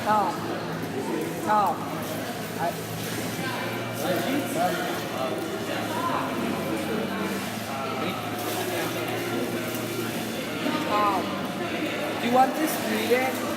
Tom, Tom, Tom, do you want this reading?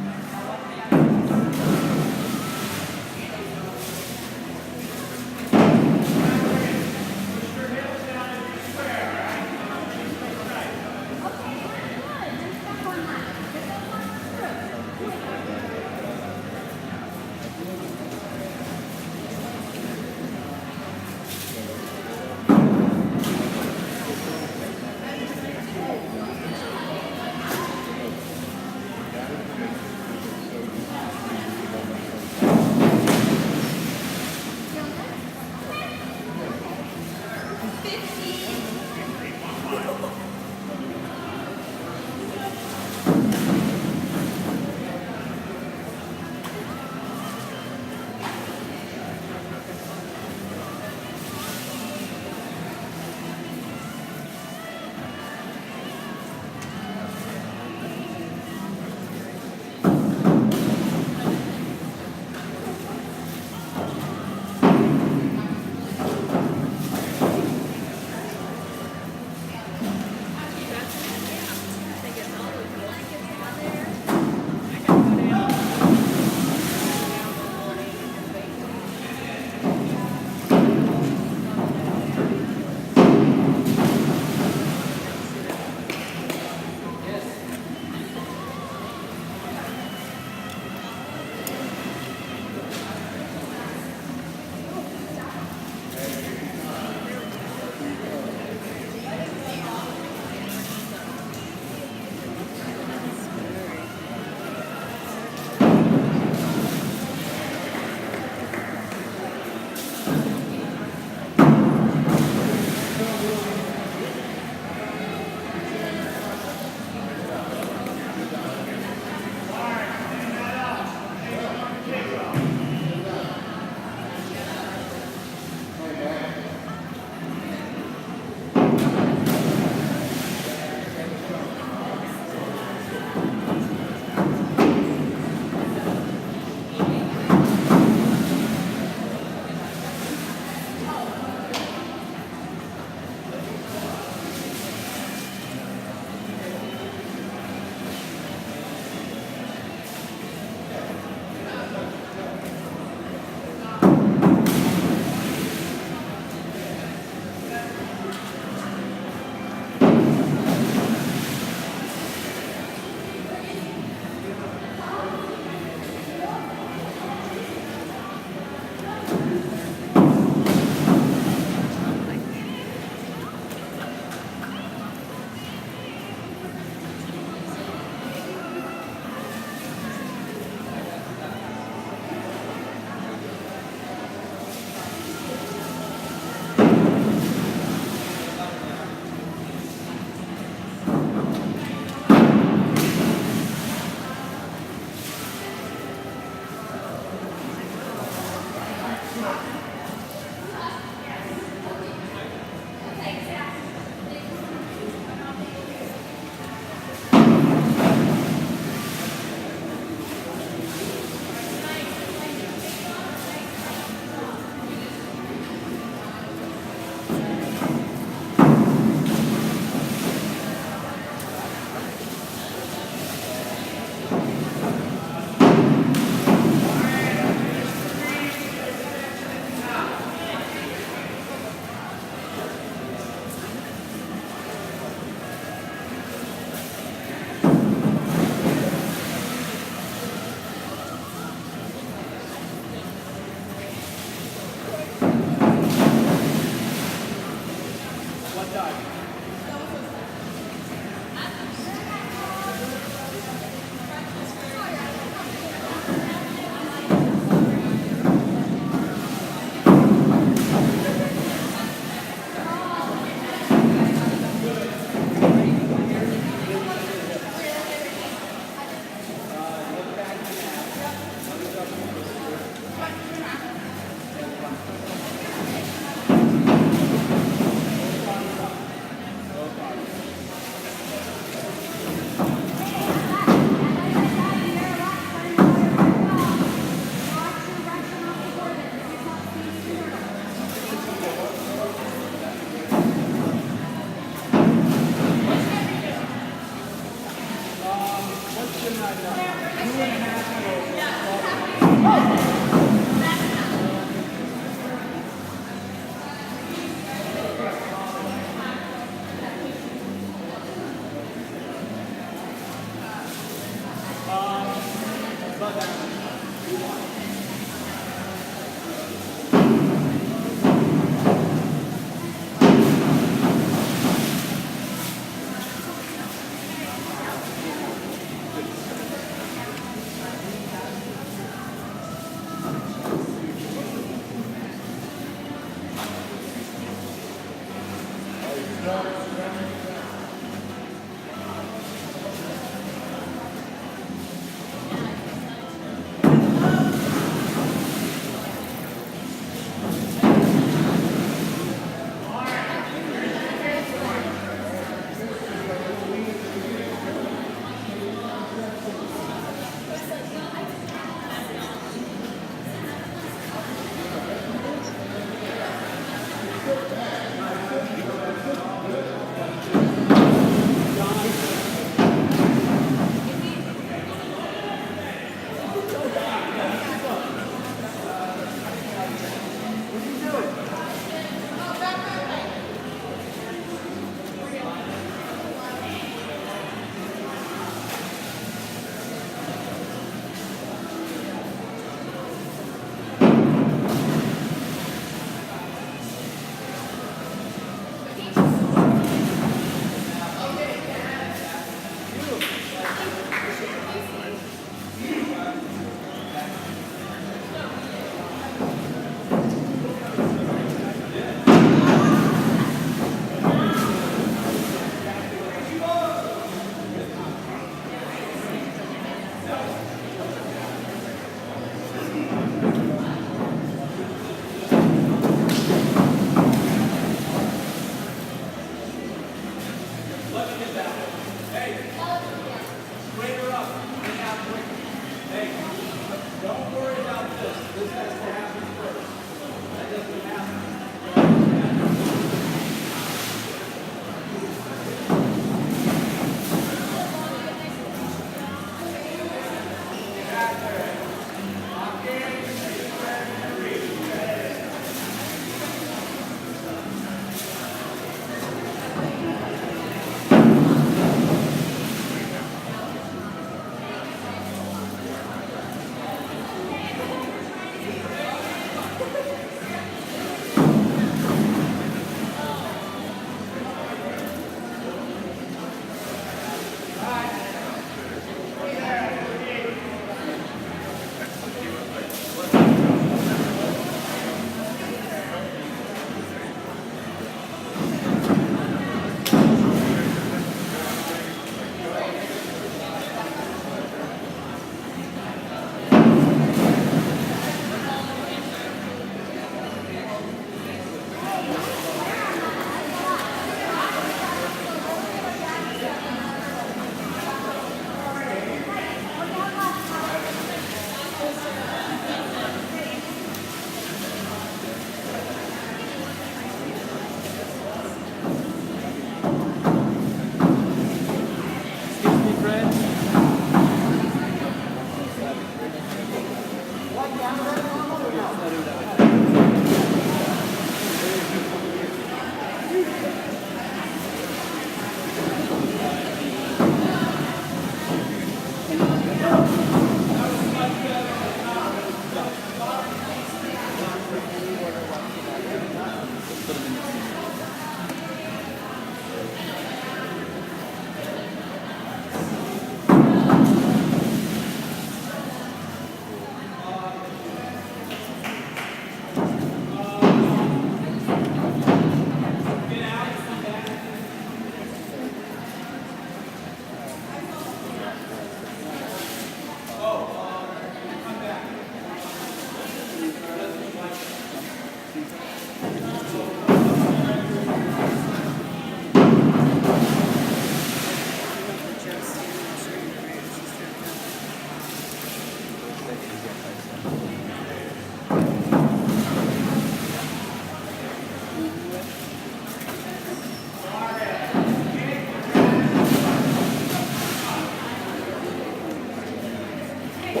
Yeah,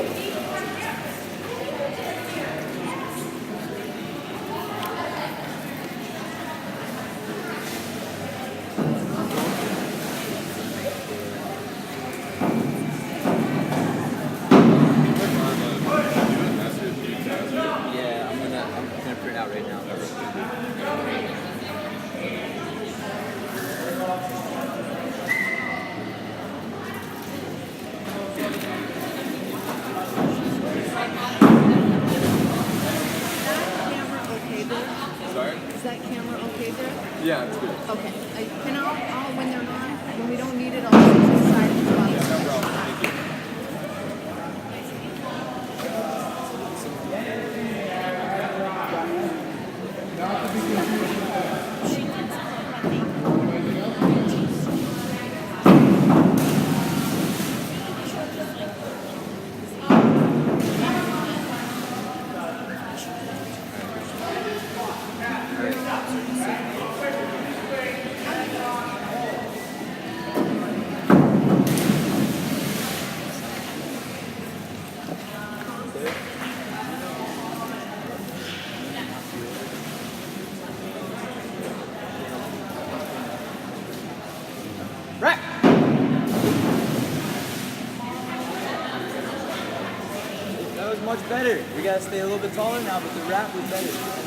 I'm gonna print out right now. Sorry? Is that camera okay there? Yeah, it's good. Okay. And I'll, when they're not, when we don't need it, I'll set it aside and go Yeah, no outside. problem. Thank you. Right. That was much better. We gotta stay a little bit taller now, but the rap was better.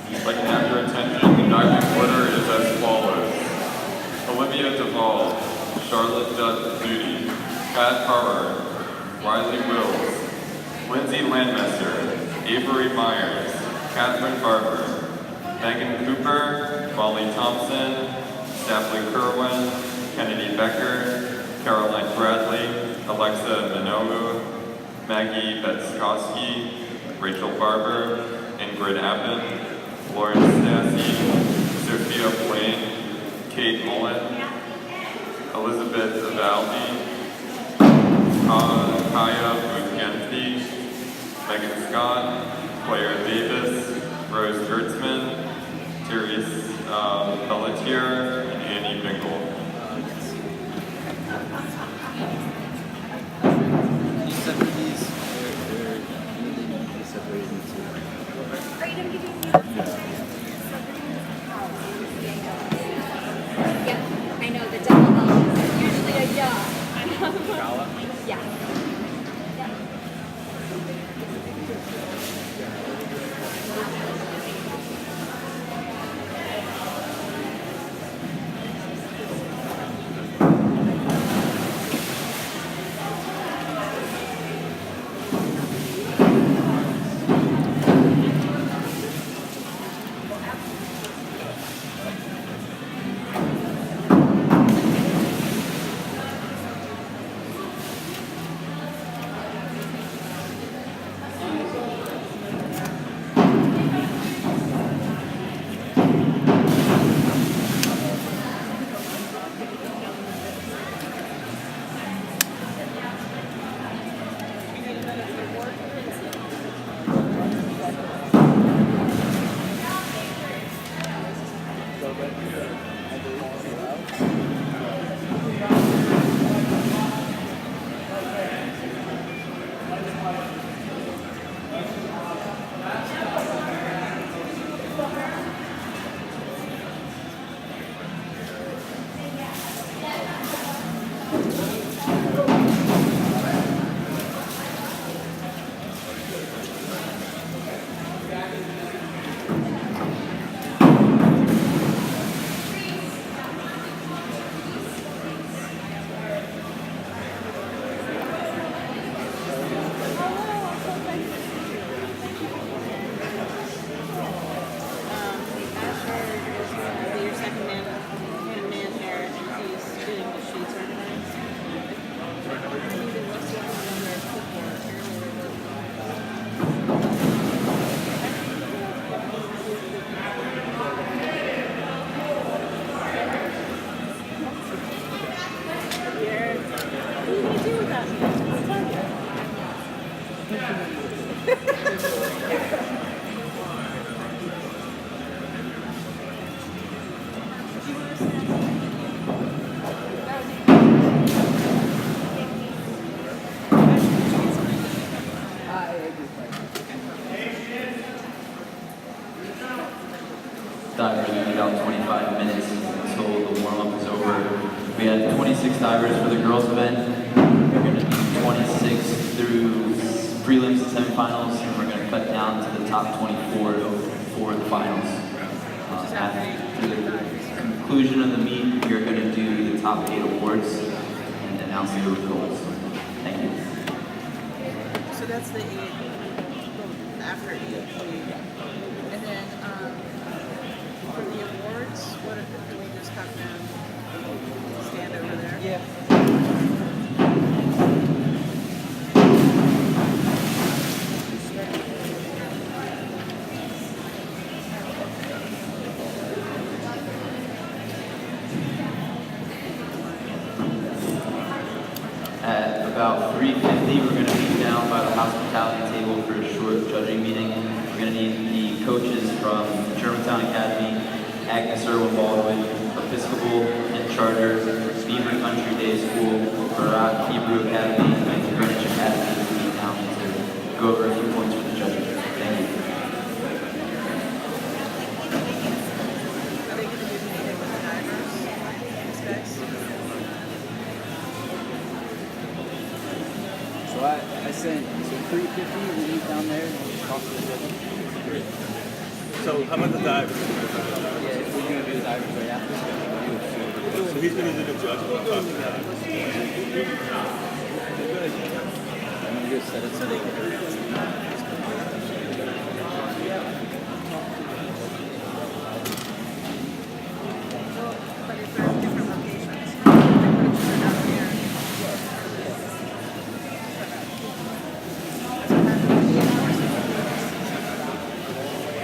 I'd like to have your attention. The diving order is as follows. Olivia Duvall, Charlotte Judy, Pat Carver, Riley Wills, Lindsay Landmesser, Avery Myers, Catherine Barber, Megan Cooper, Molly Thompson, Staffley Kerwin, Kennedy Becker, Caroline Bradley, Alexa Minogu, Maggie Betskowski, Rachel Barber, and Ingrid Abbott, Lauren Stassi, Sophia Blaine, Kate Mullen, Elizabeth Zavaldi, Kaya Bukensky, Megan Scott, Claire Davis, Rose Gertzman, Therese Pelletier, and Annie Bingle. Can you separate these? They're separated into two. Yeah, I know the double L is usually a yeah. Gala? Yeah. Divers, we need about 25 minutes until the warm-up is over. We had 26 divers for the girls event. We're going to do 26 through prelims and semifinals, and we're going to cut down to the top 24 for the finals. After the conclusion of the meet, we are going to do the top 8 awards and announce the results. Thank you. So that's the 8 after 8. And then for the awards, what do we just have them stand over there? Yeah. At about 3:50, we're going to meet down by the hospitality table for a short judging meeting. We're going to need the coaches from Germantown Academy, Agnes Irwin Baldwin, Episcopal and Charter, Beaver Country Day School, Barak Hebrew Academy, and Greenwich Academy to meet down to go over a few points for the judging. Thank you. Are they going to be meeting with the divers? These guys? So I sent, so 3:50, we meet down there and talk to the judges. So how about the divers? Yeah, we're going to do the divers right after. So he's going to do the judge. We'll talk to the divers. I'm going to go set it so they can. But if they're in different locations, they put each other down here. So have them be in our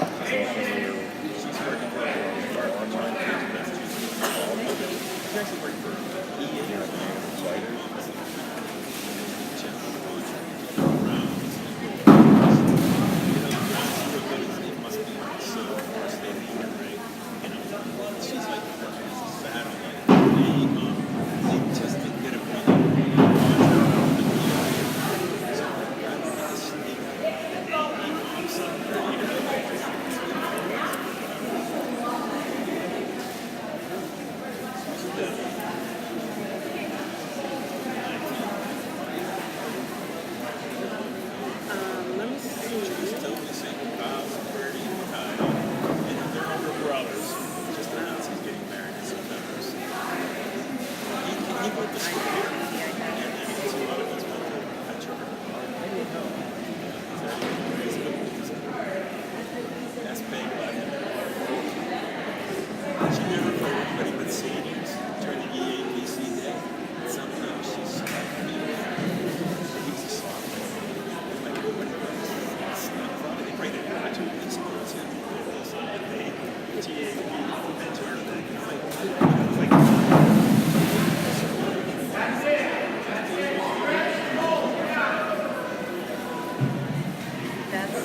She's working for our online She's actually working for EA or it must be so frustrating, right? You know, she's like sad on they just did a Let me see. totally single. Kyle's pretty tied up. And they're older brothers. Just announced he's getting married in September. So he went to school here. And then so a lot of us went to Petra. That's big life. She never told anybody but seniors during the EABC day. Somehow she's he's a sophomore. Like, they bring it back to these schools and they GAB mentor That's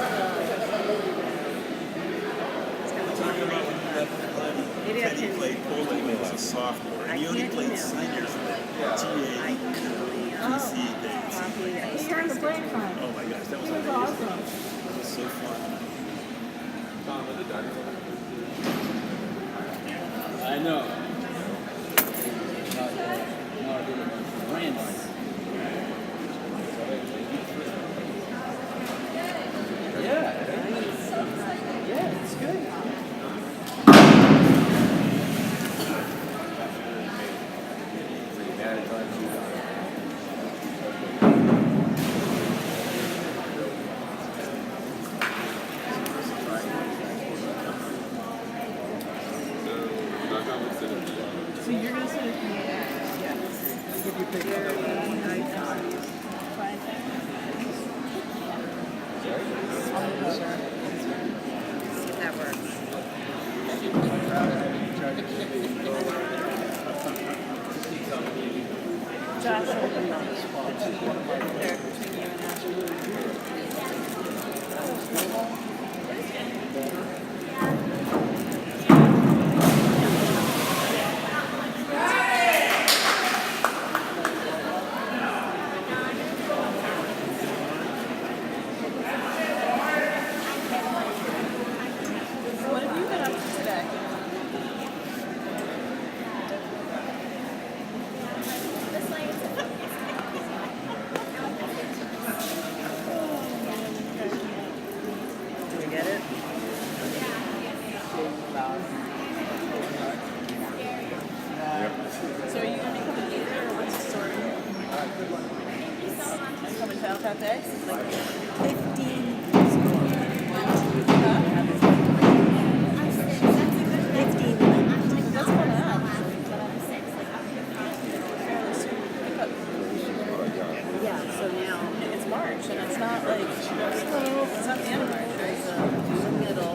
talking about when maybe I Teddy can. played polo when he was a sophomore, and he only played seniors in the GABC days. You're in the break time. Oh my gosh, that was amazing. That was so fun. I know. France. Yeah. Yeah, it's good. So you're gonna sit with me? Yes. I'll give you a picture. See if that works. Josh, hold them up. There, between you and Ashley. What have you been up to today? Did you get it? So are you going to be coming later or what's the story? Are you coming down that day? 15. That's coming up. Yeah, so now it's March and it's not like it's not the end of March, right? So middle.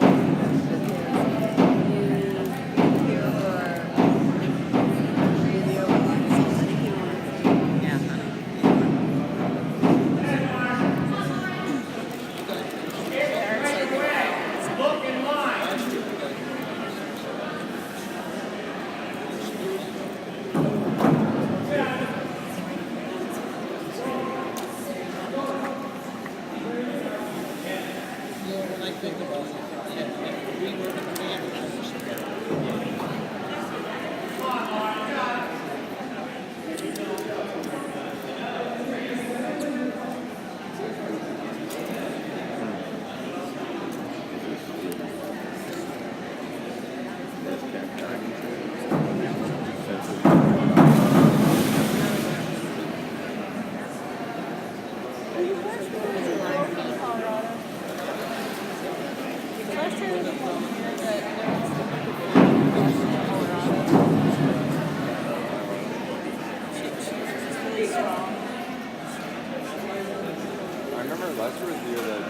I remember last year was the year that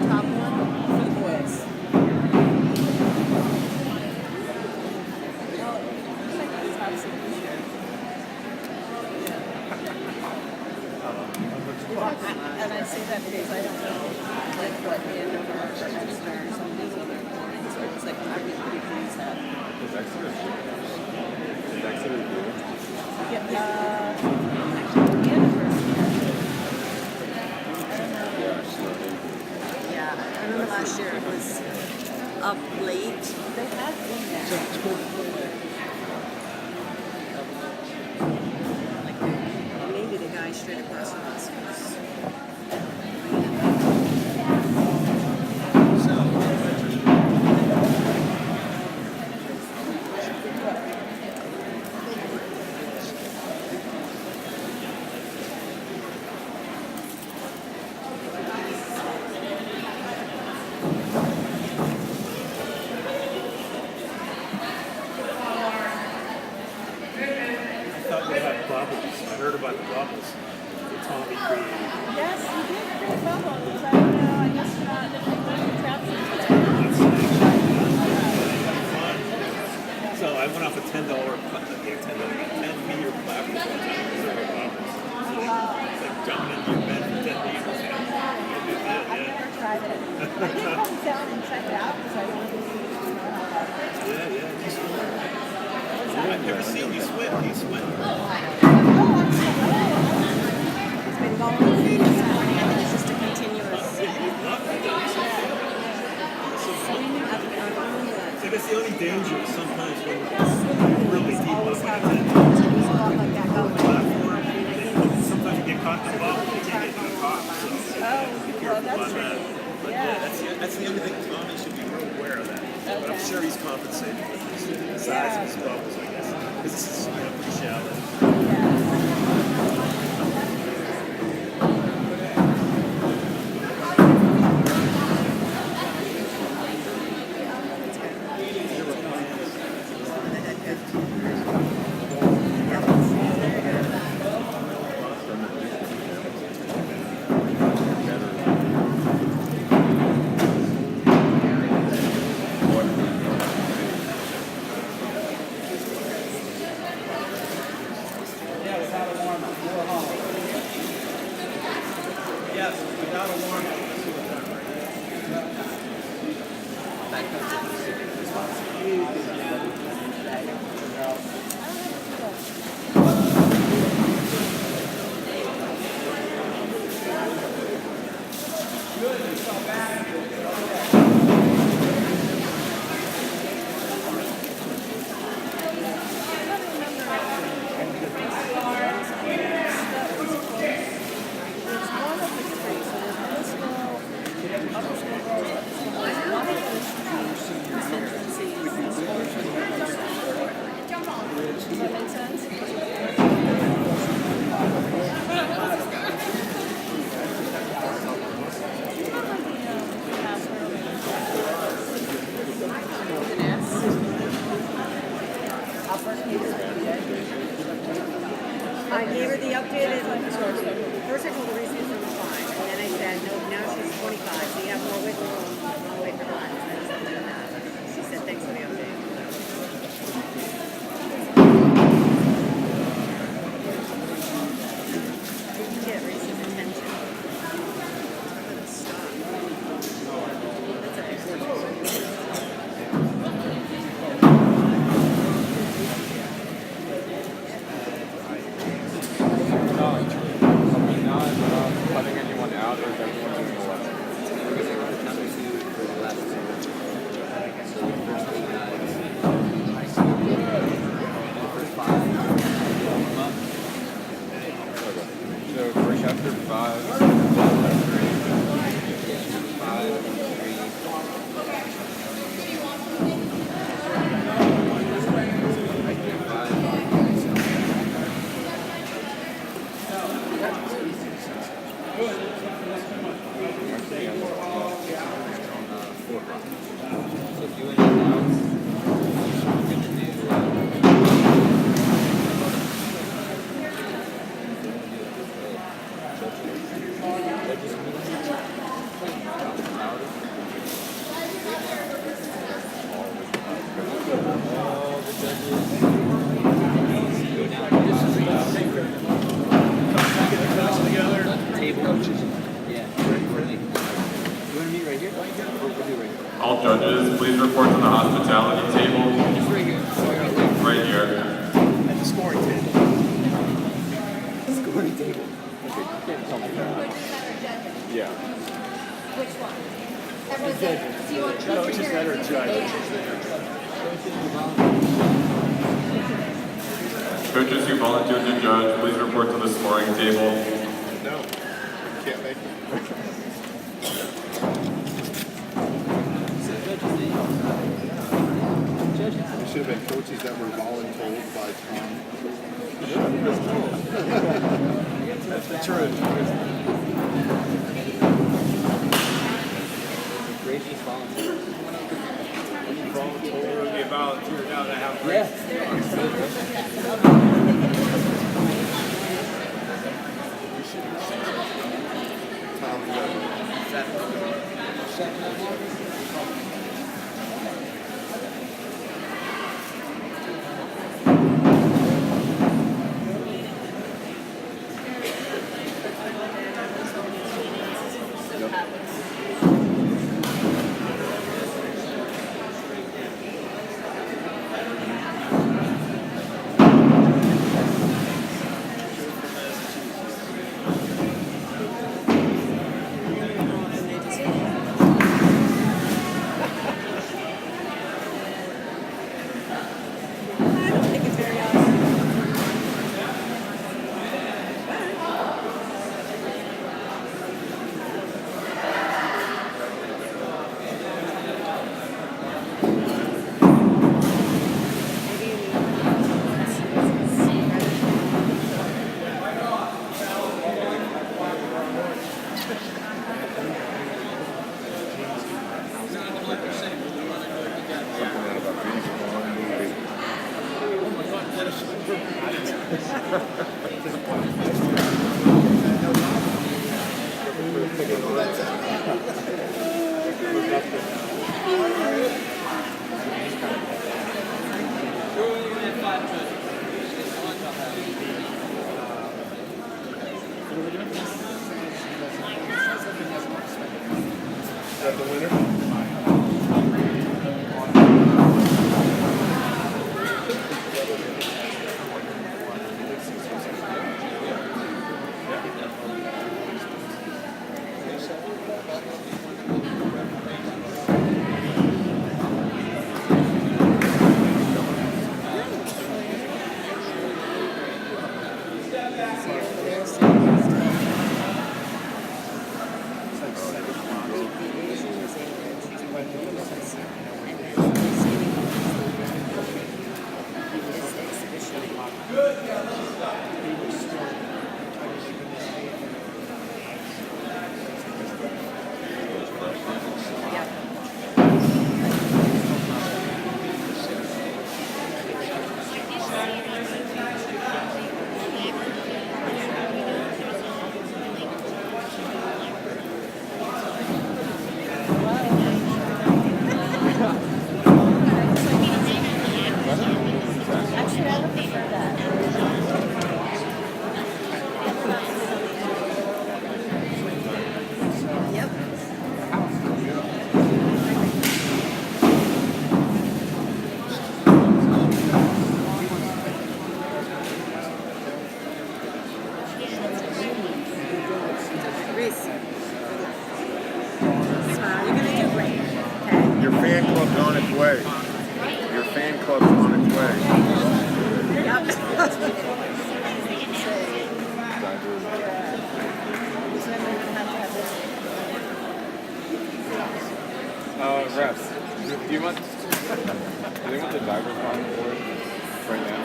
Top one for the is. Well, looks like it's not so sure. And I say that because I don't know, like, what Andover or Exeter or some of these other lines. So it's like, I'd be pretty pleased that. Is Exeter good? Is Exeter good? Yeah, actually, Andover's here. I don't know. Yeah, I remember last year it was up late. They had been there. Like, maybe the guy straight across from us was. I thought you had bubbles. I heard about the bubbles that Tommy created. Yes, he did create bubbles. I don't know. I guess not. If they went to traps today. That's fun. So I went off a $10 10-meter platform one time with zero bubbles. Like jumping into your bed for 10 meters. I've never tried it. I did come down and check it out because I wanted to see how that works. Yeah. You swim. I've never seen you swim. Do you swim? It's been going this morning. I think it's just a continuous. I guess the only danger is sometimes when you're really deep Always up have in a the spot like that going. platform, sometimes you get caught in the bubble and you can't get no caught. So Well, that's true. But Yeah. that's the only thing. Tommy should be real aware of that. But I'm sure he's compensated with the size of his bubbles, I guess. Because this is pretty shallow. Yeah, without a warm-up. More hollow. Yes, without a warm-up. Does that make sense? I gave her the updated. First, I told her receipt was fine, and then I said, no, now she's 25, so you have more wiggle room. I'll wait for her. And I said, no, no. She said, thanks for the update. Get Reese's attention. That's a big Cutting anyone out or is everyone doing the left? So first after 5, 4 o'clock. So if you and your house, we're going to do All judges, please report to the hospitality table. Just right here. So I gotta wait. Right here. At the scoring table. Scoring table. Yeah. Which one? Everyone's there. Do you want Coaches that are judges. Coaches who volunteered to judge, please report to the scoring table. No. Can't make it. It should have been coaches that were voluntold by Tom. That's the truth. Gracious volunteers. Voluntold would be a volunteer now to have Yeah. Tom. I don't think it's very awesome. Is that the winner? Actually, I would prefer that. Yep. Reese. Smile. You're gonna do great. Okay. Your fan club's on its way. Your fan club's on its way. Refs, do you want the divers on board right now?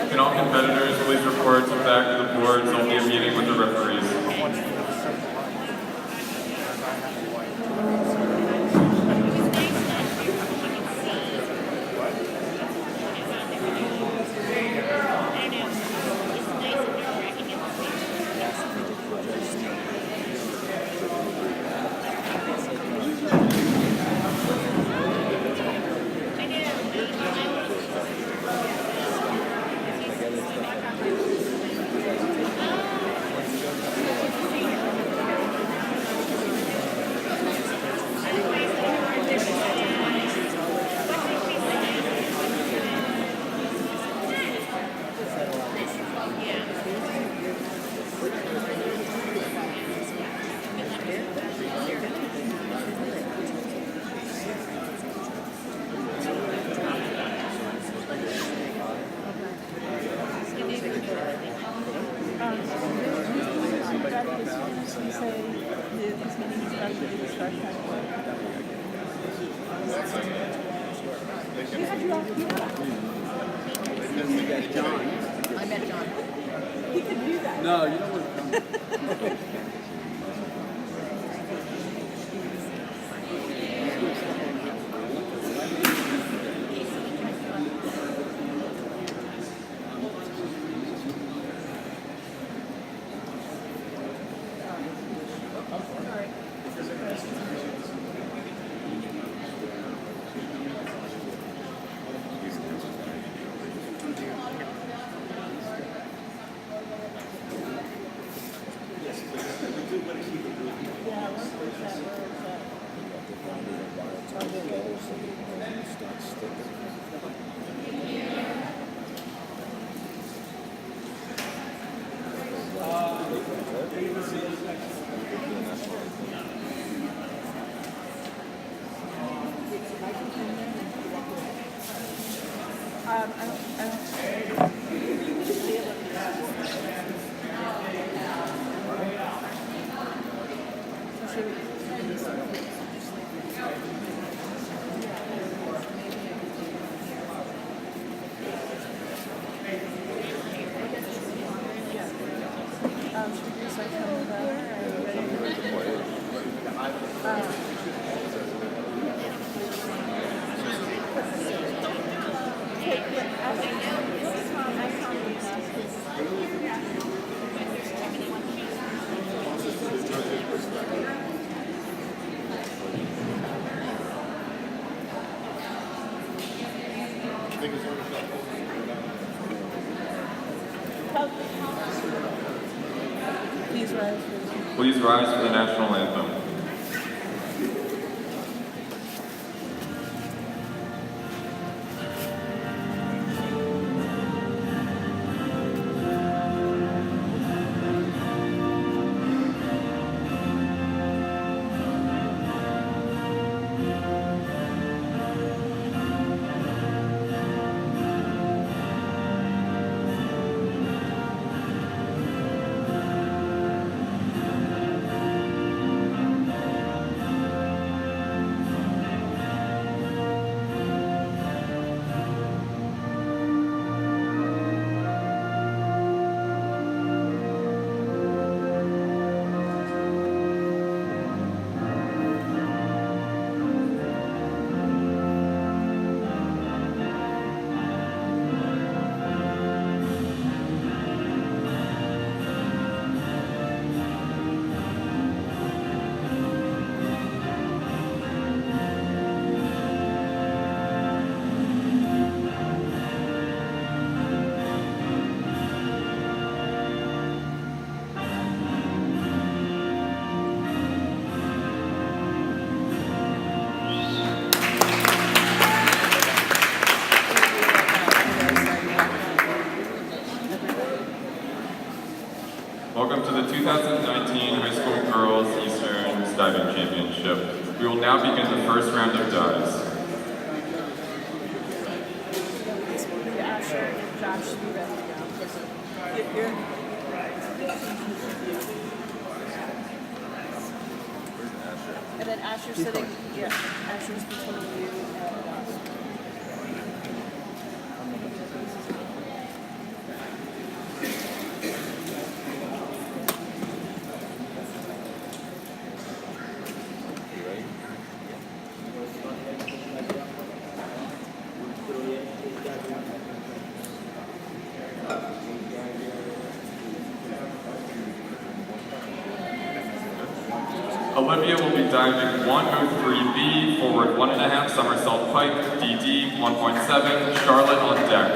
Can all competitors please report back to the boards? Only a meeting with the referees. I met John. No, you don't want to come. Please rise for the national anthem. Welcome to the 2019 High School Girls Eastern Diving Championship. We will now begin the first round of dives. And then Asher's sitting, yeah, Asher's between you and us. Olivia will be diving 103B, forward 1.5 somersault pike, DD 1.7, Charlotte on deck.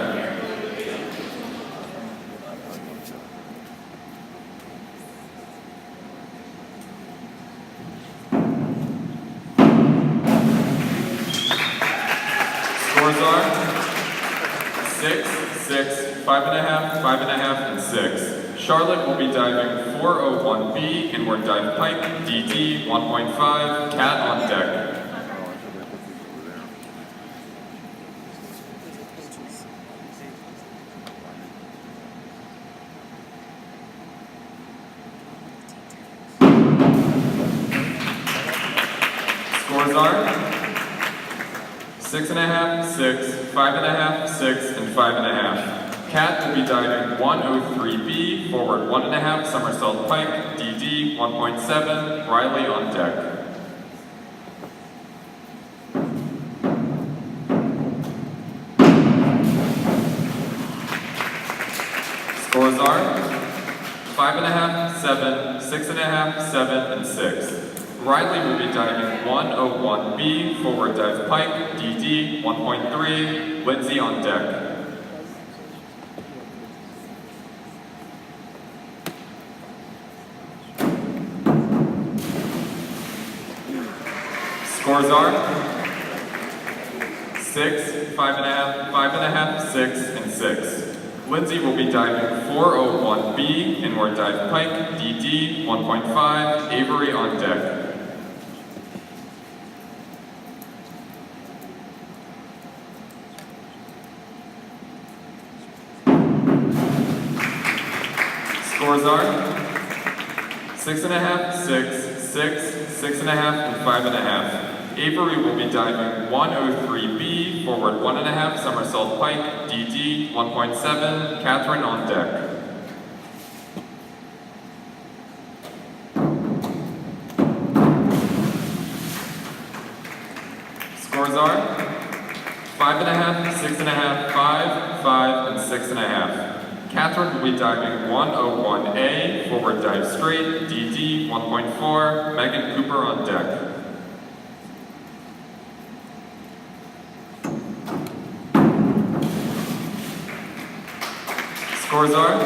Scores are 6, 6, 5.5, 5.5, and 6. Charlotte will be diving 401B, inward dive pike, DD 1.5, cat on deck. Scores are 6.5, 6, 5.5, 6, and 5.5. Cat will be diving 103B, forward 1.5, somersault pike, DD 1.7, Riley on deck. Scores are 5.5, 7, 6.5, 7, and 6. Riley will be diving 101B, forward dive pike, DD 1.3, Lindsay on deck. Scores are 6, 5.5, 5.5, 6, and 6. Lindsay will be diving 401B, inward dive pike, DD 1.5, Avery on deck. Scores are 6.5, 6, 6, 6.5, and 5.5. Avery will be diving 103B, forward 1.5, somersault pike, DD 1.7, Catherine on deck. Scores are 5.5, 6.5, 5, 5, and 6.5. Catherine will be diving 101A, forward dive straight, DD 1.4, Megan Cooper on deck. Scores are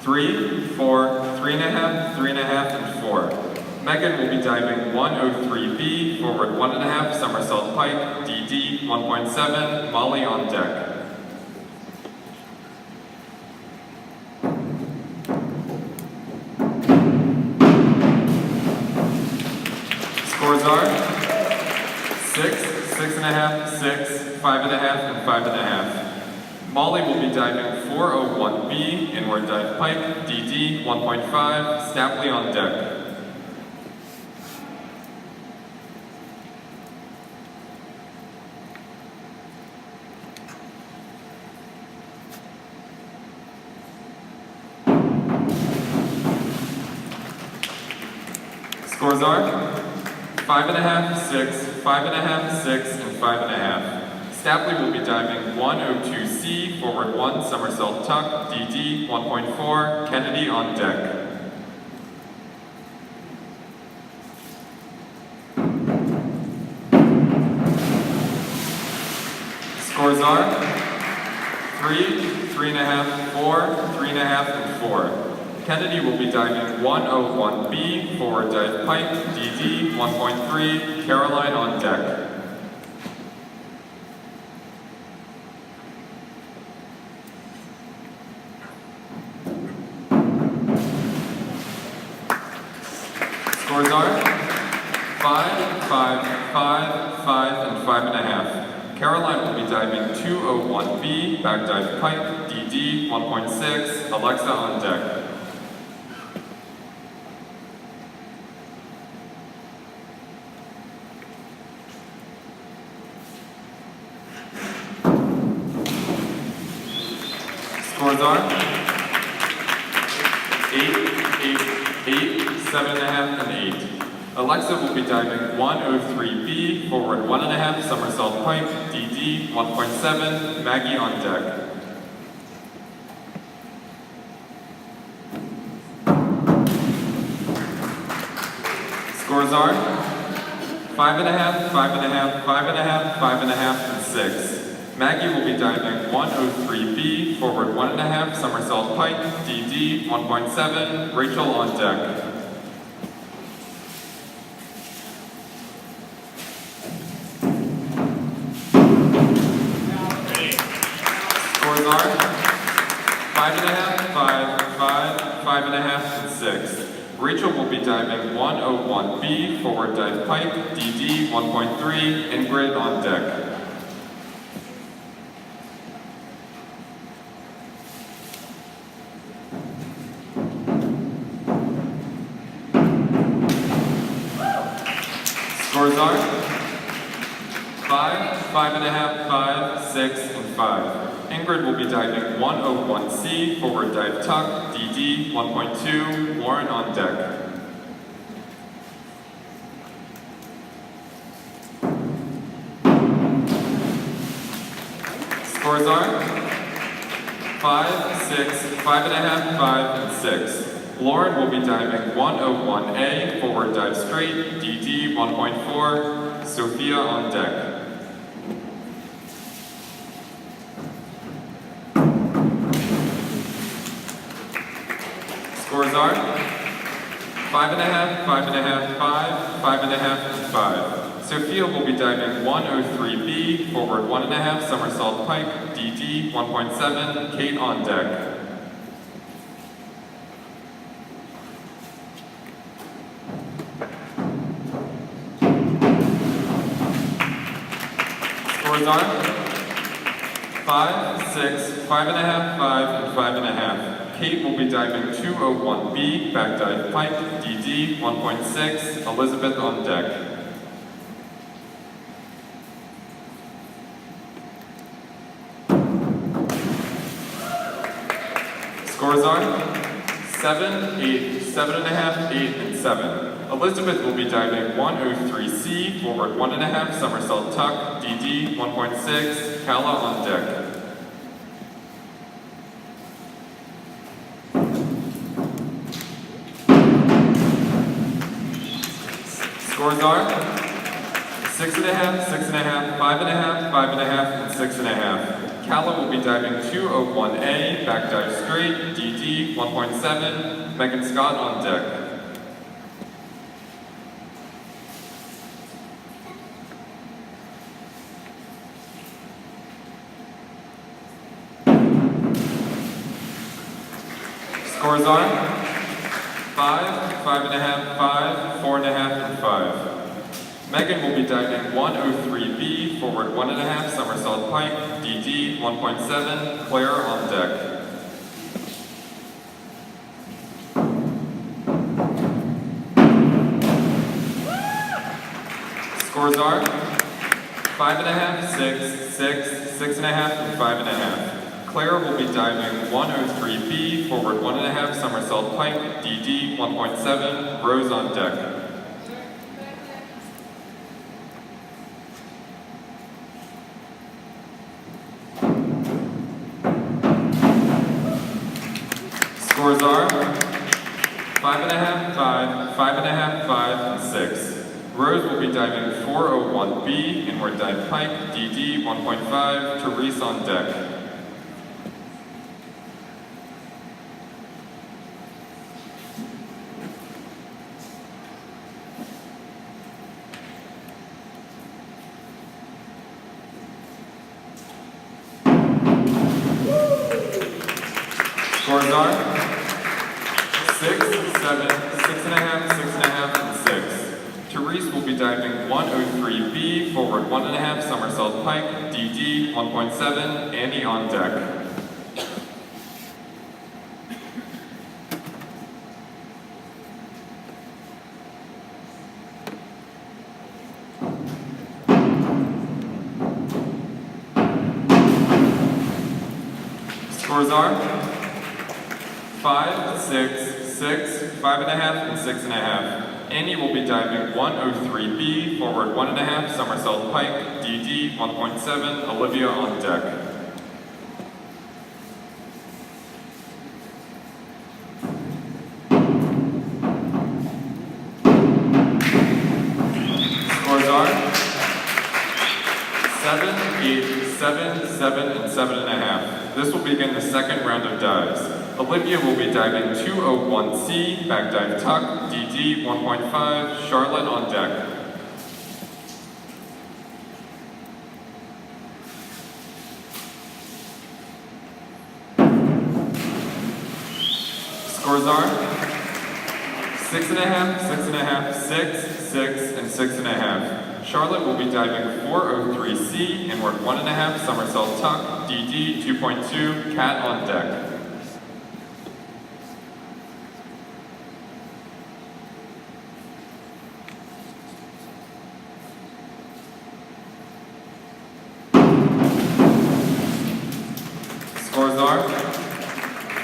3, 4, 3.5, 3.5, and 4. Megan will be diving 103B, forward 1.5, somersault pike, DD 1.7, Molly on deck. Scores are 6, 6.5, 6, 5.5, and 5.5. Molly will be diving 401B, inward dive pike, DD 1.5, Stapley on deck. Scores are 5.5, 6, 5.5, 6, and 5.5. Stapley will be diving 102C, forward 1, somersault tuck, DD 1.4, Kennedy on deck. Scores are 3, 3.5, 4, 3.5, and 4. Kennedy will be diving 101B, forward dive pike, DD 1.3, Caroline on deck. Scores are 5, 5, 5, 5, and 5.5. Caroline will be diving 201B, back dive pike, DD 1.6, Alexa on deck. Scores are 8, 8, 8, 7.5, and 8. Alexa will be diving 103B, forward 1.5, somersault pike, DD 1.7, Maggie on deck. Scores are 5.5, 5.5, 5.5, 5.5, and 6. Maggie will be diving 103B, forward 1.5, somersault pike, DD 1.7, Rachel on deck. Scores are 5.5, 5, 5, 5.5, and 6. Rachel will be diving 101B, forward dive pike, DD 1.3, Ingrid on deck. Scores are 5, 5.5, 5, 6, and 5. Ingrid will be diving 101C, forward dive tuck, DD 1.2, Lauren on deck. Scores are 5, 6, 5.5, 5, and 6. Lauren will be diving 101A, forward dive straight, DD 1.4, Sophia on deck. Scores are 5.5, 5.5, 5, 5.5, and 5. Sophia will be diving 103B, forward 1.5, somersault pike, DD 1.7, Kate on deck. Scores are 5, 6, 5.5, 5, and 5.5. Kate will be diving 201B, back dive pike, DD 1.6, Elizabeth on deck. Scores are 7, 8, 7.5, 8, and 7. Elizabeth will be diving 103C, forward 1.5, somersault tuck, DD 1.6, Kala on deck. Scores are 6.5, 6.5, 5.5, 5.5, and 6.5. Kala will be diving 201A, back dive straight, DD 1.7, Megan Scott on deck. Scores are 5, 5.5, 5, 4.5, and 5. Megan will be diving 103B, forward 1.5, somersault pike, DD 1.7, Claire on deck. Scores are 5.5, 6, 6, 6.5, and 5.5. Claire will be diving 103B, forward 1.5, somersault pike, DD 1.7, Rose on deck. Scores are 5.5, 5, 5.5, 5, and 6. Rose will be diving 401B, inward dive pike, DD 1.5, Therese on deck. Scores are 6, 7, 6.5, 6.5, and 6. Therese will be diving 103B, forward 1.5, somersault pike, DD 1.7, Annie on deck. Scores are 5, 6, 6, 5.5, and 6.5. Annie will be diving 103B, forward 1.5, somersault pike, DD 1.7, Olivia on deck. Scores are 7, 8, 7, 7, and 7.5. This will begin the second round of dives. Olivia will be diving 201C, back dive tuck, DD 1.5, Charlotte on deck. Scores are 6.5, 6.5, 6, 6, and 6.5. Charlotte will be diving 403C, inward 1.5, somersault tuck, DD 2.2, Cat on deck.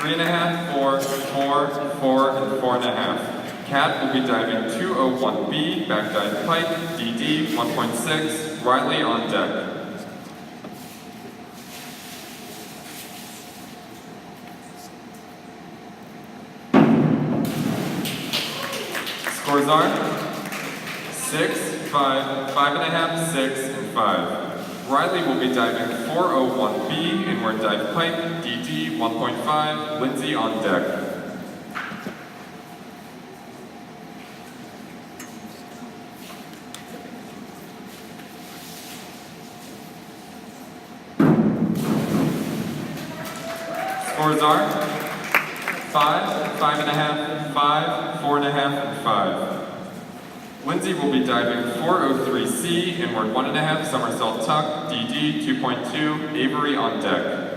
3.5, 4, 4, 4, and 4.5. Cat will be diving 201B, back dive pike, DD 1.6, Riley on deck. Scores are 6, 5, 5.5, 6, and 5. Riley will be diving 401B, inward dive pike, DD 1.5, Lindsay on deck. Scores are 5, 5.5, 5, 4.5, and 5. Lindsay will be diving 403C, inward 1.5, somersault tuck, DD 2.2, Avery on deck.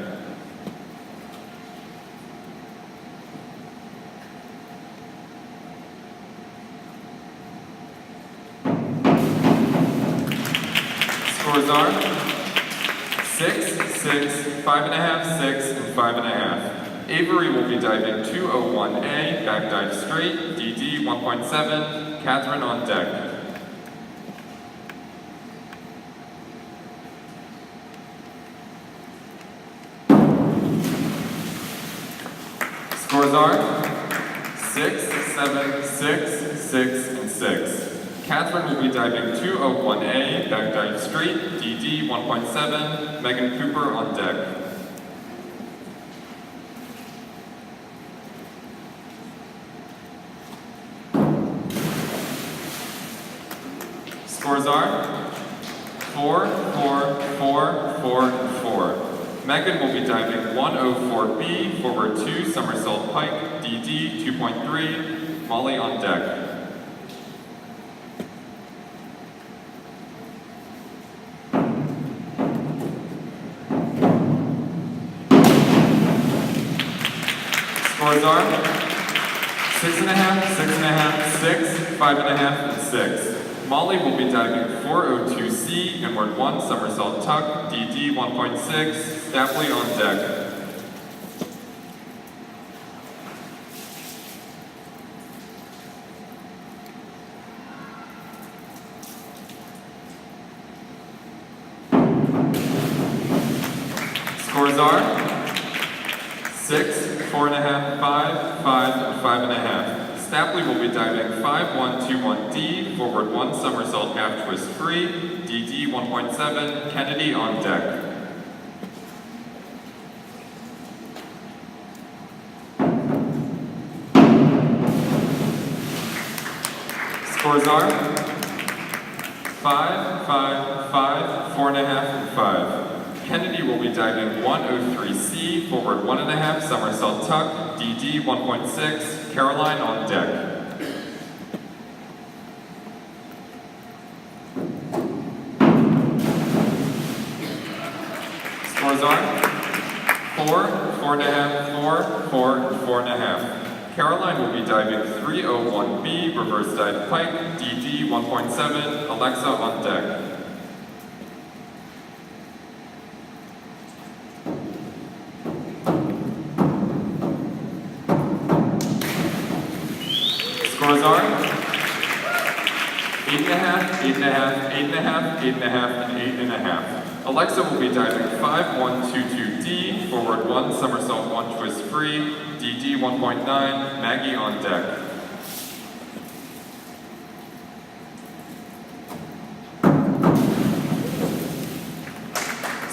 Scores are 6, 6, 5.5, 6, and 5.5. Avery will be diving 201A, back dive straight, DD 1.7, Catherine on deck. Scores are 6, 7, 6, 6, and 6. Catherine will be diving 201A, back dive straight, DD 1.7, Megan Cooper on deck. Scores are 4, 4, 4, 4, and 4. Megan will be diving 104B, forward 2, somersault pike, DD 2.3, Molly on deck. Scores are 6.5, 6.5, 6, 5.5, and 6. Molly will be diving 402C, inward 1, somersault tuck, DD 1.6, Stapley on deck. Scores are 6, 4.5, 5, 5, and 5.5. Stapley will be diving 5121D, forward 1, somersault half twist free, DD 1.7, Kennedy on deck. Scores are 5, 5, 5, 4.5, and 5. Kennedy will be diving 103C, forward 1.5, somersault tuck, DD 1.6, Caroline on deck. Scores are 4, 4.5, 4, 4, and 4.5. Caroline will be diving 301B, reverse dive pike, DD 1.7, Alexa on deck. Scores are 8.5, 8.5, 8.5, 8.5, and 8.5. Alexa will be diving 5122D, forward 1, somersault 1, twist free, DD 1.9, Maggie on deck.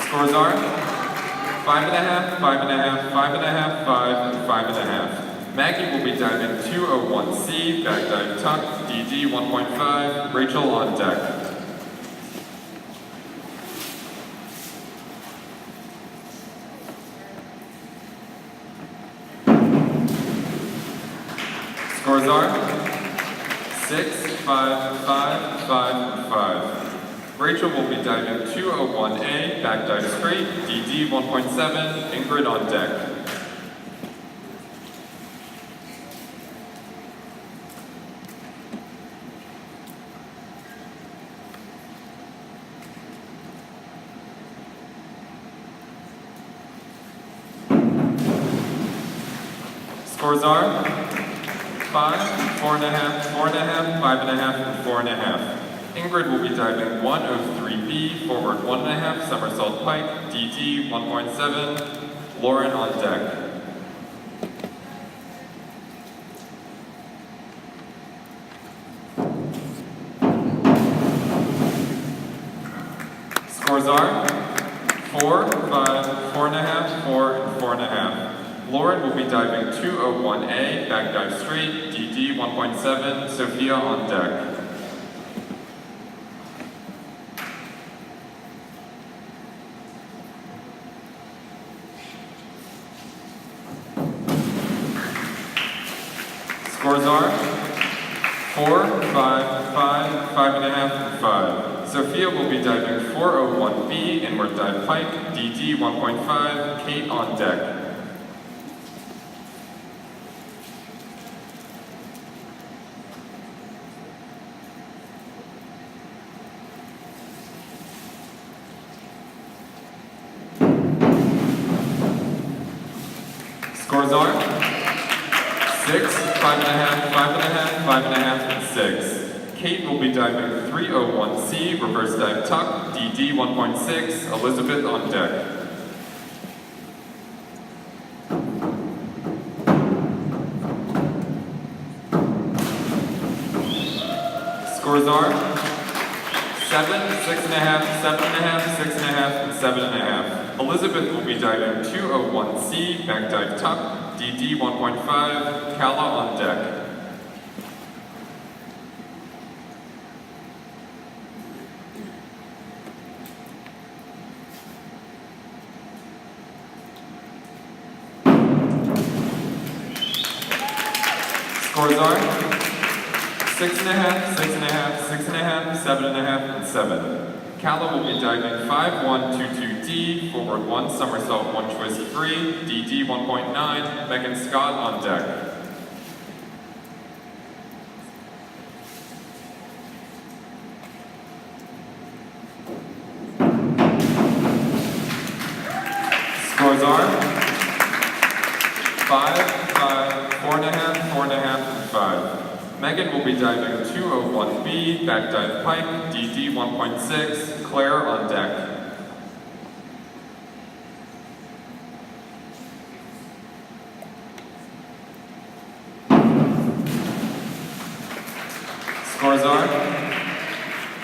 Scores are 5.5, 5.5, 5.5, 5, and 5.5. Maggie will be diving 201C, back dive tuck, DD 1.5, Rachel on deck. Scores are 6, 5, 5, 5, and 5. Rachel will be diving 201A, back dive straight, DD 1.7, Ingrid on deck. Scores are 5, 4.5, 4.5, 5.5, and 4.5. Ingrid will be diving 103B, forward 1.5, somersault pike, DD 1.7, Lauren on deck. Scores are 4, 5, 4.5, 4, and 4.5. Lauren will be diving 201A, back dive straight, DD 1.7, Sophia on deck. Scores are 4, 5, 5, 5.5, and 5. Sophia will be diving 401B, inward dive pike, DD 1.5, Kate on deck. Scores are 6, 5.5, 5.5, 5.5, and 6. Kate will be diving 301C, reverse dive tuck, DD 1.6, Elizabeth on deck. Scores are 7, 6.5, 7.5, 6.5, and 7.5. Elizabeth will be diving 201C, back dive tuck, DD 1.5, Kala on deck. Scores are 6.5, 6.5, 6.5, 7.5, and 7. Kala will be diving 5122D, forward 1 somersault, 1 twist free, DD 1.9, Megan Scott on deck. Scores are 5, 5, 4.5, 4.5, and 5. Megan will be diving 201B, back dive pike, DD 1.6, Claire on deck. Scores are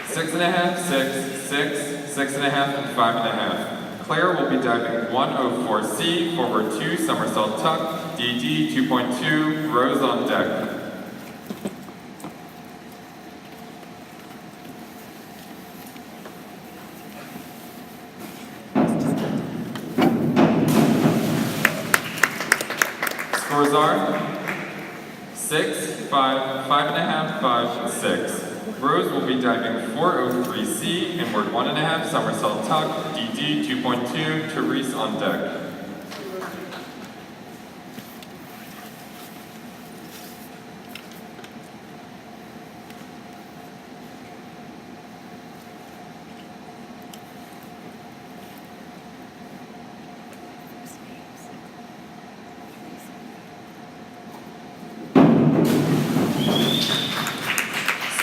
6.5, 6, 6, 6.5, and 5.5. Claire will be diving 104C, forward 2, somersault tuck, DD 2.2, Rose on deck. Scores are 6, 5, 5.5, 5, and 6. Rose will be diving 403C, inward 1.5, somersault tuck, DD 2.2, Therese on deck.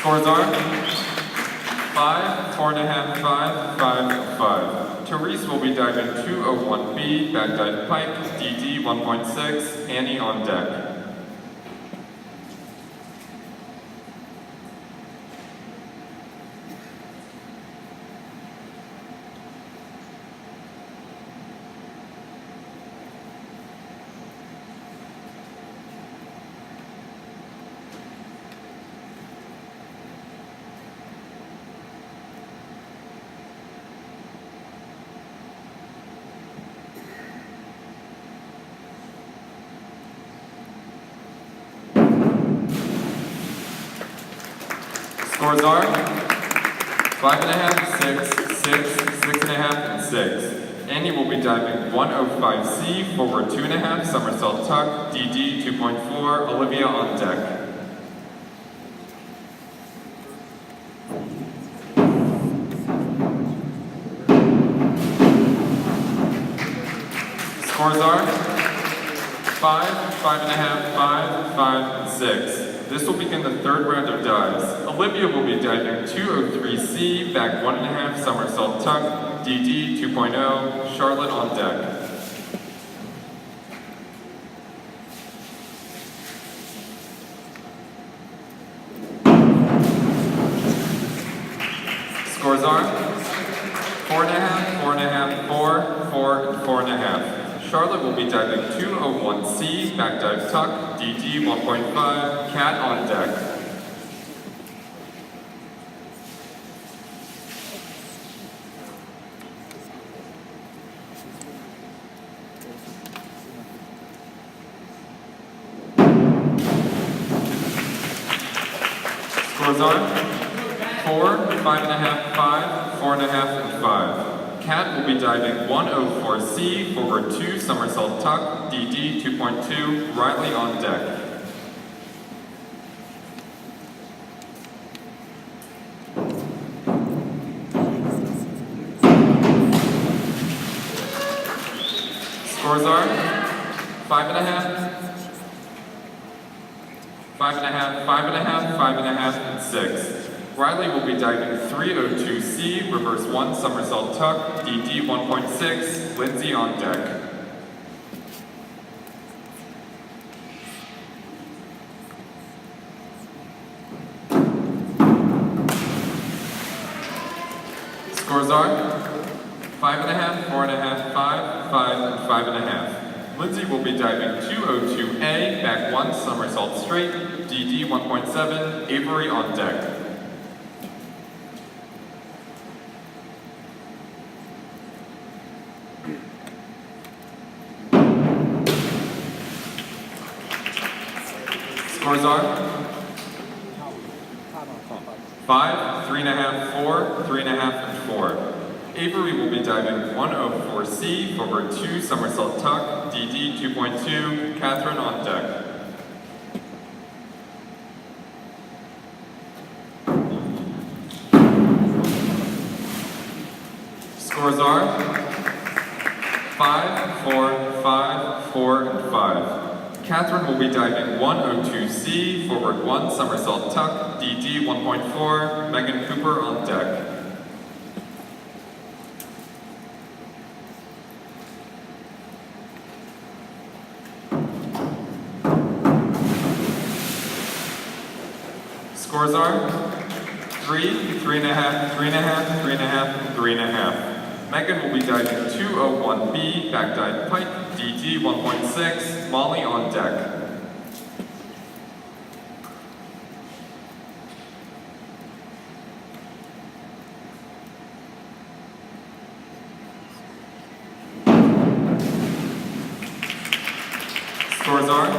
Scores are 5, 4.5, 5, 5, 5. Therese will be diving 201B, back dive pike, DD 1.6, Annie on deck. Scores are 5.5, 6, 6, 6.5, and 6. Annie will be diving 105C, forward 2.5, somersault tuck, DD 2.4, Olivia on deck. Scores are 5, 5.5, 5, 5, and 6. This will begin the third round of dives. Olivia will be diving 203C, back 1.5, somersault tuck, DD 2.0, Charlotte on deck. Scores are 4.5, 4.5, 4, 4, and 4.5. Charlotte will be diving 201C, back dive tuck, DD 1.5, cat on deck. Scores are 4, 5.5, 5, 4.5, and 5. Cat will be diving 104C, forward 2, somersault tuck, DD 2.2, Riley on deck. Scores are 5.5, 5.5, 5.5, 5.5, and 6. Riley will be diving 302C, reverse 1, somersault tuck, DD 1.6, Lindsay on deck. Scores are 5.5, 4.5, 5, 5, and 5.5. Lindsay will be diving 202A, back 1, somersault straight, DD 1.7, Avery on deck. Scores are 5, 3.5, 4, 3.5, and 4. Avery will be diving 104C, forward 2, somersault tuck, DD 2.2, Catherine on deck. Scores are 5, 4, 5, 4, and 5. Catherine will be diving 102C, forward 1, somersault tuck, DD 1.4, Megan Cooper on deck. Scores are 3, 3.5, 3.5, 3.5, and 3.5. Megan will be diving 201B, back dive pike, DD 1.6, Molly on deck. Scores are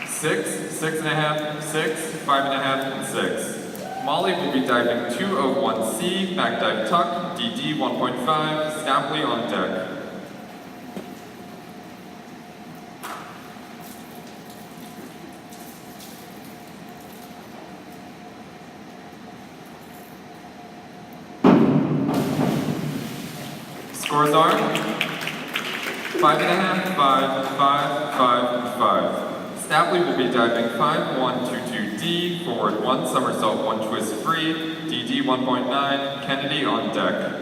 6, 6.5, 6, 5.5, and 6. Molly will be diving 201C, back dive tuck, DD 1.5, Stapley on deck. Scores are 5.5, 5, 5, 5, and 5. Stapley will be diving 5122D, forward 1, somersault 1, twist free, DD 1.9, Kennedy on deck.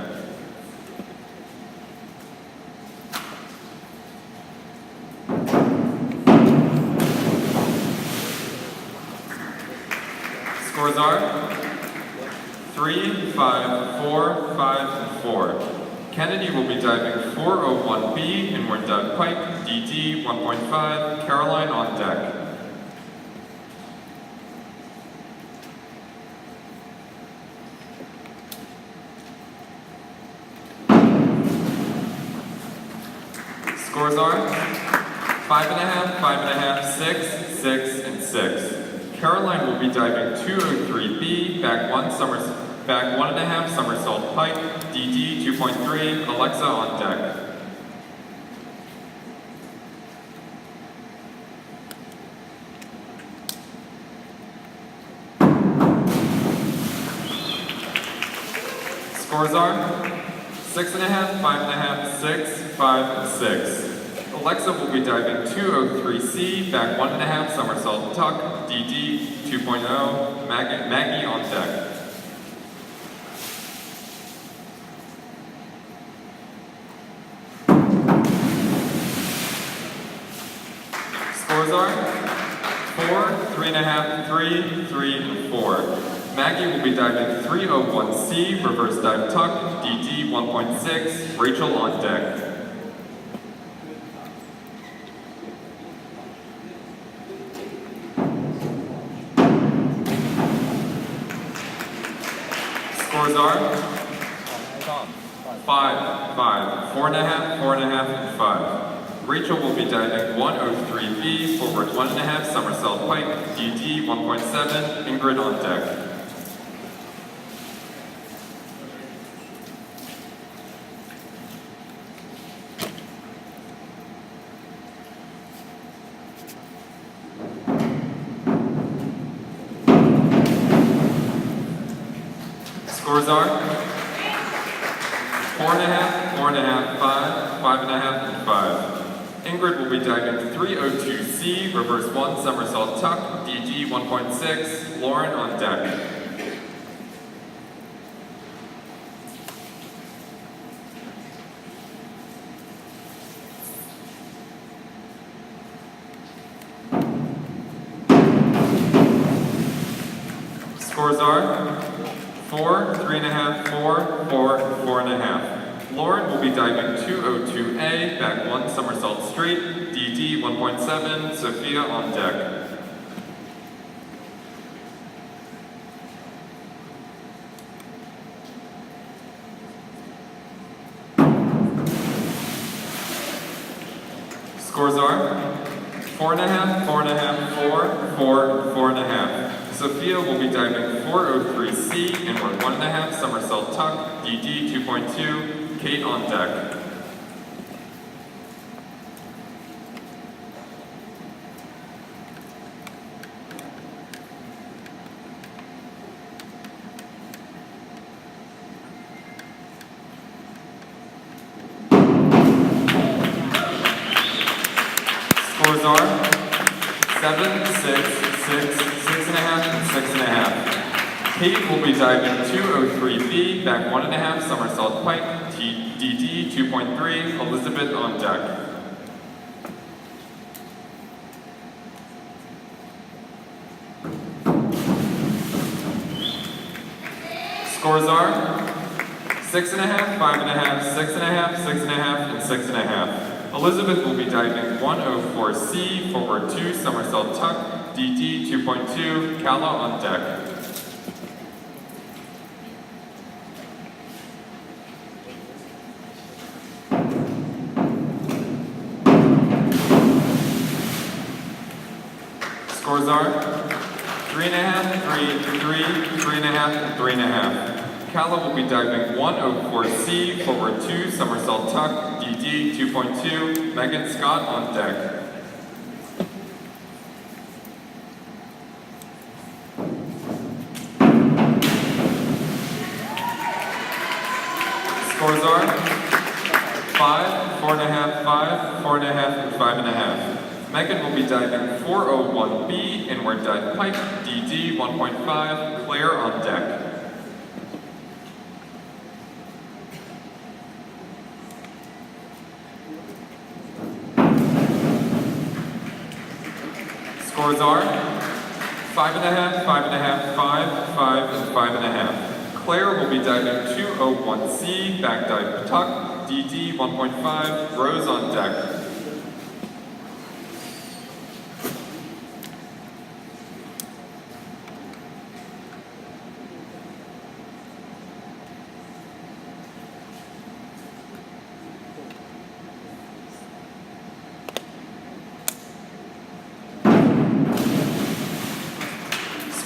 Scores are 3, 5, 4, 5, and 4. Kennedy will be diving 401B, inward dive pike, DD 1.5, Caroline on deck. Scores are 5.5, 5.5, 6, 6, and 6. Caroline will be diving 203B, back 1, back 1.5, somersault pike, DD 2.3, Alexa on deck. Scores are 6.5, 5.5, 6, 5, and 6. Alexa will be diving 203C, back 1.5 somersault tuck, DD 2.0, Maggie on deck. Scores are 4, 3.5, 3, 3, 4. Maggie will be diving 301C, reverse dive tuck, DD 1.6, Rachel on deck. Scores are 5, 5, 4.5, 4.5, and 5. Rachel will be diving 103B, forward 1.5 somersault pike, DD 1.7, Ingrid on deck. Scores are 4.5, 4.5, 5, 5.5, and 5. Ingrid will be diving 302C, reverse 1 somersault tuck, DD 1.6, Lauren on deck. Scores are 4, 3.5, 4, 4, 4.5. Lauren will be diving 202A, back 1 somersault straight, DD 1.7, Sophia on deck. Scores are 4.5, 4.5, 4, 4, 4.5. Sophia will be diving 403C, inward 1.5 somersault tuck, DD 2.2, Kate on deck. Scores are 7, 6, 6, 6.5, and 6.5. Kate will be diving 203B, back 1.5 somersault pike, DD 2.3, Elizabeth on deck. Scores are 6.5, 5.5, 6.5, 6.5, and 6.5. Elizabeth will be diving 104C, forward 2 somersault tuck, DD 2.2, Kala on deck. Scores are 3.5, 3, 3, 3.5, and 3.5. Kala will be diving 104C, forward 2 somersault tuck, DD 2.2, Megan Scott on deck. Scores are 5, 4.5, 5, 4.5, and 5.5. Megan will be diving 401B, inward dive pike, DD 1.5, Claire on deck. Scores are 5.5, 5.5, 5, 5, and 5.5. Claire will be diving 201C, back dive tuck, DD 1.5, Rose on deck.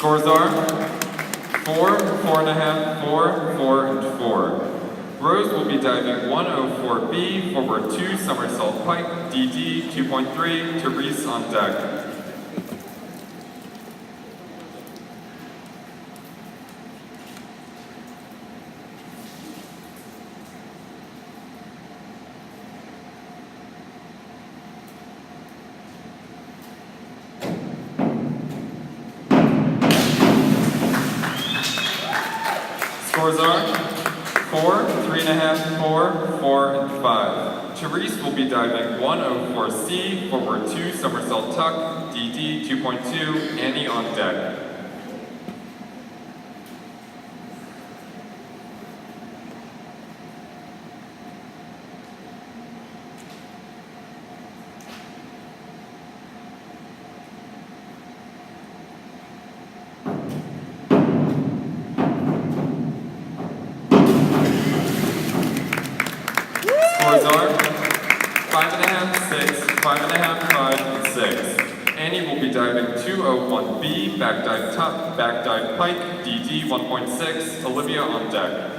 Scores are 4, 4.5, 4, 4, and 4. Rose will be diving 104B, forward 2 somersault pike, DD 2.3, Therese on deck. Scores are 4, 3.5, 4, 4, and 5. Therese will be diving 104C, forward 2, somersault tuck, DD 2.2, Annie on deck. Scores are 5.5, 6, 5.5, 5, and 6. Annie will be diving 201B, back dive tuck, back dive pike, DD 1.6, Olivia on deck.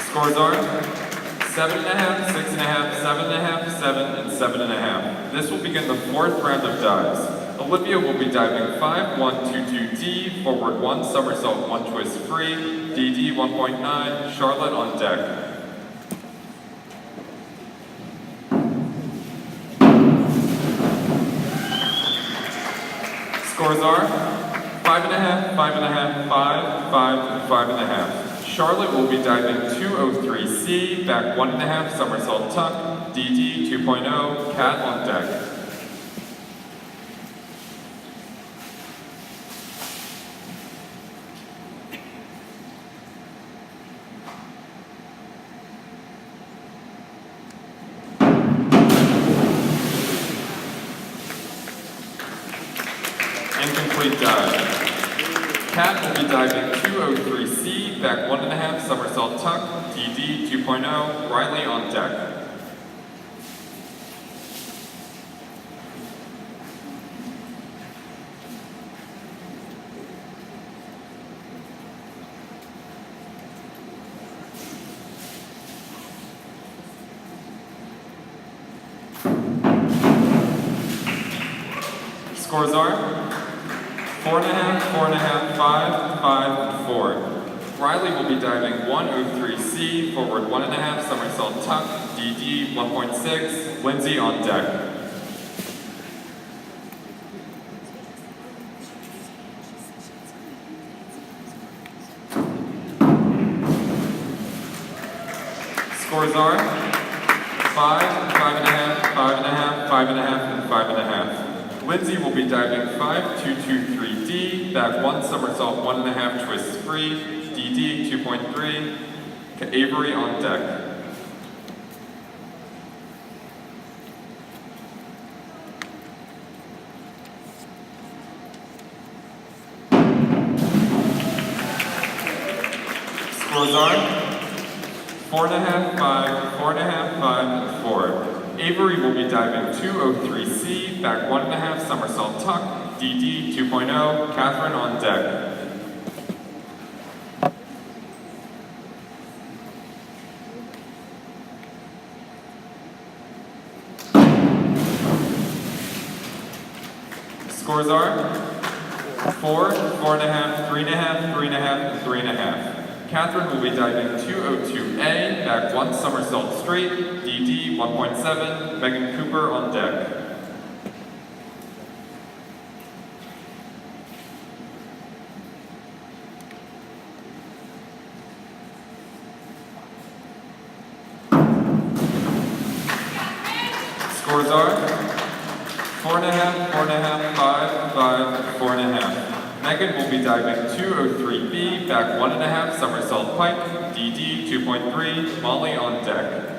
Scores are 7.5, 6.5, 7.5, 7, and 7.5. This will begin the fourth round of dives. Olivia will be diving 5, 1, 2, 2D, forward 1, somersault 1 twist free, DD 1.9, Charlotte on deck. Scores are 5.5, 5.5, 5, 5, and 5.5. Charlotte will be diving 203C, back 1.5, somersault tuck, DD 2.0, cat on deck. Incomplete dive. Cat will be diving 203C, back 1.5, somersault tuck, DD 2.0, Riley on deck. Scores are 4.5, 4.5, 5, 5, and 4. Riley will be diving 103C, forward 1.5, somersault tuck, DD 1.6, Lindsay on deck. Scores are 5, 5.5, 5.5, 5.5, and 5.5. Lindsay will be diving 5, 2, 2, 3D, back 1, somersault 1.5, twist free, DD 2.3, Avery on deck. Scores are 4.5, 5, 4.5, 5, and 4. Avery will be diving 203C, back 1.5, somersault tuck, DD 2.0, Catherine on deck. Scores are 4, 4.5, 3.5, 3.5, and 3.5. Catherine will be diving 202A, back 1, somersault straight, DD 1.7, Megan Cooper on deck. Scores are 4.5, 4.5, 5, 5, and 4.5. Megan will be diving 203B, back 1.5, somersault pike, DD 2.3, Molly on deck.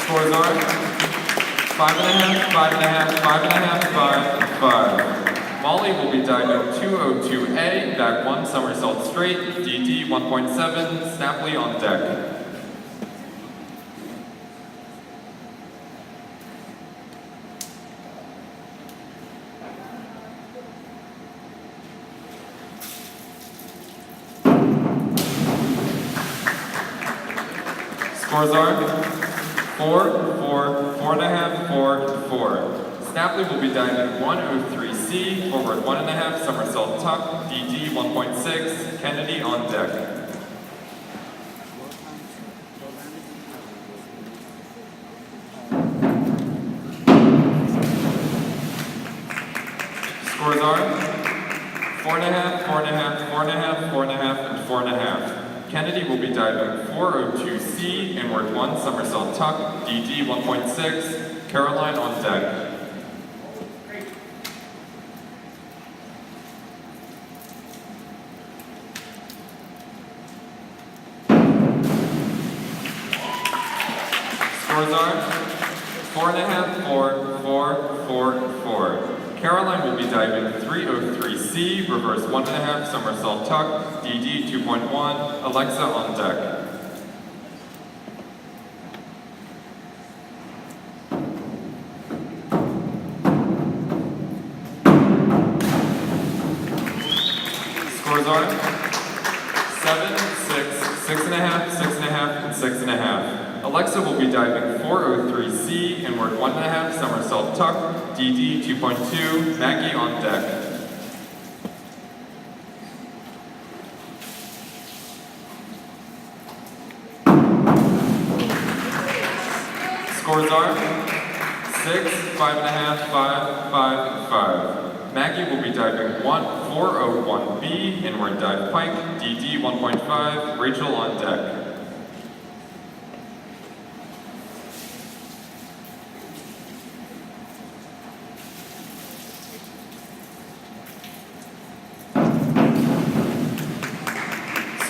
Scores are 5.5, 5.5, 5.5, 5, and 5. Molly will be diving 202A, back 1, somersault straight, DD 1.7, Snapley on deck. Scores are 4, 4, 4.5, 4, and 4. Snapley will be diving 103C, forward 1.5, somersault tuck, DD 1.6, Kennedy on deck. Scores are 4.5, 4.5, 4.5, 4.5, and 4.5. Kennedy will be diving 402C, inward 1, somersault tuck, DD 1.6, Caroline on deck. Scores are 4.5, 4, 4, 4, and 4. Caroline will be diving 303C, reverse 1.5, somersault tuck, DD 2.1, Alexa on deck. Scores are 7, 6, 6.5, 6.5, and 6.5. Alexa will be diving 403C, inward 1.5, somersault tuck, DD 2.2, Maggie on deck. Scores are 6, 5.5, 5, 5, and 5. Maggie will be diving 401B, inward dive pike, DD 1.5, Rachel on deck.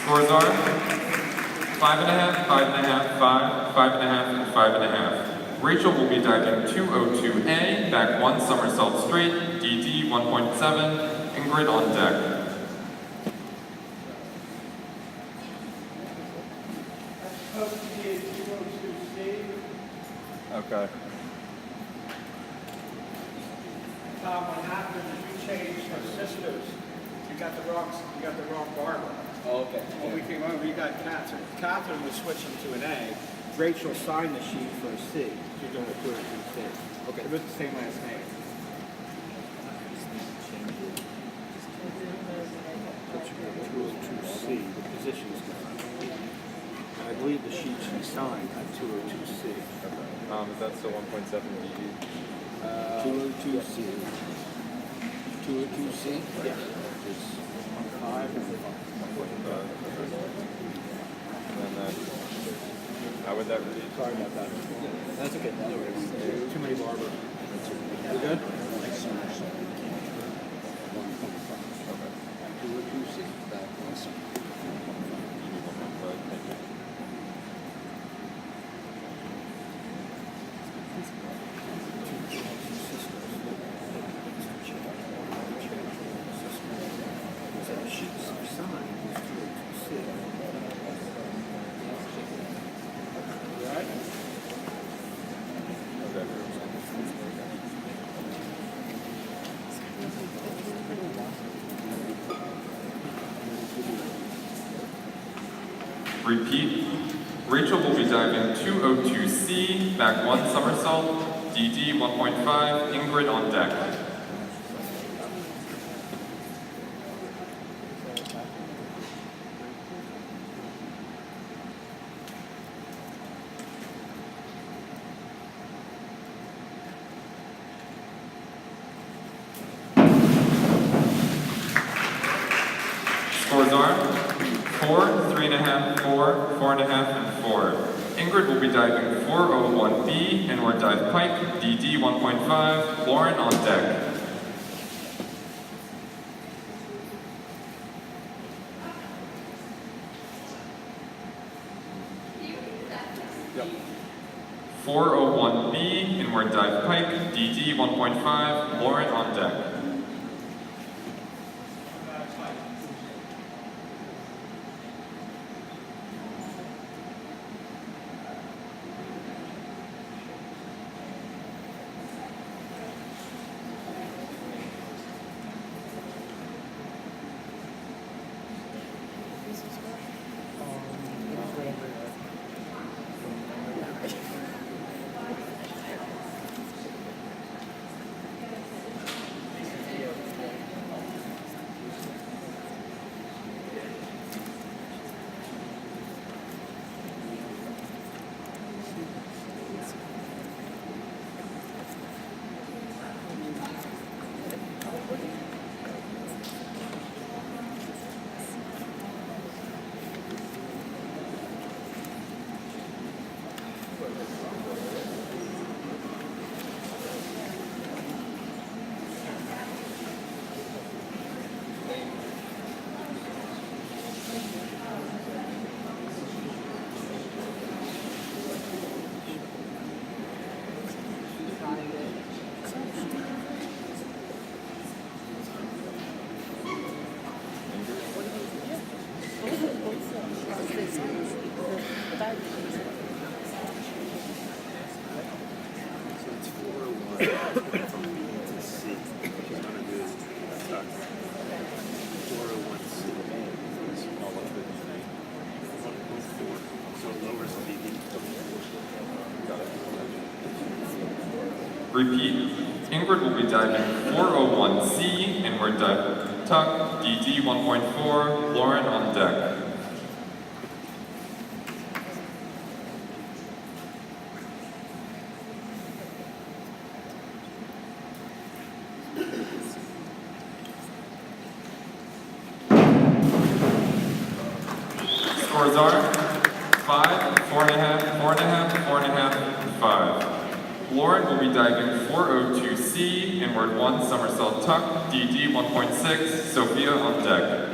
Scores are 5.5, 5.5, 5, 5.5, and 5.5. Rachel will be diving 202A, back 1, somersault straight, DD 1.7, Ingrid on deck. Okay. Tom, what happened is you changed her sisters. You got the wrong Barbara. Oh, okay. When we came over, you got Catherine. Catherine was switching to an A. Rachel signed the sheet for a C. She's doing a 202C. Okay. It was the same last name. But you have 202C, the position is different. And I believe the sheet she signed had 202C. Is that still 1.7 DD? 202C. 202C? Yeah. It's 5 and 5. And then, how would that read? Sorry about that. That's okay. Too many Barbara. You good? Repeat. Rachel will be diving 202C, back 1, somersault, DD 1.5, Ingrid on deck. Scores are 4, 3.5, 4, 4.5, and 4. Ingrid will be diving 401B, inward dive pike, DD 1.5, Lauren on deck. Yep. 401B, inward dive pike, DD 1.5, Lauren on deck. from B to C. She's going to do tuck 401C. Is all up to 1.4. So it lowers the BB. Repeat. Ingrid will be diving 401C, inward dive tuck, DD 1.4, Lauren on deck. Scores are 5, 4.5, 4.5, 4.5, 5. Lauren will be diving 402C, inward 1, somersault tuck, DD 1.6, Sophia on deck.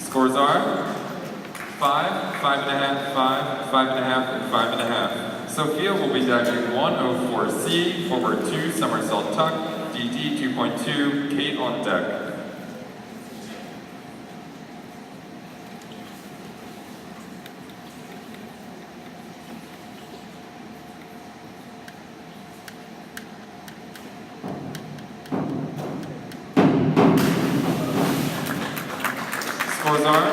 Scores are 5, 5.5, 5, 5.5, and 5.5. Sophia will be diving 104C, forward 2, somersault tuck, DD 2.2, Kate on deck. Scores are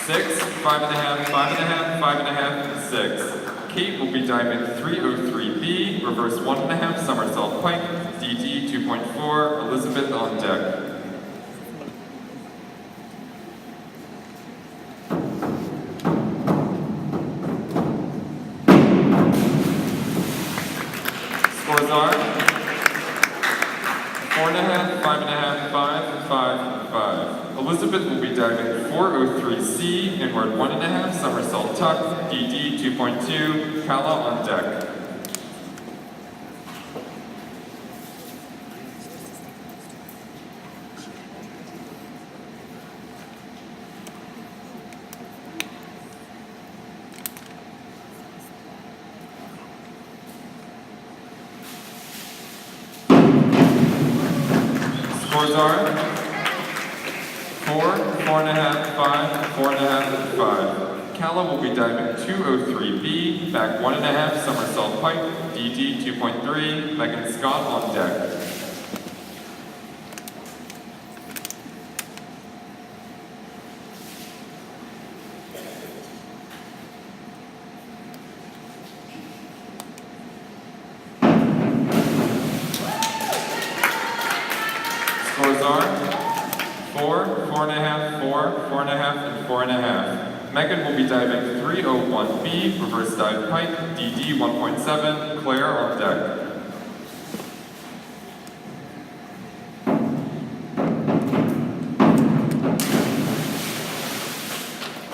6, 5.5, 5.5, 5.5, and 6. Kate will be diving 303B, reverse 1.5, somersault pike, DD 2.4, Elizabeth on deck. Scores are 4.5, 5.5, 5, 5, 5. Elizabeth will be diving 403C, inward 1.5, somersault tuck, DD 2.2, Kala on deck. Scores are 4, 4.5, 5, 4.5, and 5. Kala will be diving 203B, back 1.5, somersault pike, DD 2.3, Megan Scott on deck. Scores are 4, 4.5, 4, 4.5, and 4.5. Megan will be diving 301B, reverse dive pike, DD 1.7, Claire on deck.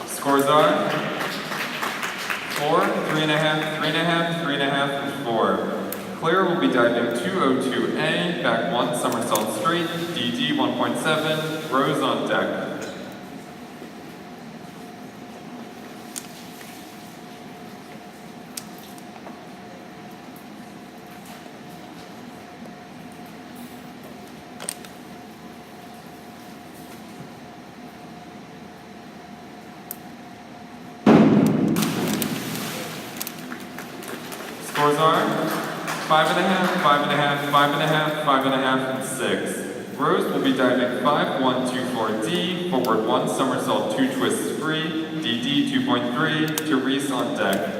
Scores are 4, 3.5, 3.5, 3.5, and 4. Claire will be diving 202A, back 1, somersault straight, DD 1.7, Rose on deck. Scores are 5.5, 5.5, 5.5, 5.5, and 6. Rose will be diving 5, 1, 2, 4D, forward 1, somersault 2 twists free, DD 2.3, Therese on deck.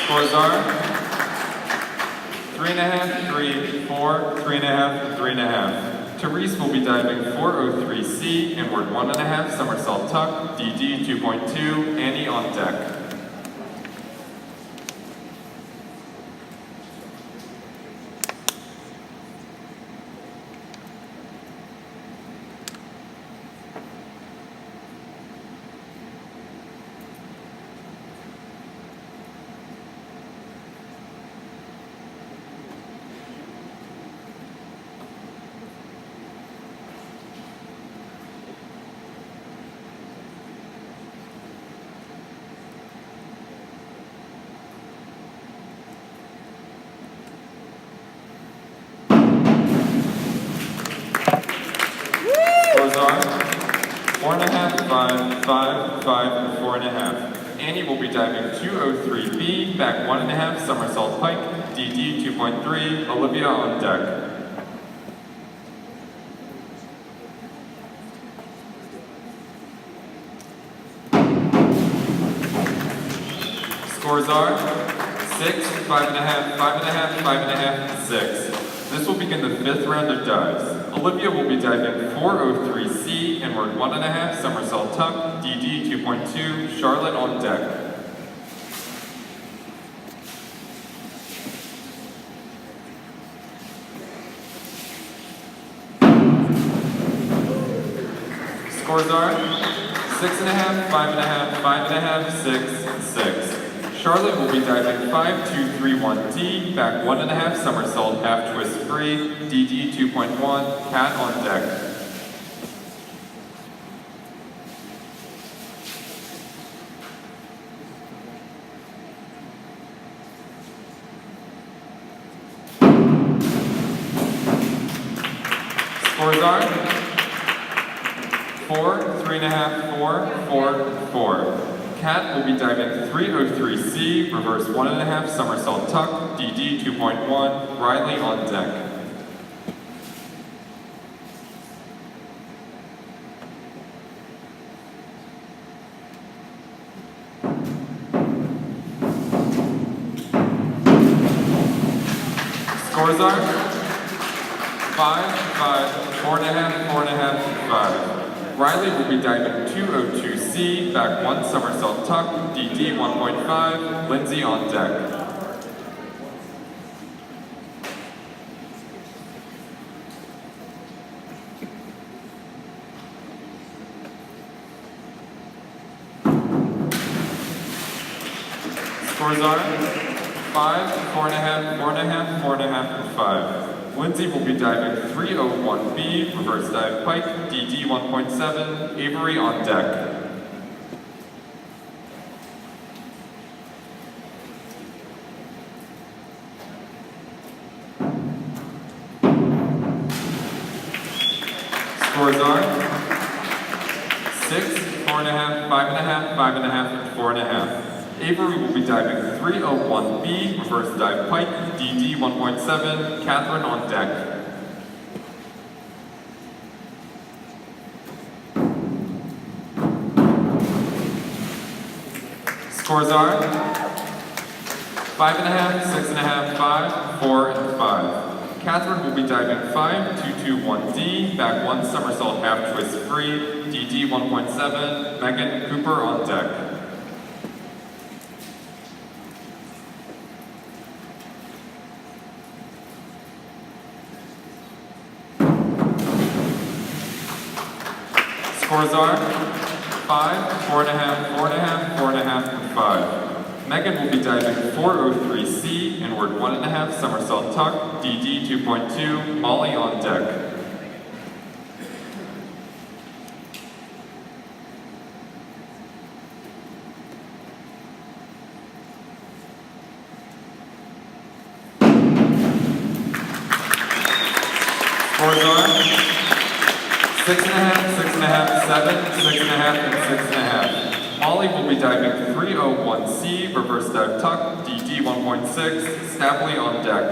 Scores are 3.5, 3, 4, 3.5, and 3.5. Therese will be diving 403C, inward 1.5, somersault tuck, DD 2.2, Annie on deck. are 4.5, 5, 5, 5, and 4.5. Annie will be diving 203B, back 1.5, somersault pike, DD 2.3, Olivia on deck. Scores are 6, 5.5, 5.5, 5.5, 6. This will begin the 5th round of dives. Olivia will be diving 403C, inward 1.5, somersault tuck, DD 2.2, Charlotte on deck. Scores are 6.5, 5.5, 5.5, 6, 6. Charlotte will be diving 5-2-3-1D, back 1.5, somersault, half twist free, DD 2.1, cat on deck. Scores are 4, 3.5, 4, 4, 4. Cat will be diving 303C, reverse 1.5, somersault tuck, DD 2.1, Riley on deck. Scores are 5, 5, 4.5, 4.5, 5. Riley will be diving 202C, back 1 somersault tuck, DD 1.5, Lindsay on deck. Scores are 5, 4.5, 4.5, 4.5, and 5. Lindsay will be diving 301B, reverse dive pike, DD 1.7, Avery on deck. Scores are 6, 4.5, 5.5, 5.5, and 4.5. Avery will be diving 301B, reverse dive pike, DD 1.7, Catherine on deck. Scores are 5.5, 6.5, 5, 4, and 5. Catherine will be diving 5-2-2-1D, back 1 somersault half twist free, DD 1.7, Megan Cooper on deck. Scores are 5, 4.5, 4.5, 4.5, and 5. Megan will be diving 403C, inward 1.5, somersault tuck, DD 2.2, Molly on deck. Scores are 6.5, 6.5, 7, 6.5, and 6.5. Molly will be diving 301C, reverse dive tuck, DD 1.6, Stapley on deck.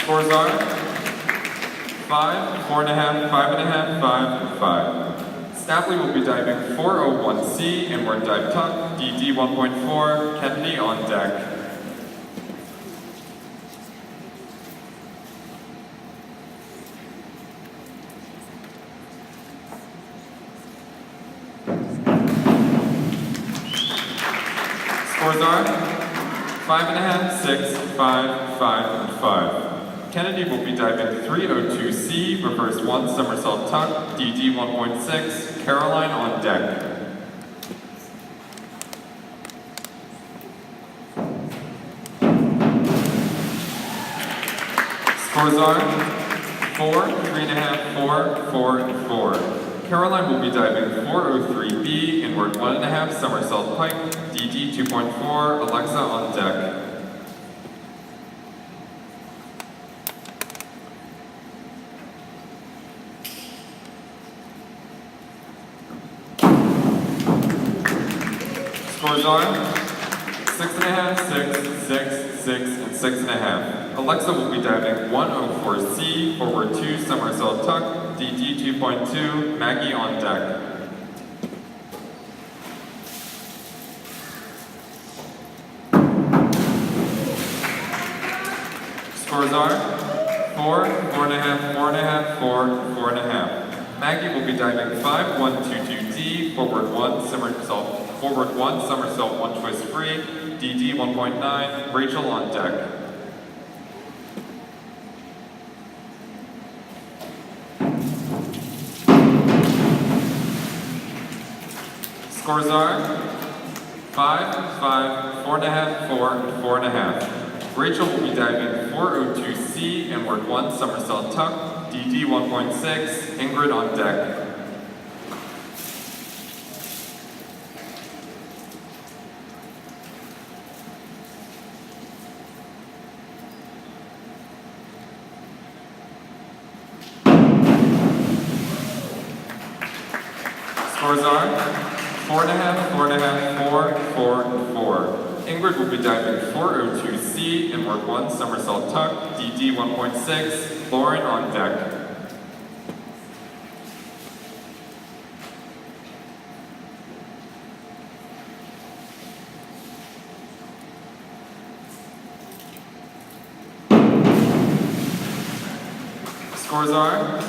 Scores are 5, 4.5, 5.5, 5, and 5. Stapley will be diving 401C, inward dive tuck, DD 1.4, Kennedy on deck. Scores are 5.5, 6, 5, 5, and 5. Kennedy will be diving 302C, reverse 1 somersault tuck, DD 1.6, Caroline on deck. Scores are 4, 3.5, 4, 4, and 4. Caroline will be diving 403B, inward 1.5 somersault pike, DD 2.4, Alexa on deck. Scores are 6.5, 6, 6, 6, and 6.5. Alexa will be diving 104C, forward 2, somersault tuck, DD 2.2, Maggie on deck. Scores are 4, 4.5, 4.5, 4, 4.5. Maggie will be diving 5, 1, 2, 2D, forward 1, somersault, forward 1, somersault 1 twist free, DD 1.9, Rachel on deck. Scores are 5, 5, 4.5, 4, and 4.5. Rachel will be diving 402C, inward 1, somersault tuck, DD 1.6, Ingrid on deck. Scores are 4.5, 4.5, 4, 4, and 4. Ingrid will be diving 402C, inward 1, somersault tuck, DD 1.6, Lauren on deck. Scores are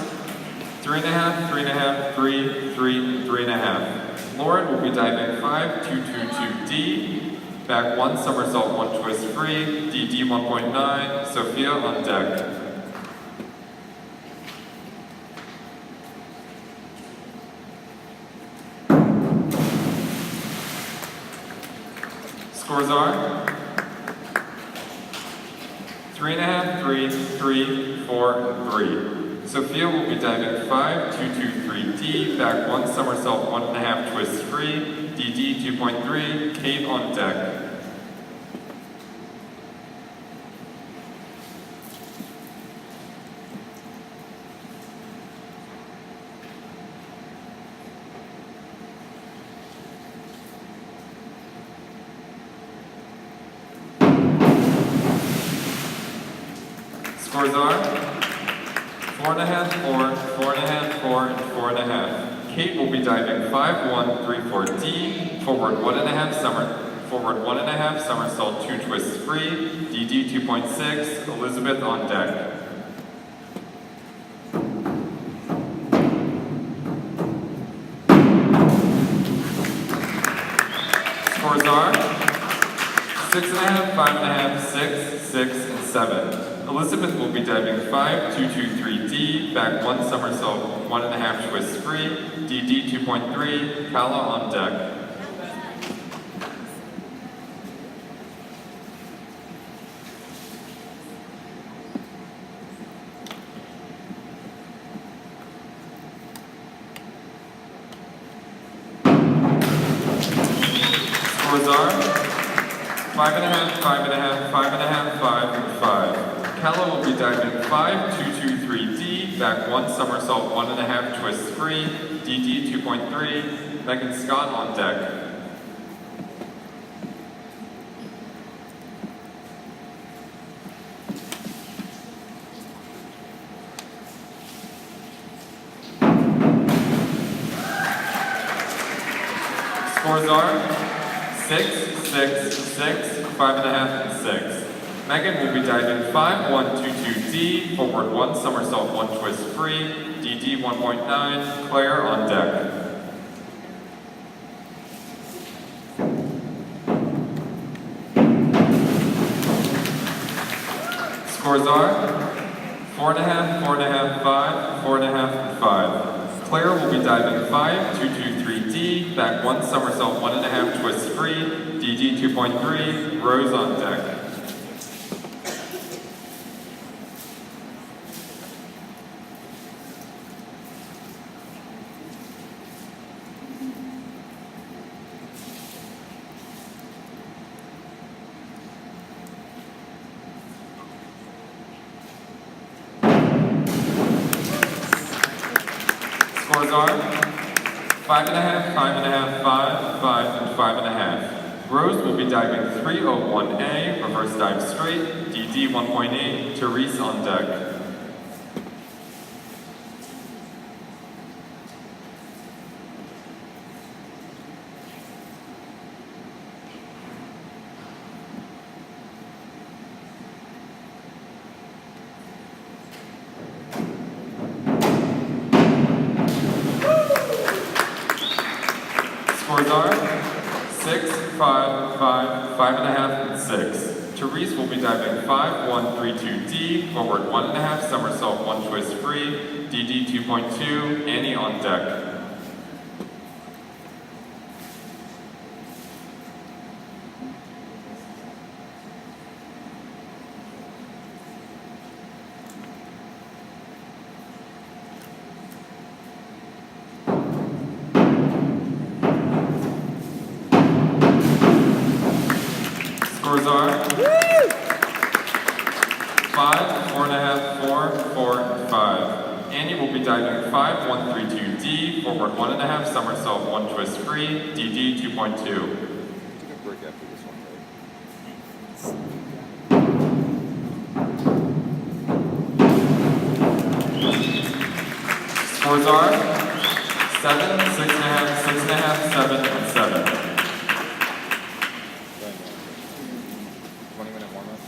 3.5, 3.5, 3, 3, and 3.5. Lauren will be diving 5, 2, 2, 2D, back 1, somersault 1 twist free, DD 1.9, Sophia on deck. Scores are 3.5, 3, 3, 4, and 3. Sophia will be diving 5, 2, 2, 3D, back 1, somersault 1.5 twist free, DD 2.3, Kate on deck. Scores are 4.5, 4, 4.5, 4, and 4.5. Kate will be diving 5, 1, 3, 4D, forward 1.5 somersault 2 twists free, DD 2.6, Elizabeth on deck. Scores are 6.5, 5.5, 6, 6, and 7. Elizabeth will be diving 5, 2, 2, 3D, back 1 somersault 1.5 twist free, DD 2.3, Kala on deck. Scores are 5.5, 5.5, 5.5, 5, and 5. Kala will be diving 5, 2, 2, 3D, back 1 somersault 1.5 twist free, DD 2.3, Megan Scott on deck. Scores are 6, 6, 6, 5.5, and 6. Megan will be diving 5, 1, 2, 2D, forward 1 somersault 1 twist free, DD 1.9, Claire on deck. Scores are 4.5, 4.5, 5, 4.5, and 5. Claire will be diving 5, 2, 2, 3D, back 1 somersault 1.5 twist free, DD 2.3, Rose on deck. Scores are 5.5, 5.5, 5, 5, and 5.5. Rose will be diving 301A, reverse dive straight, DD 1.8, Therese on deck. Scores are 6, 5, 5, 5.5, and 6. Therese will be diving 5, 1, 3, 2D, forward 1.5, somersault 1 twist free, DD 2.2, Annie on deck. Scores are 5, 4.5, 4, 4, and 5. Annie will be diving 5, 1, 3, 2D, forward 1.5, somersault 1 twist free, DD 2.2. Break after this one, Scores are 7, 6.5, 6.5, 7, and 7. 20-minute warm-up.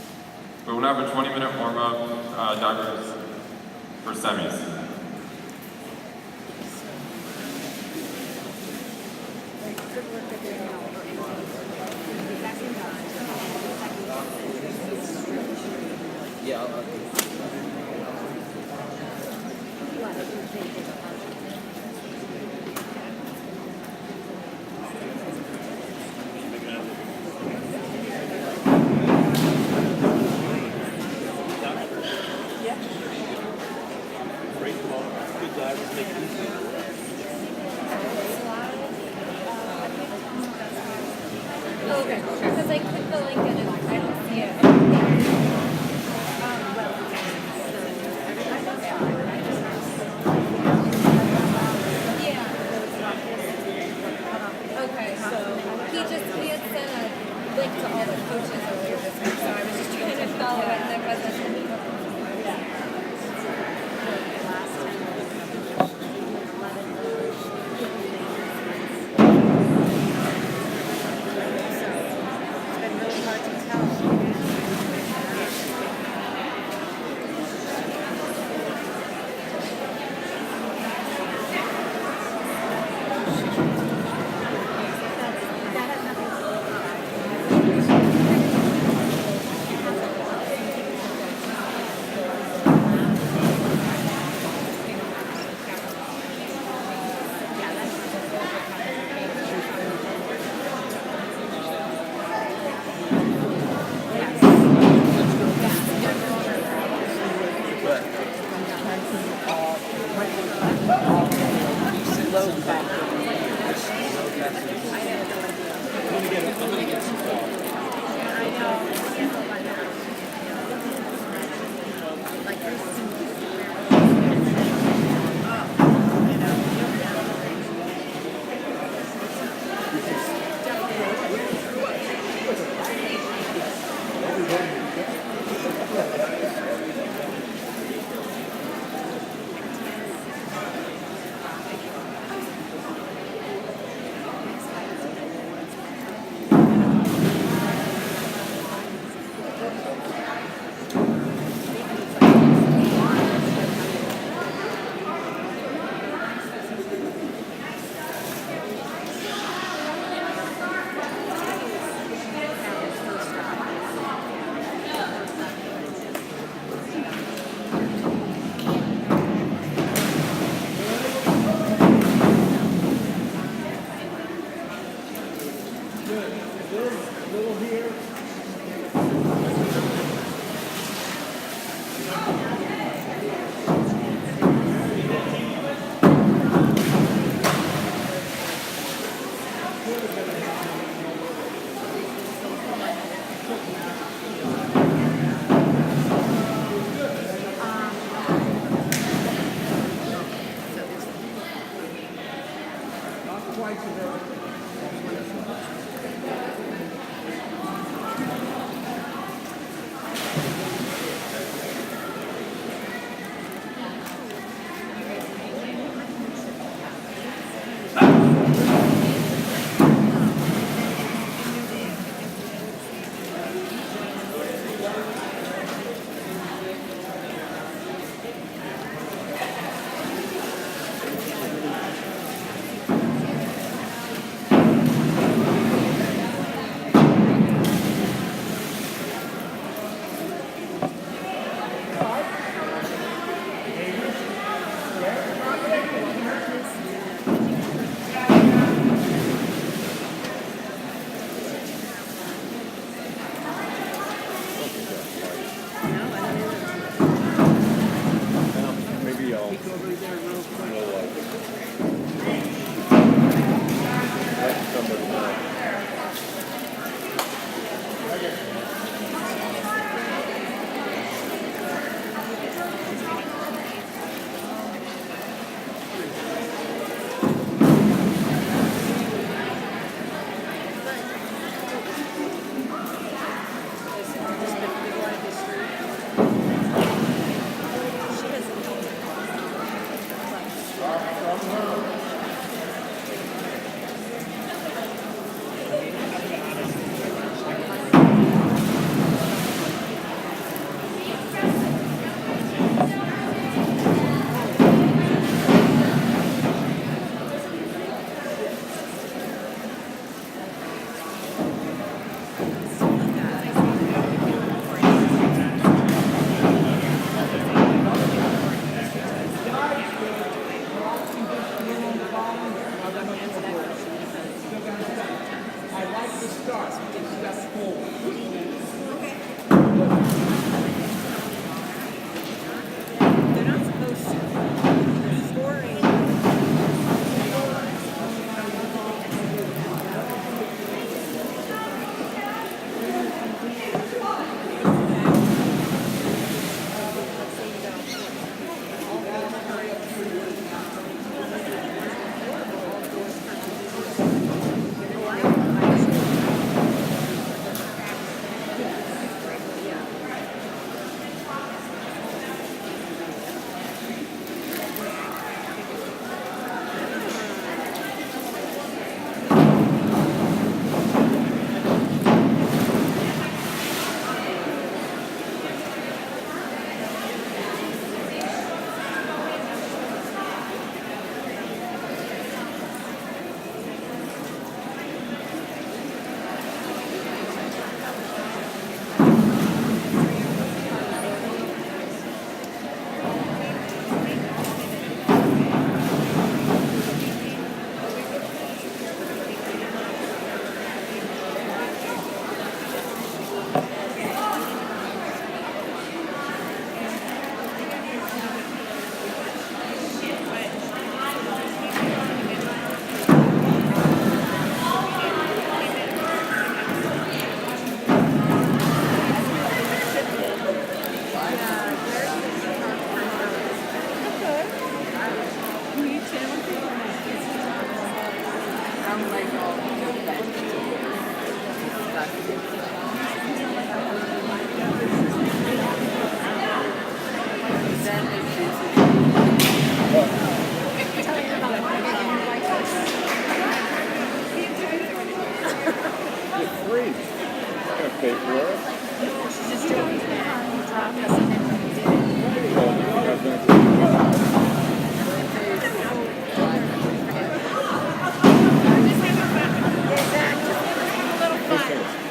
We will have a 20-minute warm-up, divers for semis. Good work that they're doing. Yeah, Great ball. Good divers make it easy. Okay, because I clicked the link and I don't see it. Yeah. Okay, so he had sent a link to all the coaches earlier this week, so I was just trying to follow it and there wasn't. twice a day. Maybe I'll. Let somebody know.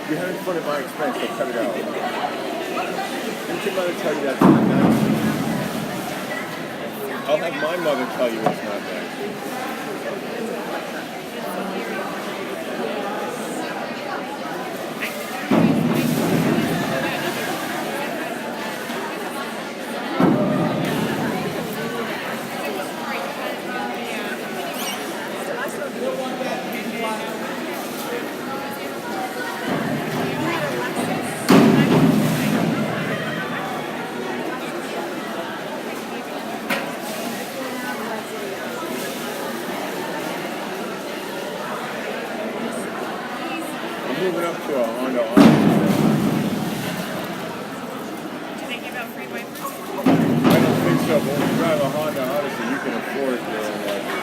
You're having fun at my expense, so cut it out. Didn't your mother tell you that's not nice? I'll have my mother tell you it's not nice. moving up to a Honda Odyssey. Do they give out free wipers? I don't think so, but when you drive a Honda Odyssey, you can afford your own wipers.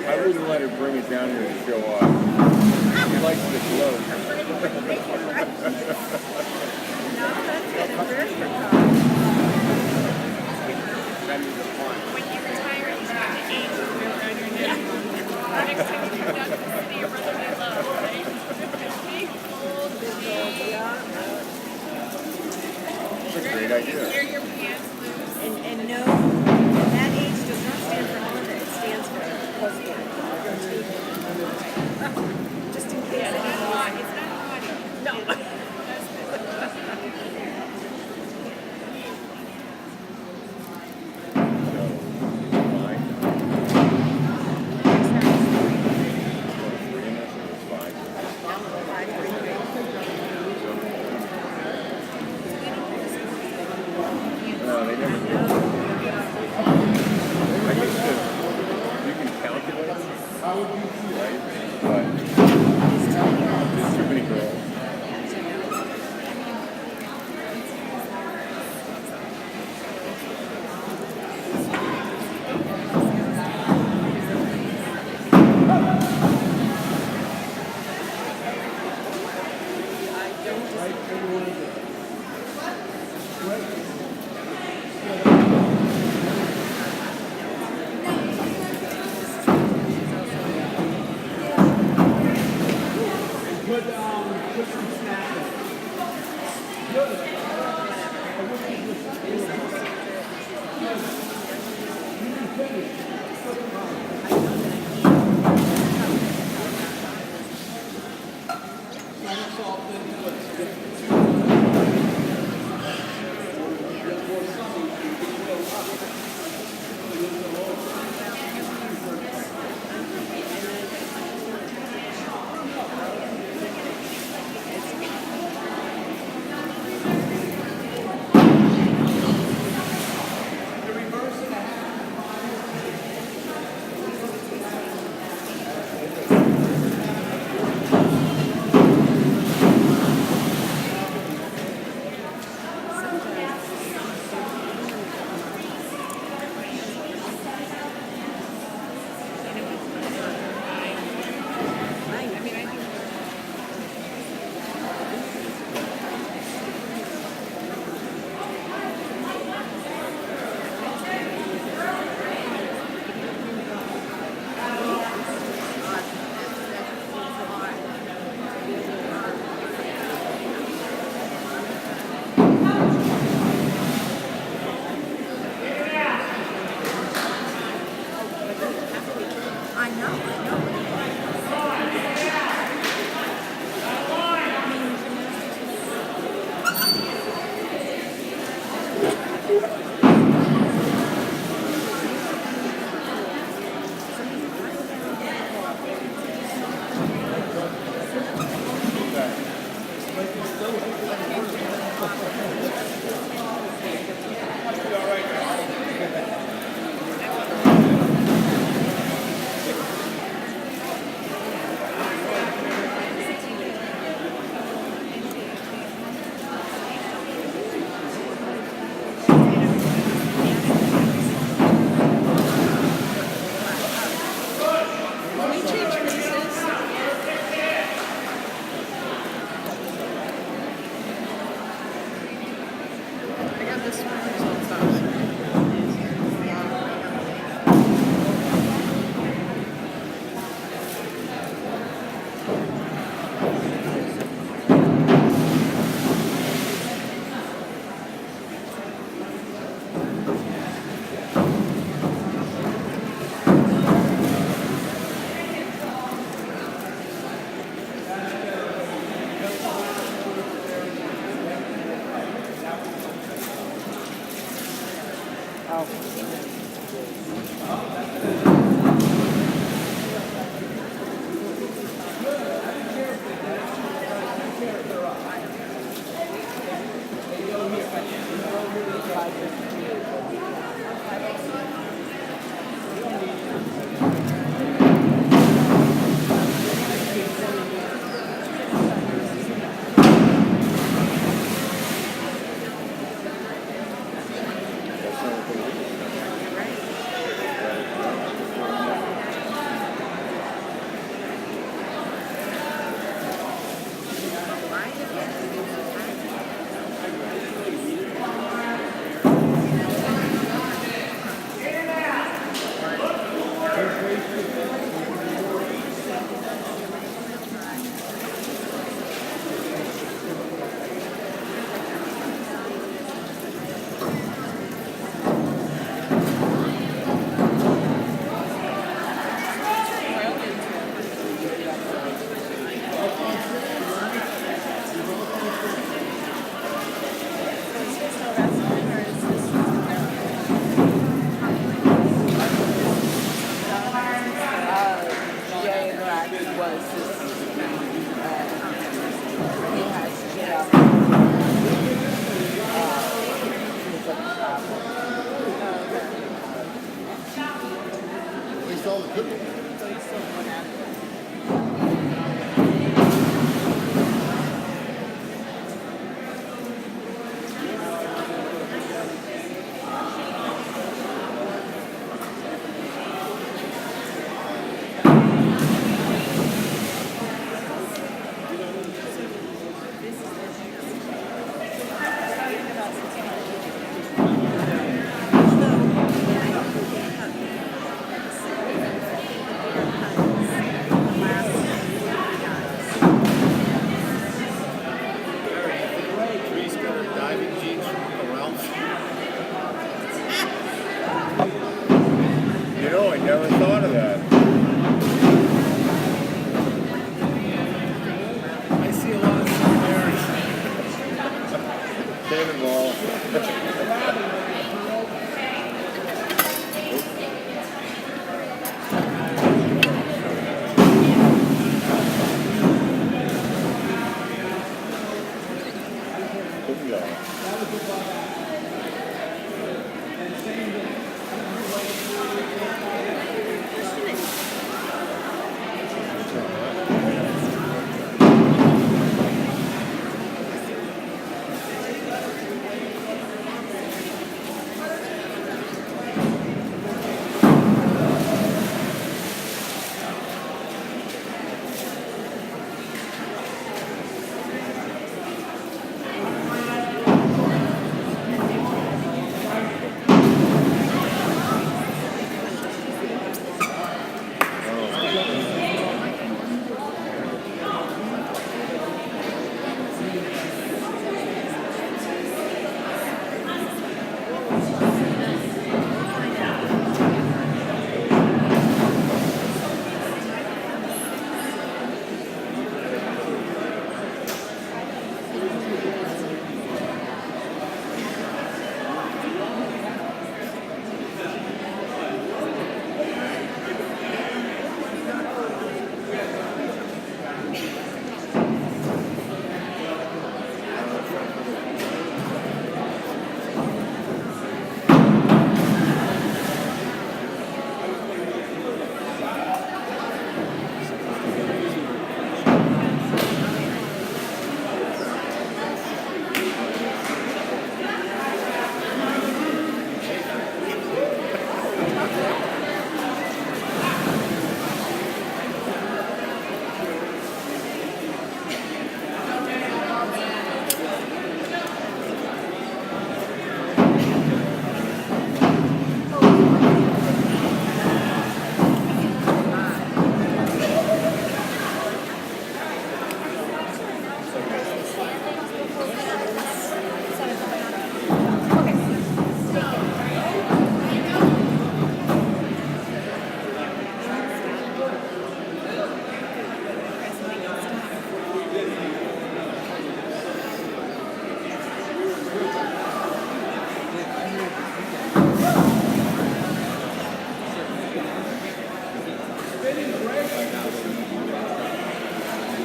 I wouldn't let her bring it down here to show off. She likes the glow. No, that's good. And where's your car? When you retire, you start to age with your around your neck. Next time you come down to the city, your brother may love, right? Big, old, That's a great idea. Wear your pants loose. And no, that age does not stand for Honda, it stands for husband. Just in case. It's not haughty. No. No, they never do. I guess you can calculate, right? But there's too many girls. cannonball.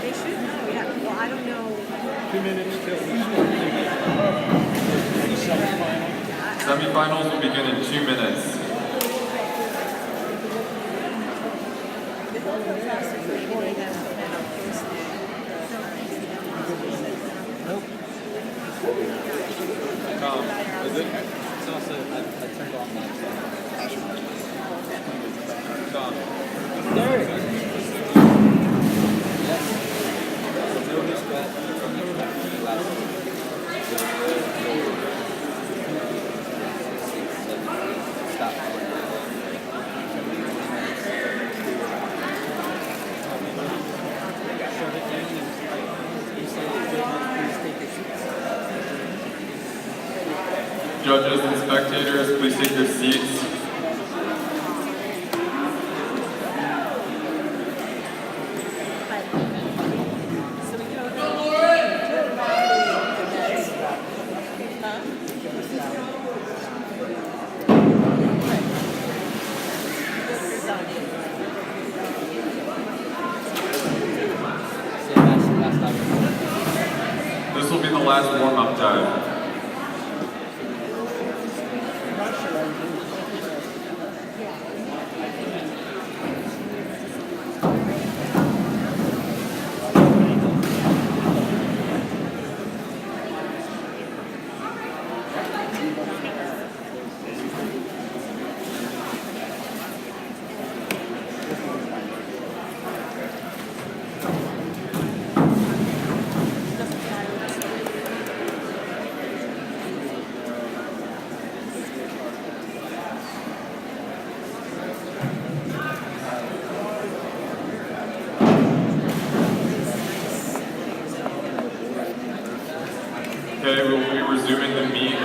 They should know, yeah. Well, I don't know. 2 minutes till Semifinals will begin in 2 minutes. Tom, is it? It's also, I turned on my Tom. Derek! Yes. No respect. Stop. Judges and spectators, please take your seats. This will be the last warm-up dive. Okay, we'll be resuming the meet.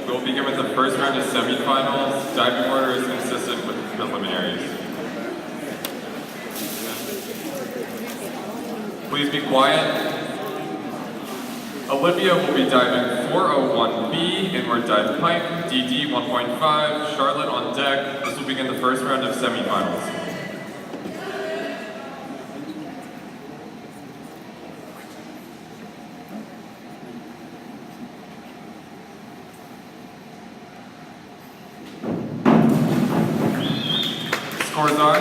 We'll begin with the first round of semifinals. Diving order is consistent with the preliminaries. Please be quiet. Olivia will be diving 401B, inward dive pipe, DD 1.5, Charlotte on deck. This will begin the first round of semifinals. Scores are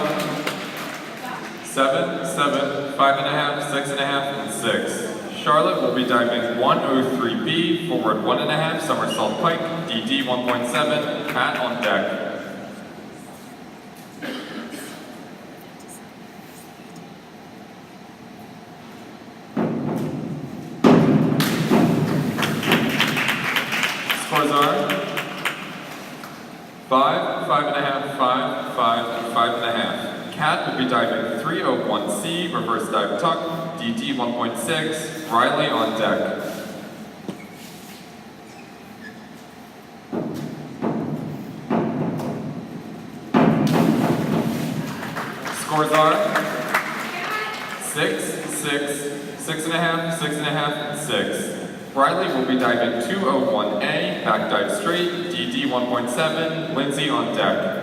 7, 7, 5.5, 6.5, and 6. Charlotte will be diving 103B, forward 1.5, somersault pike, DD 1.7, Cat on deck. Scores are 5, 5.5, 5, 5, and 5.5. Cat will be diving 301C, reverse dive tuck, DD 1.6, Riley on deck. Scores are 6, 6, 6.5, 6.5, and 6. Riley will be diving 201A, back dive straight, DD 1.7, Lindsay on deck.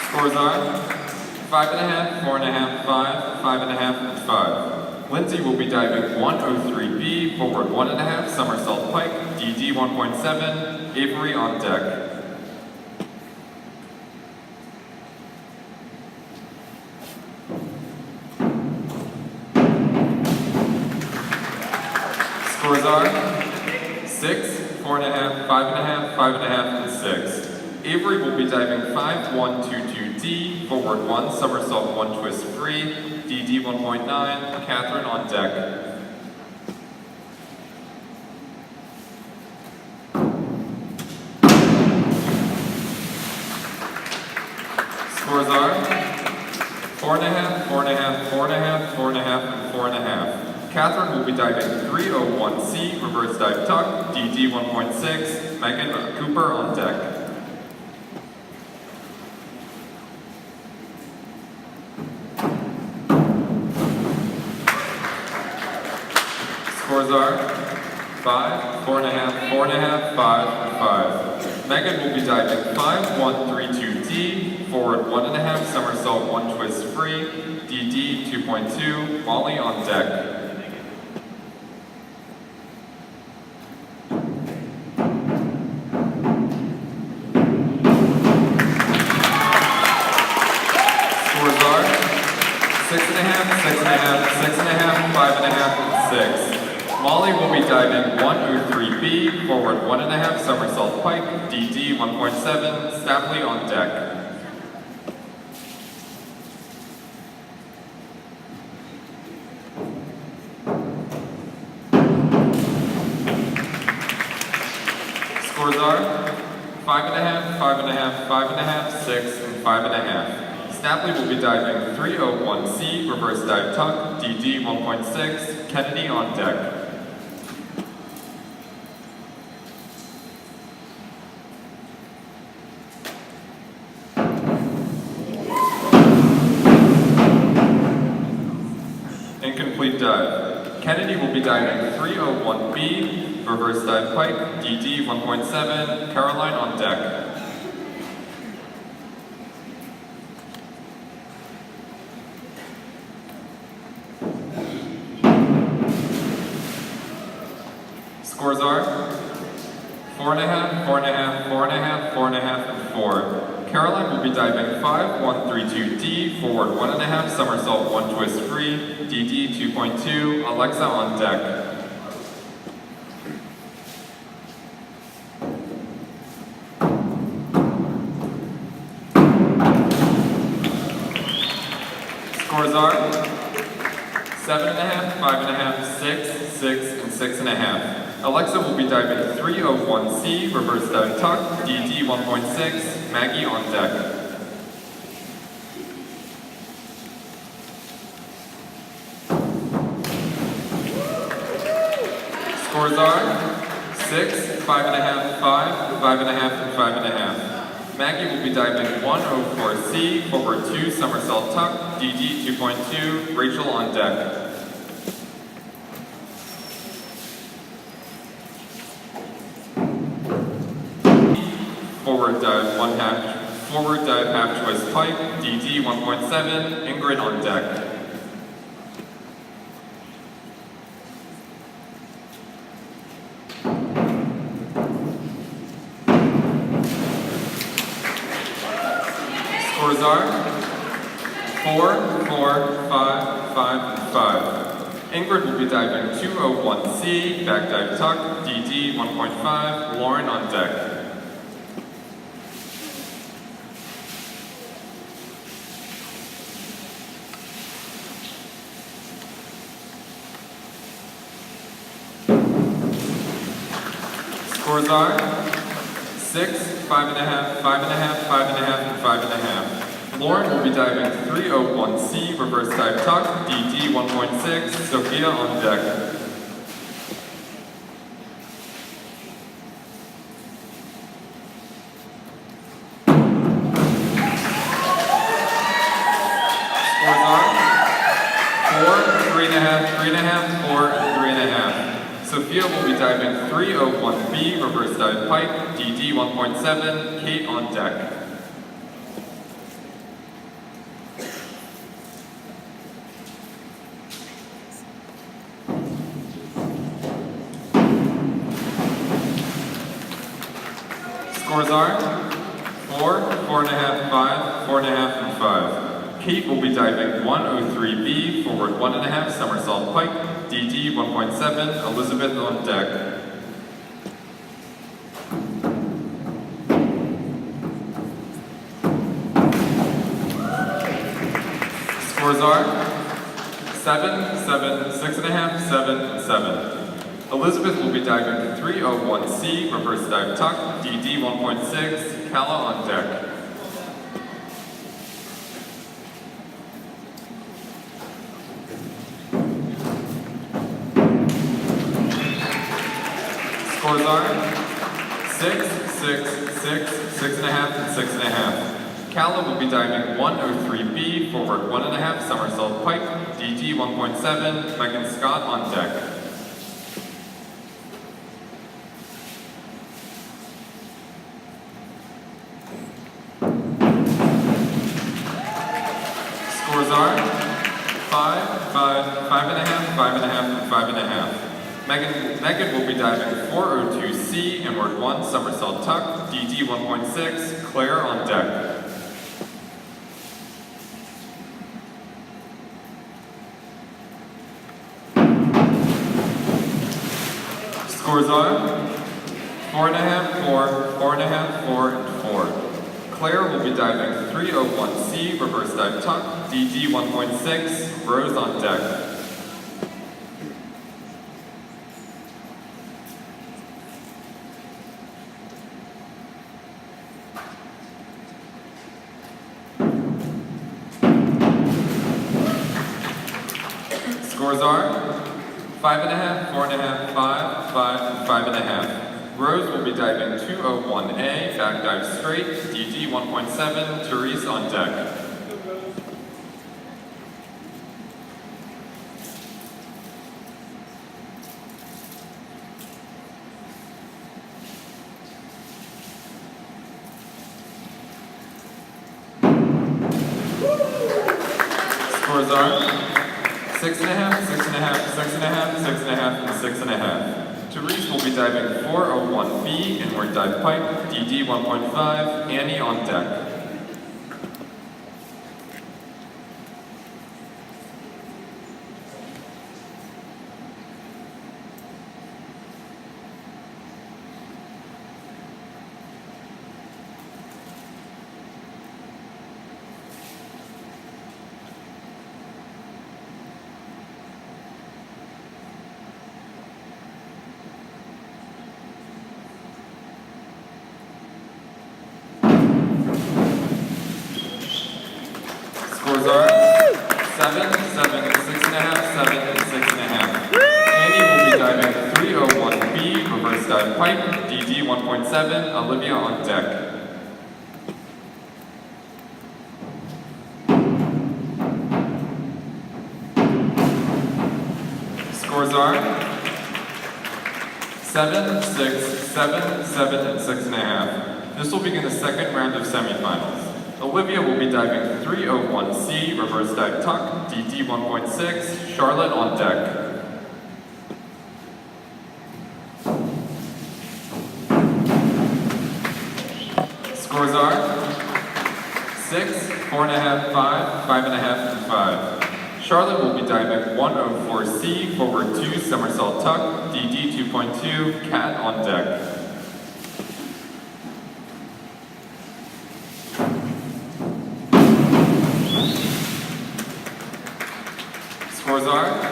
Scores are 5.5, 4.5, 5, 5.5, and 5. Lindsay will be diving 103B, forward 1.5, somersault pike, DD 1.7, Avery on deck. Scores are 6, 4.5, 5.5, 5.5, and 6. Avery will be diving 5122D, forward 1, somersault 1, twist free, DD 1.9, Catherine on deck. Scores are 4.5, 4.5, 4.5, 4.5, and 4.5. Catherine will be diving 301C, reverse dive tuck, DD 1.6, Megan Cooper on deck. Scores are 5, 4.5, 4.5, 5, and 5. Megan will be diving 5132D, forward 1.5, somersault 1, twist free, DD 2.2, Molly on deck. Scores are 6.5, 6.5, 6.5, 5.5, and 6. Molly will be diving 103B, forward 1.5, somersault pike, DD 1.7, Stapley on deck. Scores are 5.5, 5.5, 5.5, 6, and 5.5. Stapley will be diving 301C, reverse dive tuck, DD 1.6, Kennedy on deck. Incomplete dive. Kennedy will be diving 301B, reverse dive pike, DD 1.7, Caroline on deck. Scores are 4.5, 4.5, 4.5, 4.5, and 4. Caroline will be diving 5132D, forward 1.5, somersault 1, twist free, DD 2.2, Alexa on deck. Scores are 7.5, 5.5, 6, 6, and 6.5. Alexa will be diving 301C, reverse dive tuck, DD 1.6, Maggie on deck. Scores are 6, 5.5, 5, 5.5, and 5.5. Maggie will be diving 104C, forward 2, somersault tuck, DD 2.2, Rachel on deck. Forward dive forward dive half twist pike, DD 1.7, Ingrid on deck. Scores are 4, 4, 5, 5, and 5. Ingrid will be diving 201C, back dive tuck, DD 1.5, Lauren on deck. Scores are 6, 5.5, 5.5, 5.5, and 5.5. Lauren will be diving 301C, reverse dive tuck, DD 1.6, Sophia on deck. Scores are 4, 3.5, 3.5, 4, and 3.5. Sophia will be diving 301B, reverse dive pike, DD 1.7, Kate on deck. Scores are 4, 4.5, 5, 4.5, and 5. Kate will be diving 103B, forward 1.5, somersault pike, DD 1.7, Elizabeth on deck. Scores are 7, 7, 6.5, 7, and 7. Elizabeth will be diving 301C, reverse dive tuck, DD 1.6, Kala on deck. Scores are 6, 6, 6, 6.5, and 6.5. Kala will be diving 103B, forward 1.5, somersault pike, DD 1.7, Megan Scott on deck. Scores are 5, 5, 5.5, 5.5, and 5.5. Megan will be diving 402C, inward 1, somersault tuck, DD 1.6, Claire on deck. Scores are 4.5, 4, 4.5, 4, and 4. Claire will be diving 301C, reverse dive tuck, DD 1.6, Rose on deck. Scores are 5.5, 4.5, 5, 5, and 5.5. Rose will be diving 201A, back dive straight, DD 1.7, Therese on deck. Scores are 6.5, 6.5, 6.5, 6.5, and 6.5. Therese will be diving 401B, inward dive pipe, DD 1.5, Annie on deck. Scores are 7, 7, 6.5, 7, and 6.5. Annie will be diving 301B, reverse dive pike, DD 1.7, Olivia on deck. Scores are 7, 6, 7, 7, and 6.5. This will begin the second round of semifinals. Olivia will be diving 301C, reverse dive tuck, DD 1.6, Charlotte on deck. Scores are 6, 4.5, 5, 5.5, and 5. Charlotte will be diving 104C, forward 2, somersault tuck, DD 2.2, cat on deck. Scores are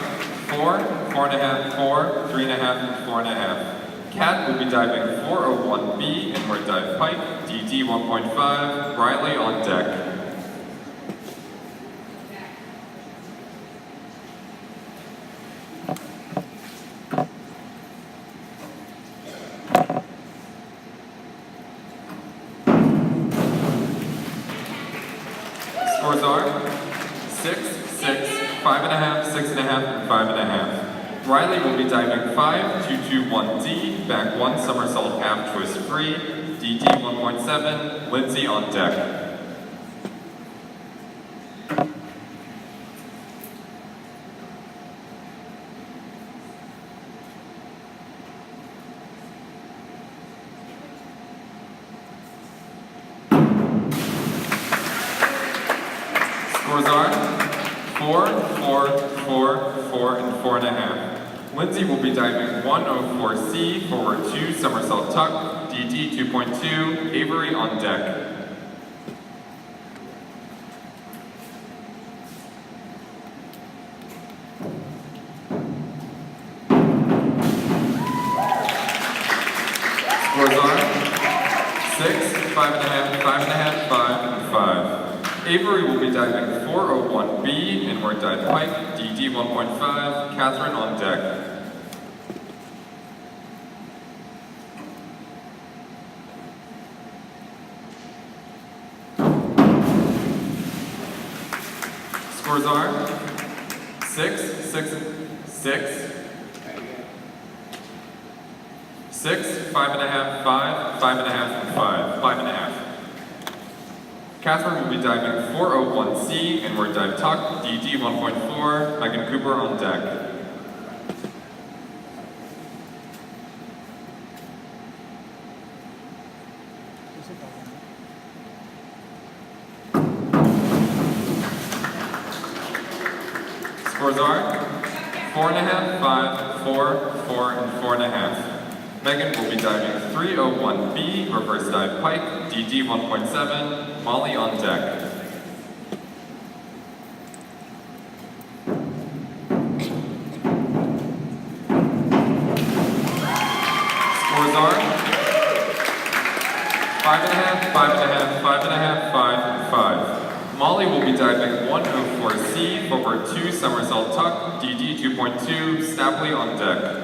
4, 4.5, 4, 3.5, and 4.5. Cat will be diving 401B, inward dive pike, DD 1.5, Riley on deck. Scores are 6, 6, 5.5, 6.5, and 5.5. Riley will be diving 5, 2, 2, 1D, back 1, somersault half twist free, DD 1.7, Lindsay on deck. Scores are 4, 4, 4, 4, and 4.5. Lindsay will be diving 104C, forward 2, somersault tuck, DD 2.2, Avery on deck. Scores are 6, 5.5, 5.5, 5, and 5. Avery will be diving 401B, inward dive pike, DD 1.5, Catherine on deck. Scores are 6, 6, 6, 6, 5.5, 5, 5.5, and 5, 5.5. Catherine will be diving 401C, inward dive tuck, DD 1.4, Megan Cooper on deck. Scores are 4.5, 5, 4, 4, and 4.5. Megan will be diving 301B, reverse dive pike, DD 1.7, Molly on deck. Scores are 5.5, 5.5, 5.5, 5, and 5. Molly will be diving 104C, forward 2, somersault tuck, DD 2.2, Stapley on deck.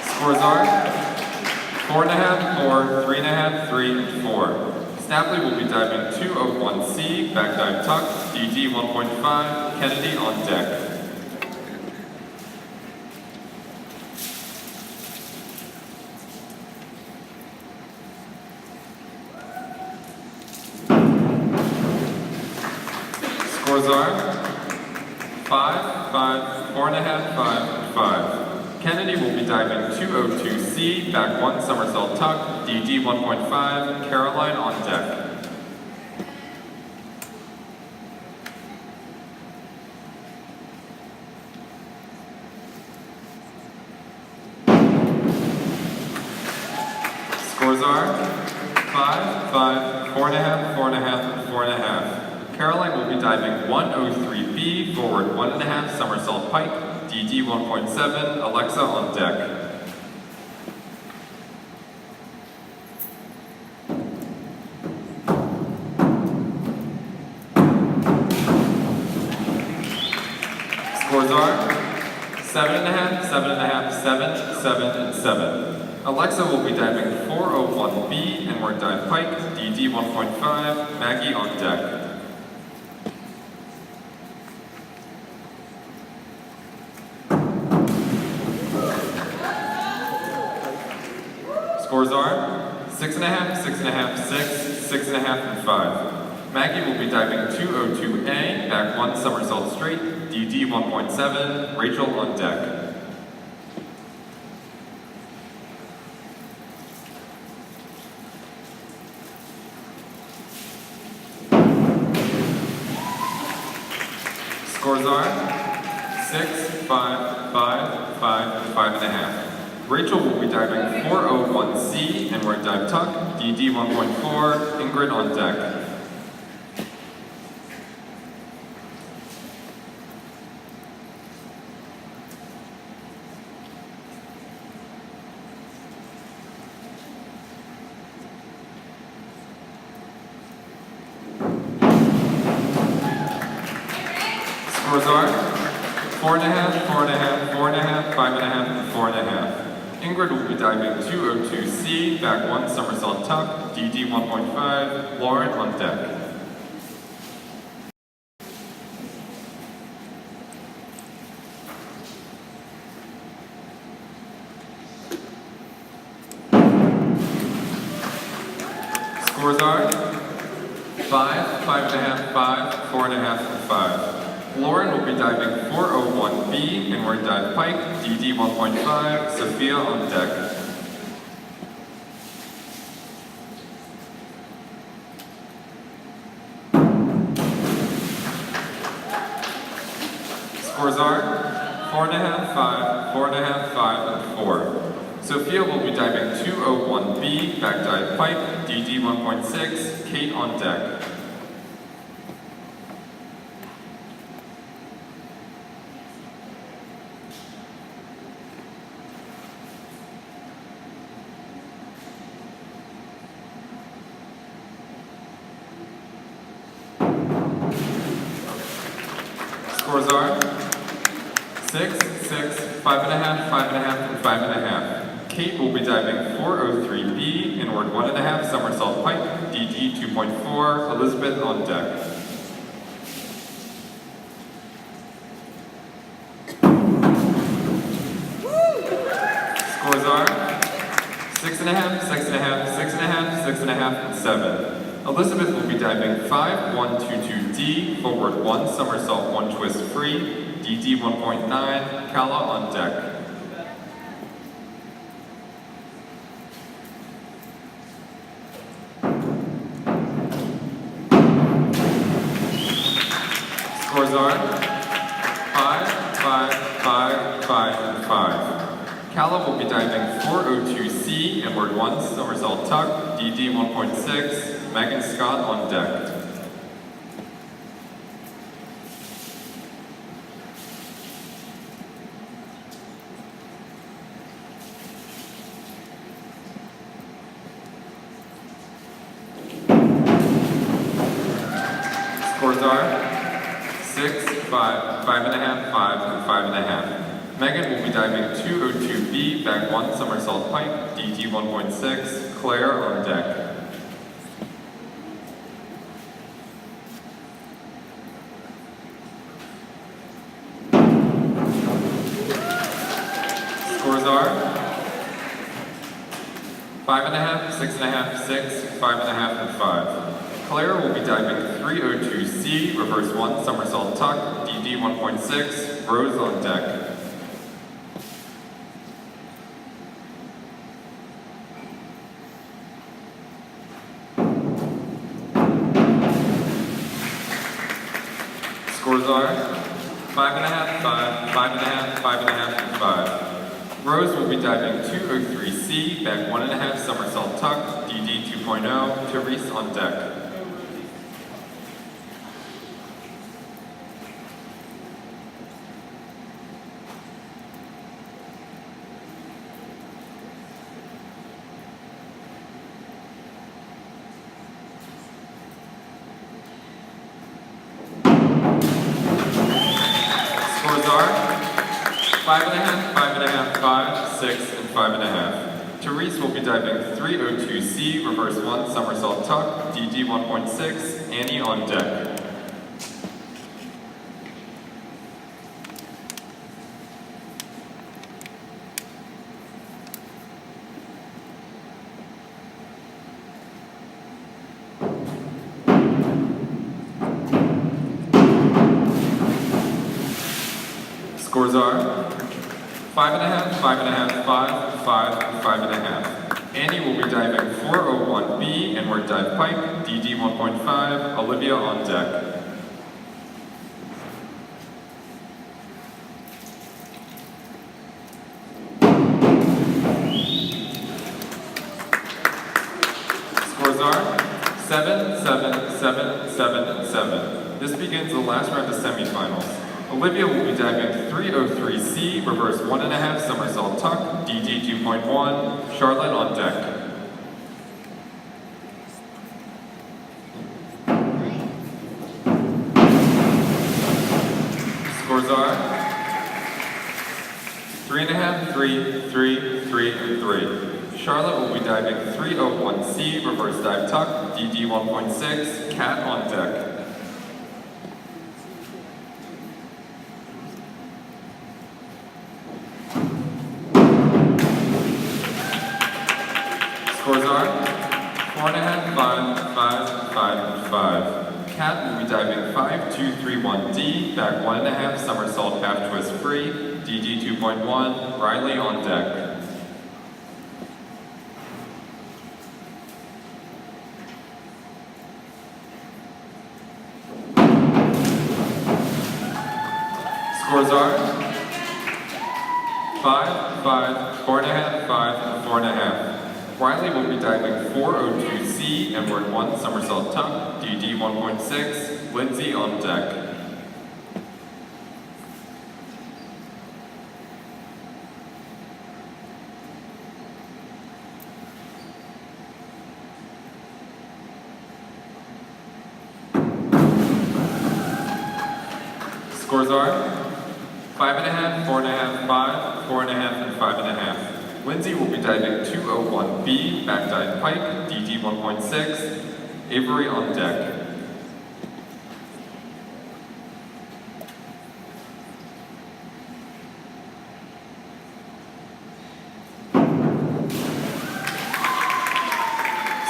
Scores are 4.5, 4, 3.5, 3, and 4. Stapley will be diving 201C, back dive tuck, DD 1.5, Kennedy on deck. Scores are 5, 5, 4.5, 5, and 5. Kennedy will be diving 202C, back 1, somersault tuck, DD 1.5, Caroline on deck. Scores are 5, 5, 4.5, 4.5, and 4.5. Caroline will be diving 103B, forward 1.5, somersault pike, DD 1.7, Alexa on deck. 7.5, 7.5, 7, 7, and 7. Alexa will be diving 401B and we're dive pike, DD 1.5, Maggie on deck. Scores are 6.5, 6.5, 6, 6.5, and 5. Maggie will be diving 202A, back 1 somersault straight, DD 1.7, Rachel on deck. Scores are 6, 5, 5, 5, and 5.5. Rachel will be diving 401C and we're dive tuck, DD 1.4, Ingrid on deck. Scores are 4.5, 4.5, 4.5, 5.5, and 4.5. Ingrid will be diving 202C, back 1 somersault tuck, DD 1.5, Lauren on deck. Scores are 5, 5.5, 5, 4.5, and 5. Lauren will be diving 401B and we're dive pike, DD 1.5, Sophia on deck. Scores are 4.5, 5, 4.5, 5, and 4. Sophia will be diving 201B, back dive pike, DD 1.6, Kate on deck. Scores are 6, 6, 5.5, 5.5, and 5.5. Kate will be diving 403B, inward 1.5, somersault pike, DD 2.4, Elizabeth on deck. Scores are 6.5, 6.5, 6.5, 6.5, and 7. Elizabeth will be diving 5, 1, 2, 2D, forward 1, somersault 1 twist free, DD 1.9, Kala on deck. Scores are 5, 5, 5, 5, and 5. Kala will be diving 402C, inward 1, somersault tuck, DD 1.6, Megan Scott on deck. Scores are 6, 5, 5.5, 5, and 5.5. Megan will be diving 202B, back 1, somersault pike, DD 1.6, Claire on deck. Scores are 5.5, 6.5, 6, 5.5, and 5. Claire will be diving 302C, reverse 1, somersault tuck, DD 1.6, Rose on deck. Scores are 5.5, 5, 5.5, 5.5, and 5. Rose will be diving 203C, back 1.5, somersault tuck, DD 2.0, Therese on deck. Scores are 5.5, 5.5, 5.5, 5, 6, and 5.5. Therese will be diving 302C, reverse 1, somersault tuck, DD 1.6, Annie on deck. Scores are 5.5, 5.5, 5, 5, 5.5. Annie will be diving 401B, inward dive pike, DD 1.5, Olivia on deck. Scores are 7, 7, 7, 7, 7. This begins the last round of semifinals. Olivia will be diving 303C, reverse 1.5 somersault tuck, DD 2.1, Charlotte on deck. Scores are 3.5, 3, 3, 3, and 3. Charlotte will be diving 301C, reverse dive tuck, DD 1.6, Cat on deck. Scores are 4.5, 5, 5, 5, and 5. Cat will be diving 5, 2, 3, 1D, back 1.5 somersault half twist free, DD 2.1, Riley on deck. Scores are 5, 5, 4.5, 5, and 4.5. Riley will be diving 402C, inward 1 somersault tuck, DD 1.6, Lindsay on deck. Scores are 5.5, 4.5, 5, 4.5, and 5.5. Lindsay will be diving 201B, back dive pike, DD 1.6, Avery on deck.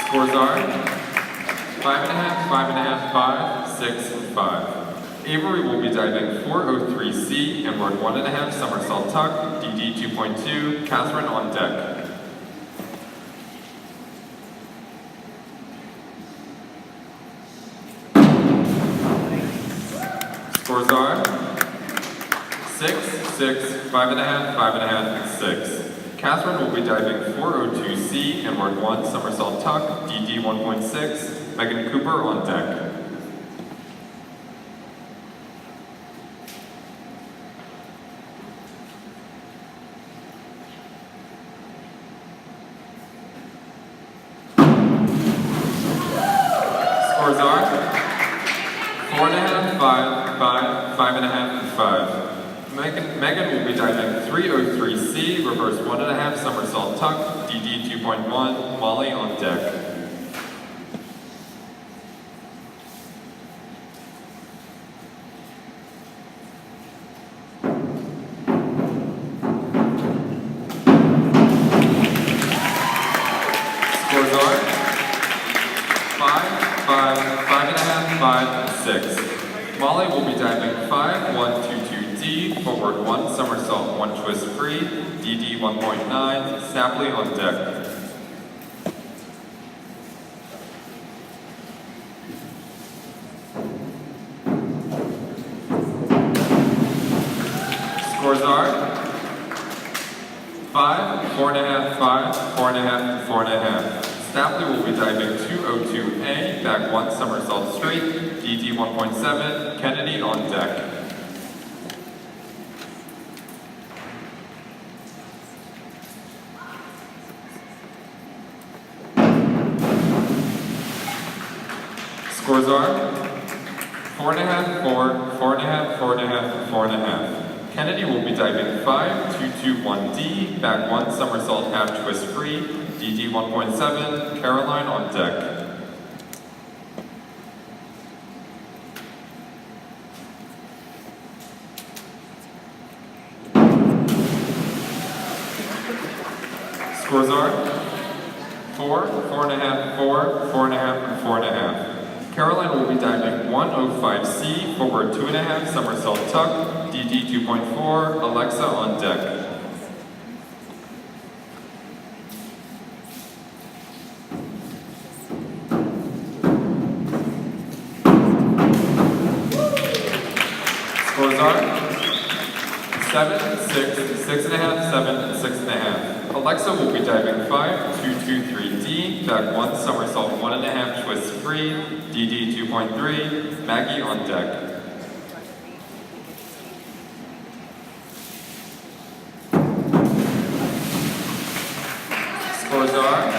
Scores are 5.5, 5.5, 5, 6, and 5. Avery will be diving 403C, inward 1.5 somersault tuck, DD 2.2, Catherine on deck. Scores are 6, 6, 5.5, 5.5, and 6. Catherine will be diving 402C, inward 1 somersault tuck, DD 1.6, Megan Cooper on deck. Scores are 4.5, 5, 5, 5.5, and 5. Megan will be diving 303C, reverse 1.5 somersault tuck, DD 2.1, Molly on deck. Scores are 5, 5.5, 5, and 6. Molly will be diving 5, 1, 2, 2D, forward 1, somersault 1 twist free, DD 1.9, Stapley on deck. Scores are 5, 4.5, 5, 4.5, and 4.5. Stapley will be diving 202A, back 1 somersault straight, DD 1.7, Kennedy on deck. Scores are 4.5, 4, 4.5, 4.5, and 4.5. Kennedy will be diving 5221D, back 1 somersault half twist free, DD 1.7, Caroline on deck. Scores are 4, 4.5, 4, 4.5, and 4.5. Caroline will be diving 105C, forward 2.5, somersault tuck, DD 2.4, Alexa on deck. Scores are 7, 6, 6.5, 7, and 6.5. Alexa will be diving 5, 2, 2, 3D, back 1, somersault 1.5, twist free, DD 2.3, Maggie on deck. Scores are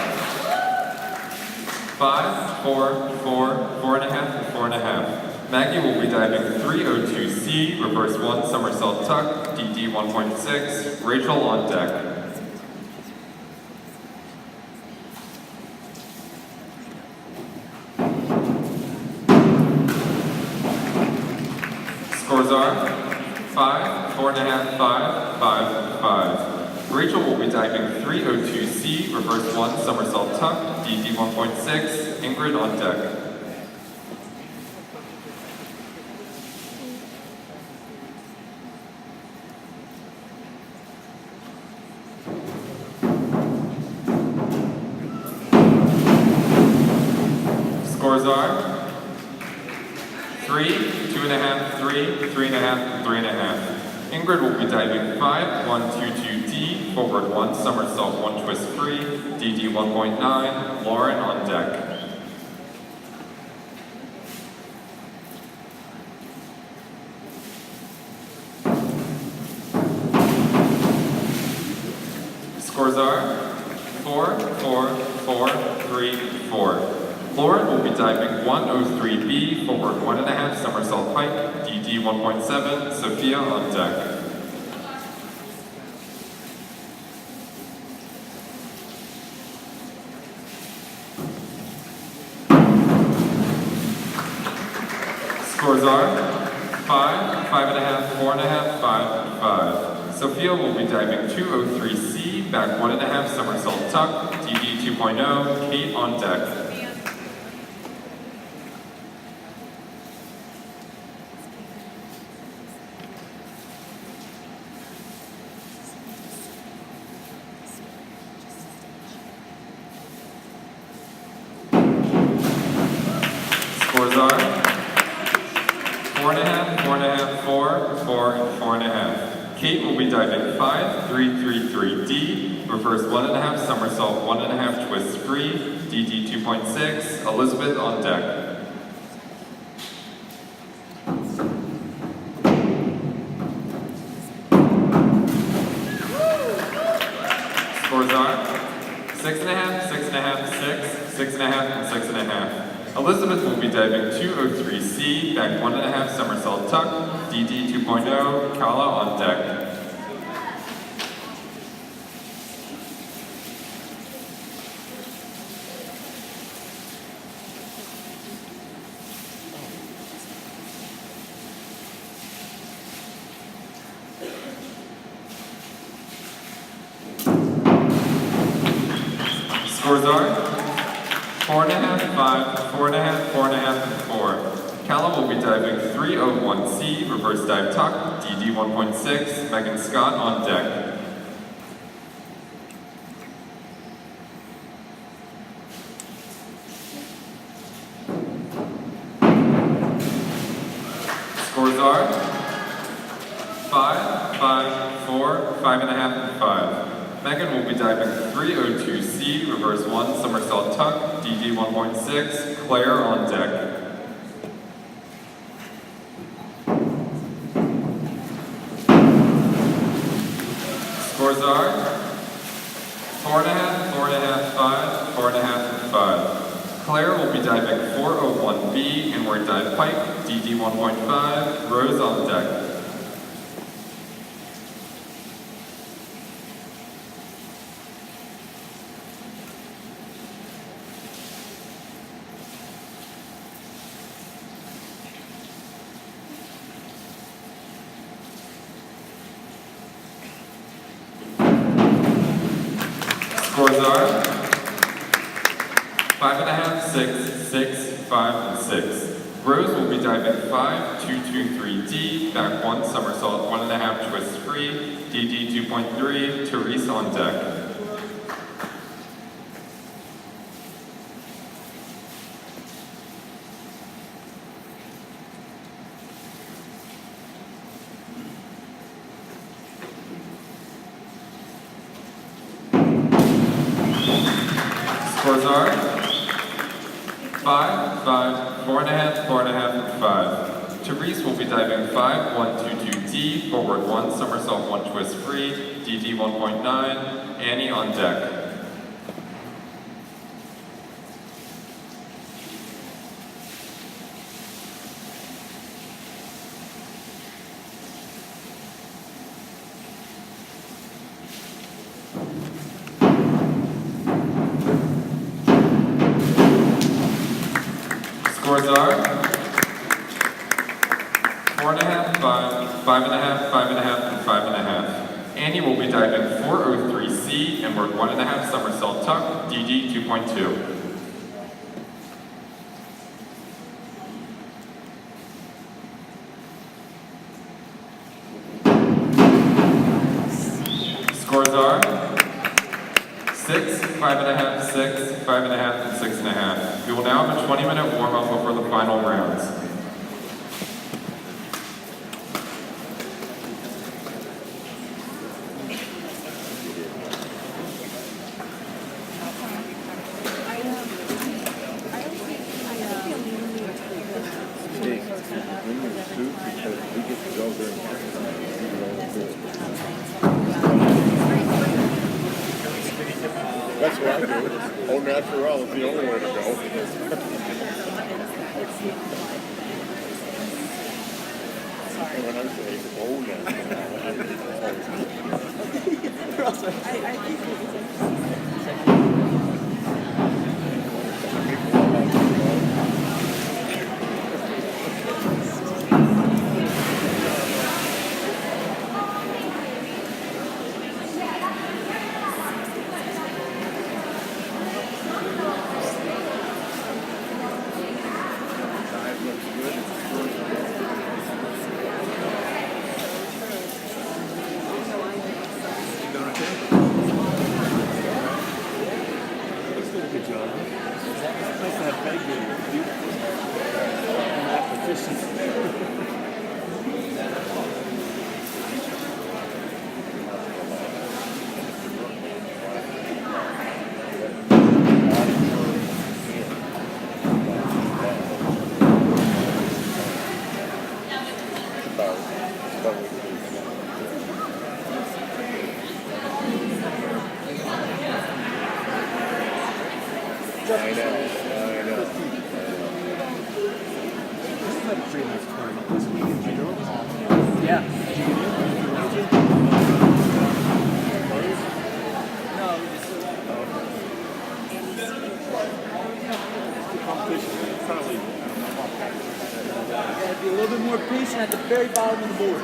5, 4, 4, 4.5, and 4.5. Maggie will be diving 302C, reverse 1, somersault tuck, DD 1.6, Rachel on deck. Scores are 5, 4.5, 5, 5, and 5. Rachel will be diving 302C, reverse 1, somersault tuck, DD 1.6, Ingrid on deck. Scores are 3, 2.5, 3, 3.5, and 3.5. Ingrid will be diving 5, 1, 2, 2D, forward 1, somersault 1, twist free, DD 1.9, Lauren on deck. Scores are 4, 4, 4, 3, 4. Lauren will be diving 103B, forward 1.5, somersault pike, DD 1.7, Sophia on deck. Scores are 5, 5.5, 4.5, 5, and 5. Sophia will be diving 203C, back 1.5, somersault tuck, DD 2.0, Kate on deck. Scores are 4.5, 4.5, 4, 4, and 4.5. Kate will be diving 5, 3, 3, 3D, reverse 1.5, somersault 1.5, twist free, DD 2.6, Elizabeth on deck. Scores are 6.5, 6.5, 6, 6.5, and 6.5. Elizabeth will be diving 203C, back 1.5, somersault tuck, DD 2.0, Kala on deck. Scores are 4.5, 5, 4.5, 4.5, and 4. Callum will be diving 301C, reverse dive tuck, DD 1.6, Megan Scott on deck. Scores are 5, 5, 4, 5.5, and 5. Megan will be diving 302C, reverse 1, somersault tuck, DD 1.6, Claire on deck. Scores are 4.5, 4.5, 5, 4.5, and 5. Claire will be diving 401B, inward dive pike, DD 1.5, Rose on deck. Scores are 5.5, 6, 6, 5, and 6. Rose will be diving 5, 2, 2, 3D, back 1, somersault, 1.5, twist free, DD 2.3, Therese on deck. Scores are 5, 5, 4.5, 4.5, and 5. Therese will be diving 5, 1, 2, 2D, forward 1, somersault 1, twist free, DD 1.9, Annie on deck. Scores are 4.5, 5, 5.5, 5.5, and 5.5. Annie will be diving 403C and work 1.5 somersault tuck, DD 2.2. Scores are 6, 5.5, 6, 5.5, and 6.5. We will now have a 20-minute warm-up before the final rounds. Bring your suit because we get to go during halftime. You can only do it. That's what I do. Au Naturel is the only way to go. And when I say Au Good job. It's nice to have Peggy and mathematicians. I know. This is like a pretty nice tournament this weekend, you know? Yeah. The competition is probably Gotta be a little bit more patient at the very bottom of the board.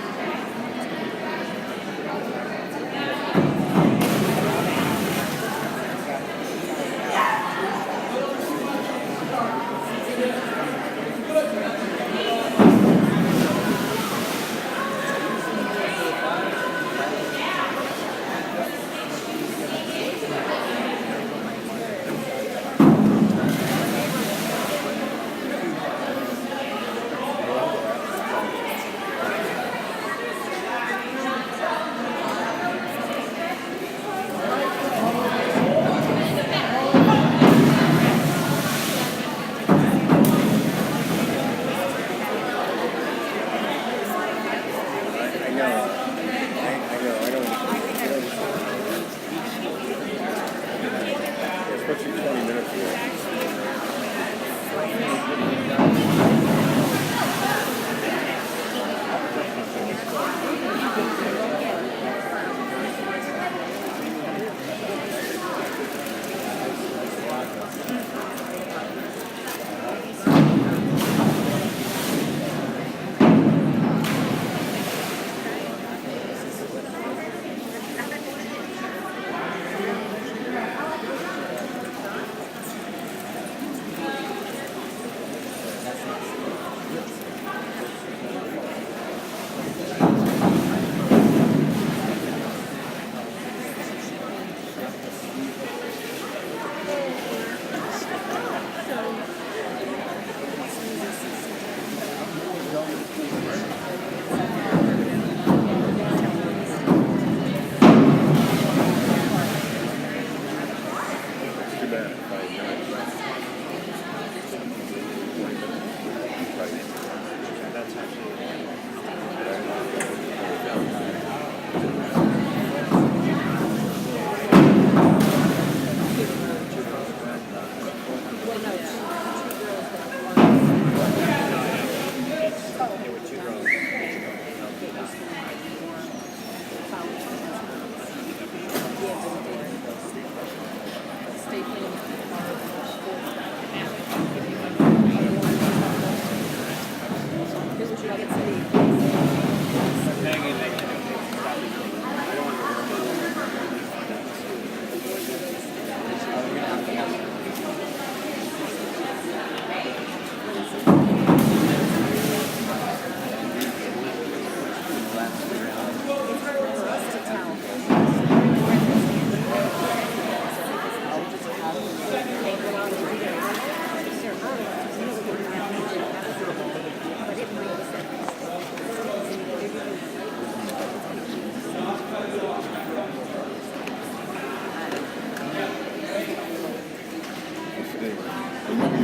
Especially 20 minutes ago.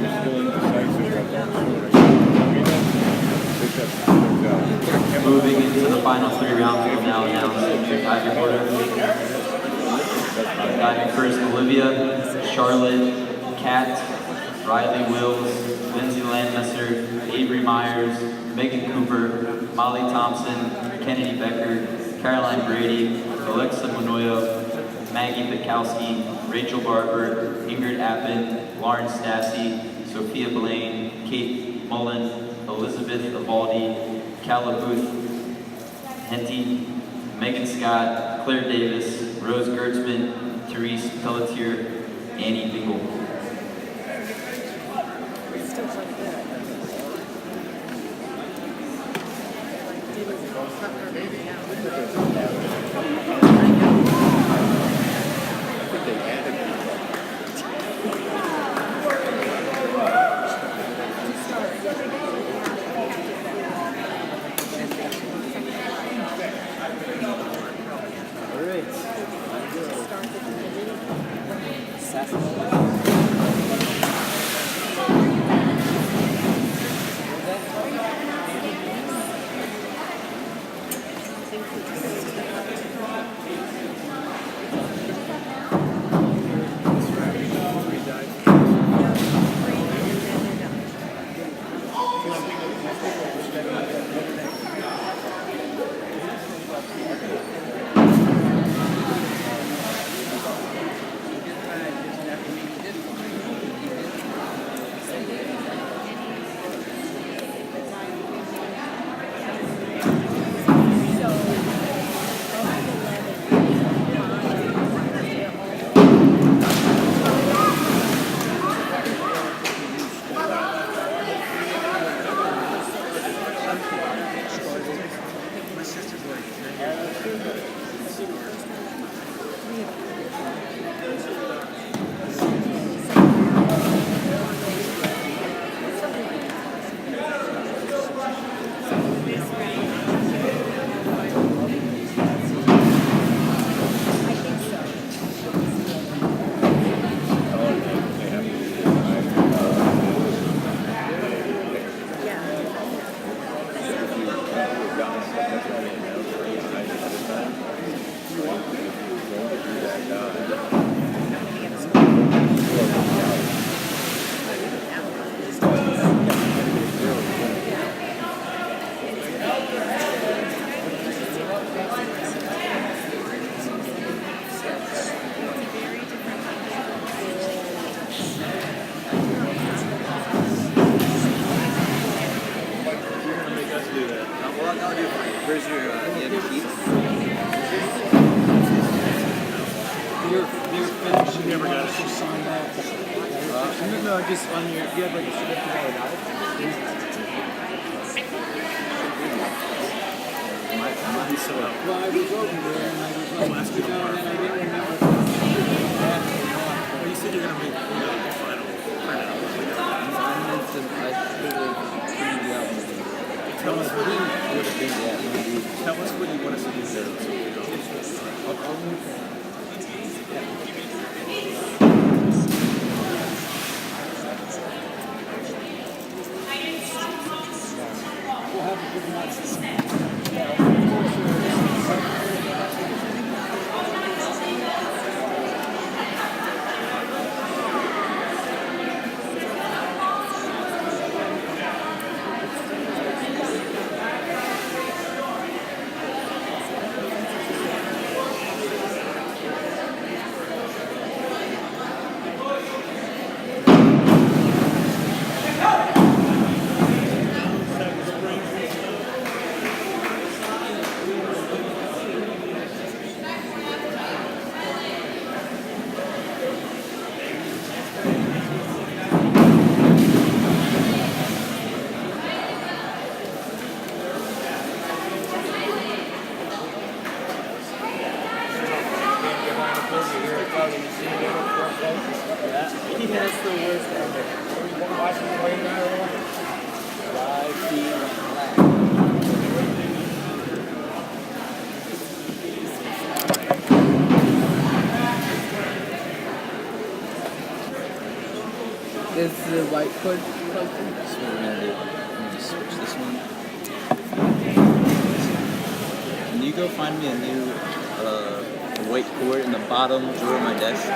still indecisive about that sort of thing. I think that's Moving into the final 3 rounds, we'll now announce the new diving order. Diving first, Olivia, Charlotte, Kat, Riley Wills, Lindsay Landmesser, Avery Myers, Megan Cooper, Molly Thompson, Kennedy Becker, Caroline Brady, Alexa Manoyo, Maggie Pikowski, Rachel Barber, Ingrid Appen, Lauren Stassi, Sophia Blaine, Kate Mullen, Elizabeth Evaldi, Calla Booth, Henty, Megan Scott, Claire Davis, Rose Gertzman, Therese Pelletier, Annie Dingle. Where's your, you have your keys? You're finished. You never got it. Sign that. No, just on your, do you have like a certificate or not? Mine's so up. Well, I was over there and I was like, last week, and I didn't remember. Well, you said you're going to make the final printout. Tell us what you want us to do there. We'll have a good night. That's the worst ever. 5 feet flat. Is the white cord plugged in? That's what we're gonna do. Let me just switch this one. Can you go find me a new white cord in the bottom drawer of my desk?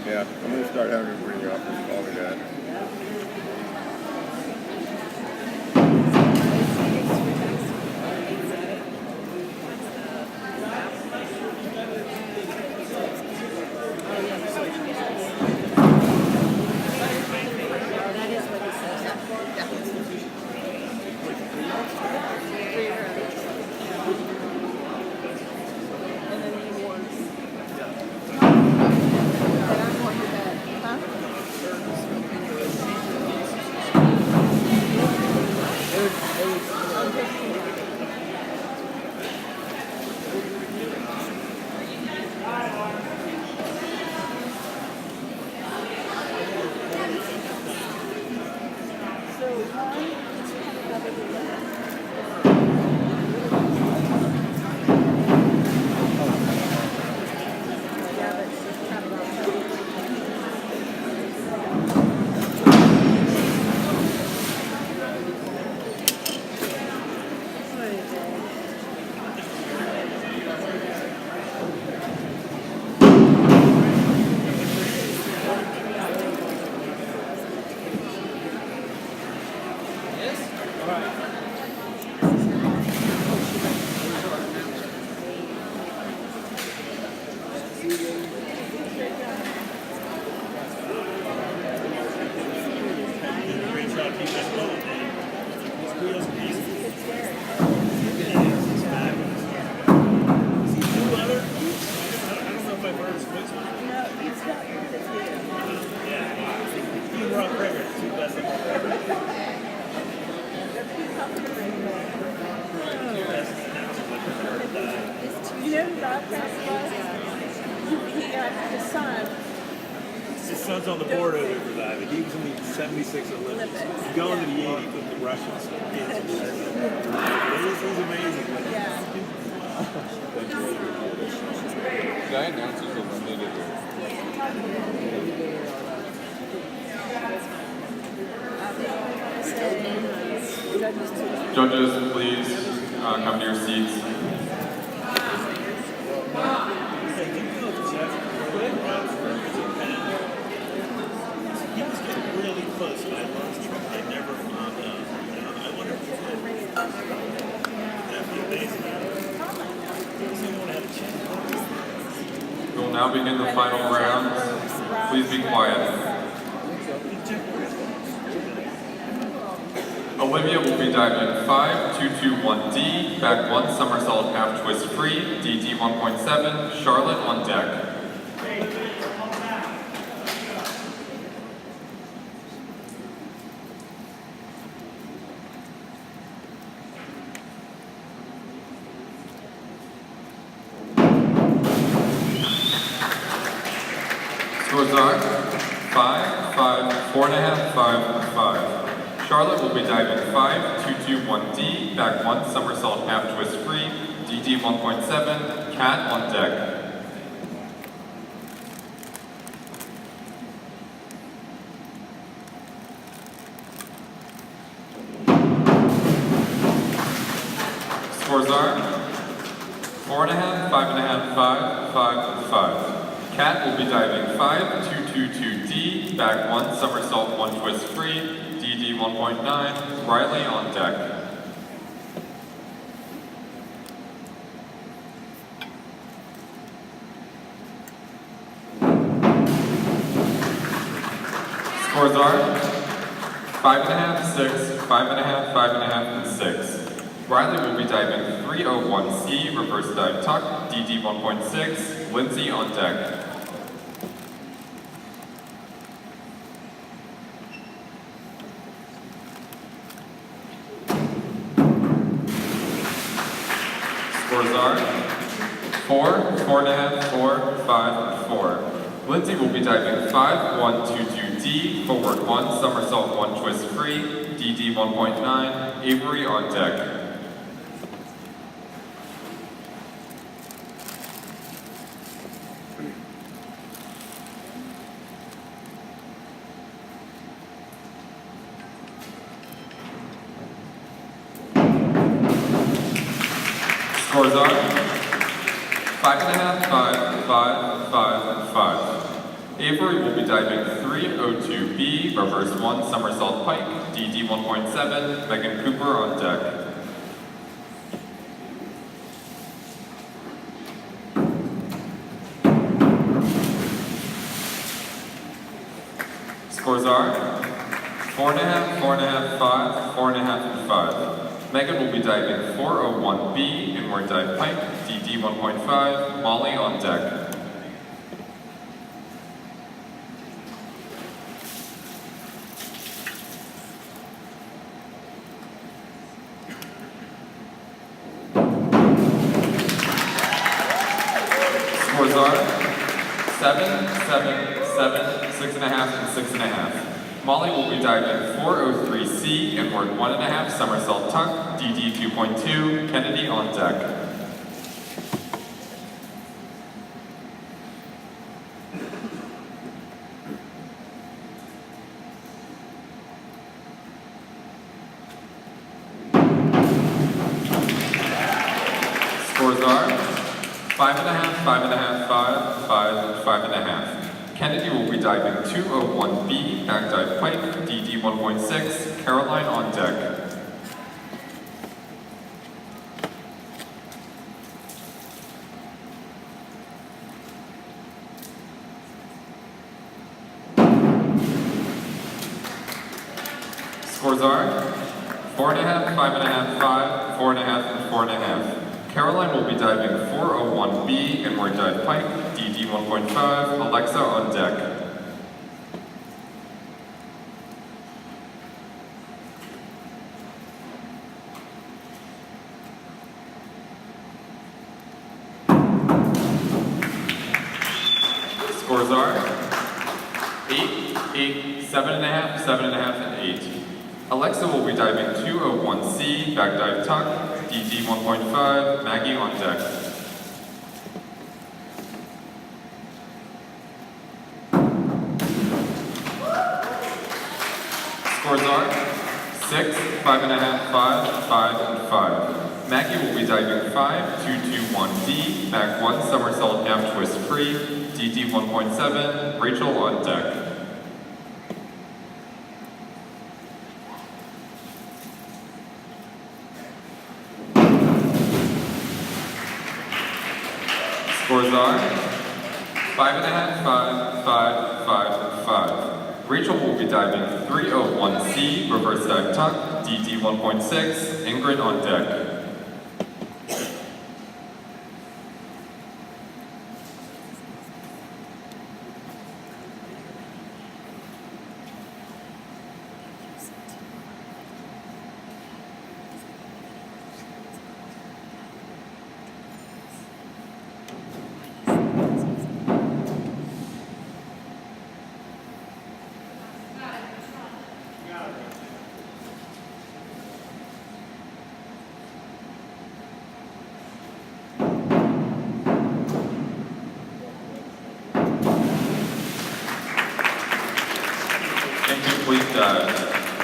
Yeah, I'm gonna start having to bring you up and call me that. His son. His son's on the board over for diving. He was in the 76 Olympics. He's going to the 80 with the Russians. He's amazing. Yeah. Guy announces eliminated. Judges, please come to your seats. He was getting really close, and I lost track. I never found out. I wonder if he's going to that'd be amazing. Someone had a chance. We will now begin the final round. Please be quiet. Olivia will be diving 5-2-2-1D, back 1 somersault half twist free, DD 1.7, Charlotte on deck. Scores are 5, 5, 4.5, 5, 5. Charlotte will be diving 5-2-2-1D, back 1 somersault half twist free, DD 1.7, cat on deck. Scores are 4.5, 5.5, 5, 5, 5. Cat will be diving 5-2-2-2D, back 1 somersault 1 twist free, DD 1.9, Riley on deck. Scores are 5.5, 6, 5.5, 5.5, and 6. Riley will be diving 301C, reverse dive tuck, DD 1.6, Lindsay on deck. Scores are 4, 4.5, 4, 5, 4. Lindsay will be diving 5-1-2-2-D, forward 1, somersault 1 twist free, DD 1.9, Avery on deck. Scores are 5.5, 5, 5, 5, 5. Avery will be diving 302B, reverse 1, somersault pike, DD 1.7, Megan Cooper on deck. Scores are 4.5, 4.5, 5, 4.5, and 5. Megan will be diving 401B, inward dive pike, DD 1.5, Molly on deck. Scores are 7, 7, 7, 6.5, and 6.5. Molly will be diving 403C, inward 1.5, somersault tuck, DD 2.2, Kennedy on deck. Scores are 5.5, 5.5, 5, 5, 5.5. Kennedy will be diving 201B, back dive pike, DD 1.6, Caroline on deck. Scores are 4.5, 5.5, 5, 4.5, and 4.5. Caroline will be diving 401B, inward dive pike, DD 1.5, Alexa on deck. Scores are 8, 8, 7.5, 7.5, and 8. Alexa will be diving 201C, back dive tuck, DD 1.5, Maggie on deck. Scores are 6, 5.5, 5, 5, and 5. Maggie will be diving 5, 2, 2, 1D, back 1, somersault, half twist free, DD 1.7, Rachel on deck. Scores are 5.5, 5, 5, 5, and 5. Rachel will be diving 301C, reverse dive tuck, DD 1.6, Ingrid on deck. Incomplete dive.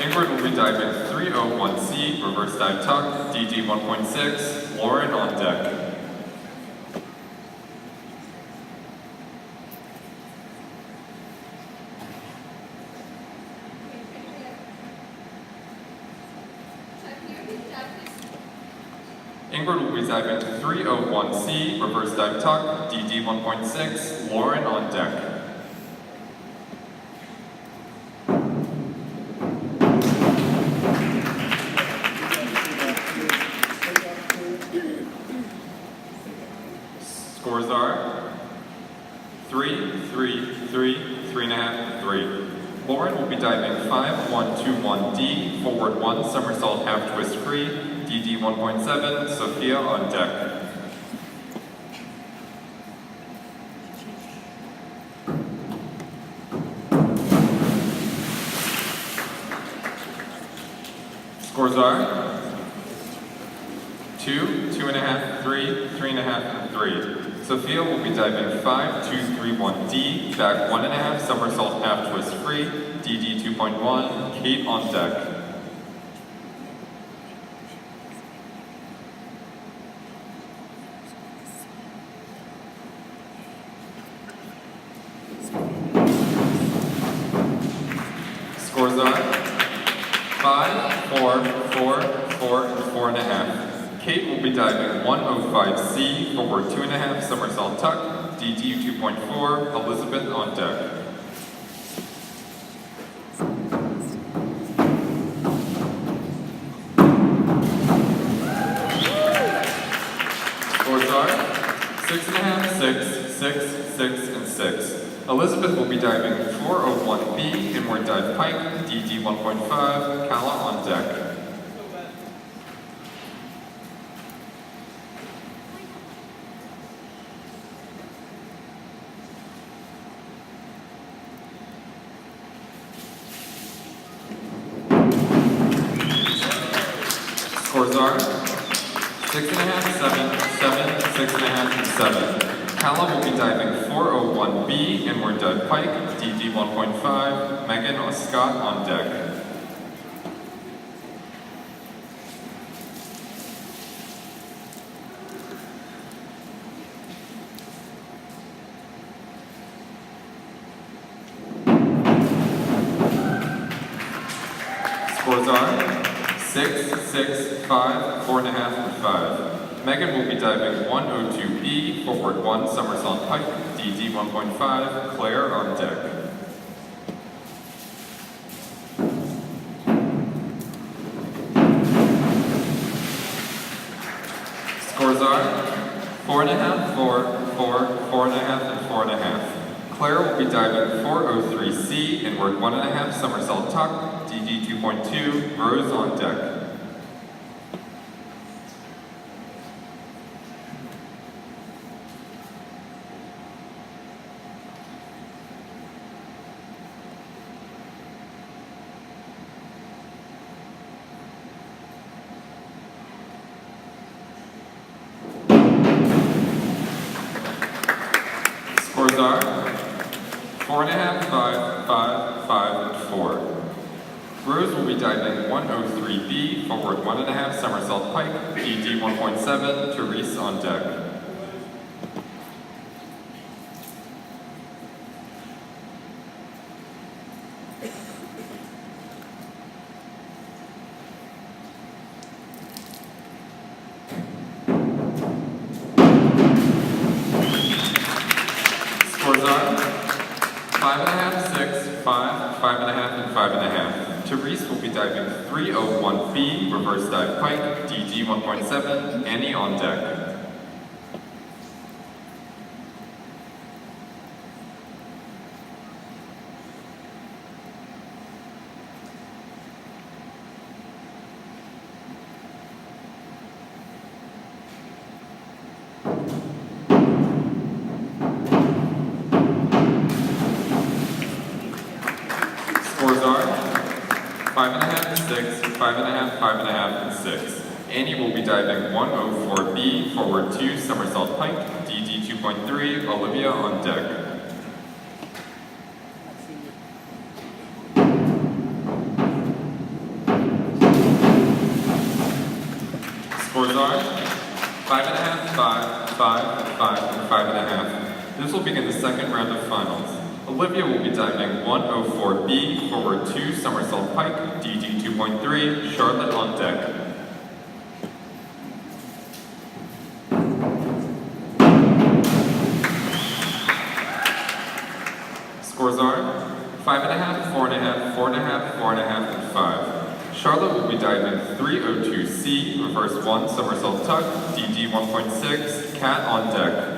Ingrid will be diving 301C, reverse dive tuck, DD 1.6, Lauren on deck. Ingrid will be diving 301C, reverse dive tuck, DD 1.6, Lauren on deck. Scores are 3, 3, 3, 3.5, and 3. Lauren will be diving 5, 1, 2, 1D, forward 1, somersault, half twist free, DD 1.7, Sophia on deck. Scores are 2, 2.5, 3, 3.5, and 3. Sophia will be diving 5, 2, 3, 1D, back 1.5, somersault, half twist free, DD 2.1, Kate on deck. Scores are 5, 4, 4, 4, and 4.5. Kate will be diving 105C, forward 2.5, somersault tuck, DD 2.4, Elizabeth on deck. Scores are 6.5, 6, 6, 6, and 6. Elizabeth will be diving 401B, inward dive pike, DD 1.5, Kala on deck. Scores are 6.5, 7, 7, 6.5, and 7. Callum will be diving 401B, inward dive pike, DD 1.5, Megan or Scott on deck. Scores are 6, 6, 5, 4.5, and 5. Megan will be diving 102B, forward 1, somersault pike, DD 1.5, Claire on deck. Scores are 4.5, 4, 4, 4.5, and 4.5. Claire will be diving 403C, inward 1.5, somersault tuck, DD 2.2, Rose on deck. Scores are 4.5, 5, 5, 5, and 4. Rose will be diving 103B, forward 1.5, somersault pike, DD 1.7, Therese on deck. Scores are 5.5, 6, 5, 5.5, and 5.5. Therese will be diving 301B, reverse dive pike, DD 1.7, Annie on deck. Scores are 5.5, 6, 5.5, 5.5, and 6. Annie will be diving 104B, forward 2, somersault pike, DD 2.3, Olivia on deck. Scores are 5.5, 5, 5, 5, and 5.5. This will begin the second round of finals. Olivia will be diving 104B, forward 2, somersault pike, DD 2.3, Charlotte on deck. Scores are 5.5, 4.5, 4.5, 4.5, and 5. Charlotte will be diving 302C, reverse 1, somersault tuck, DD 1.6, cat on deck.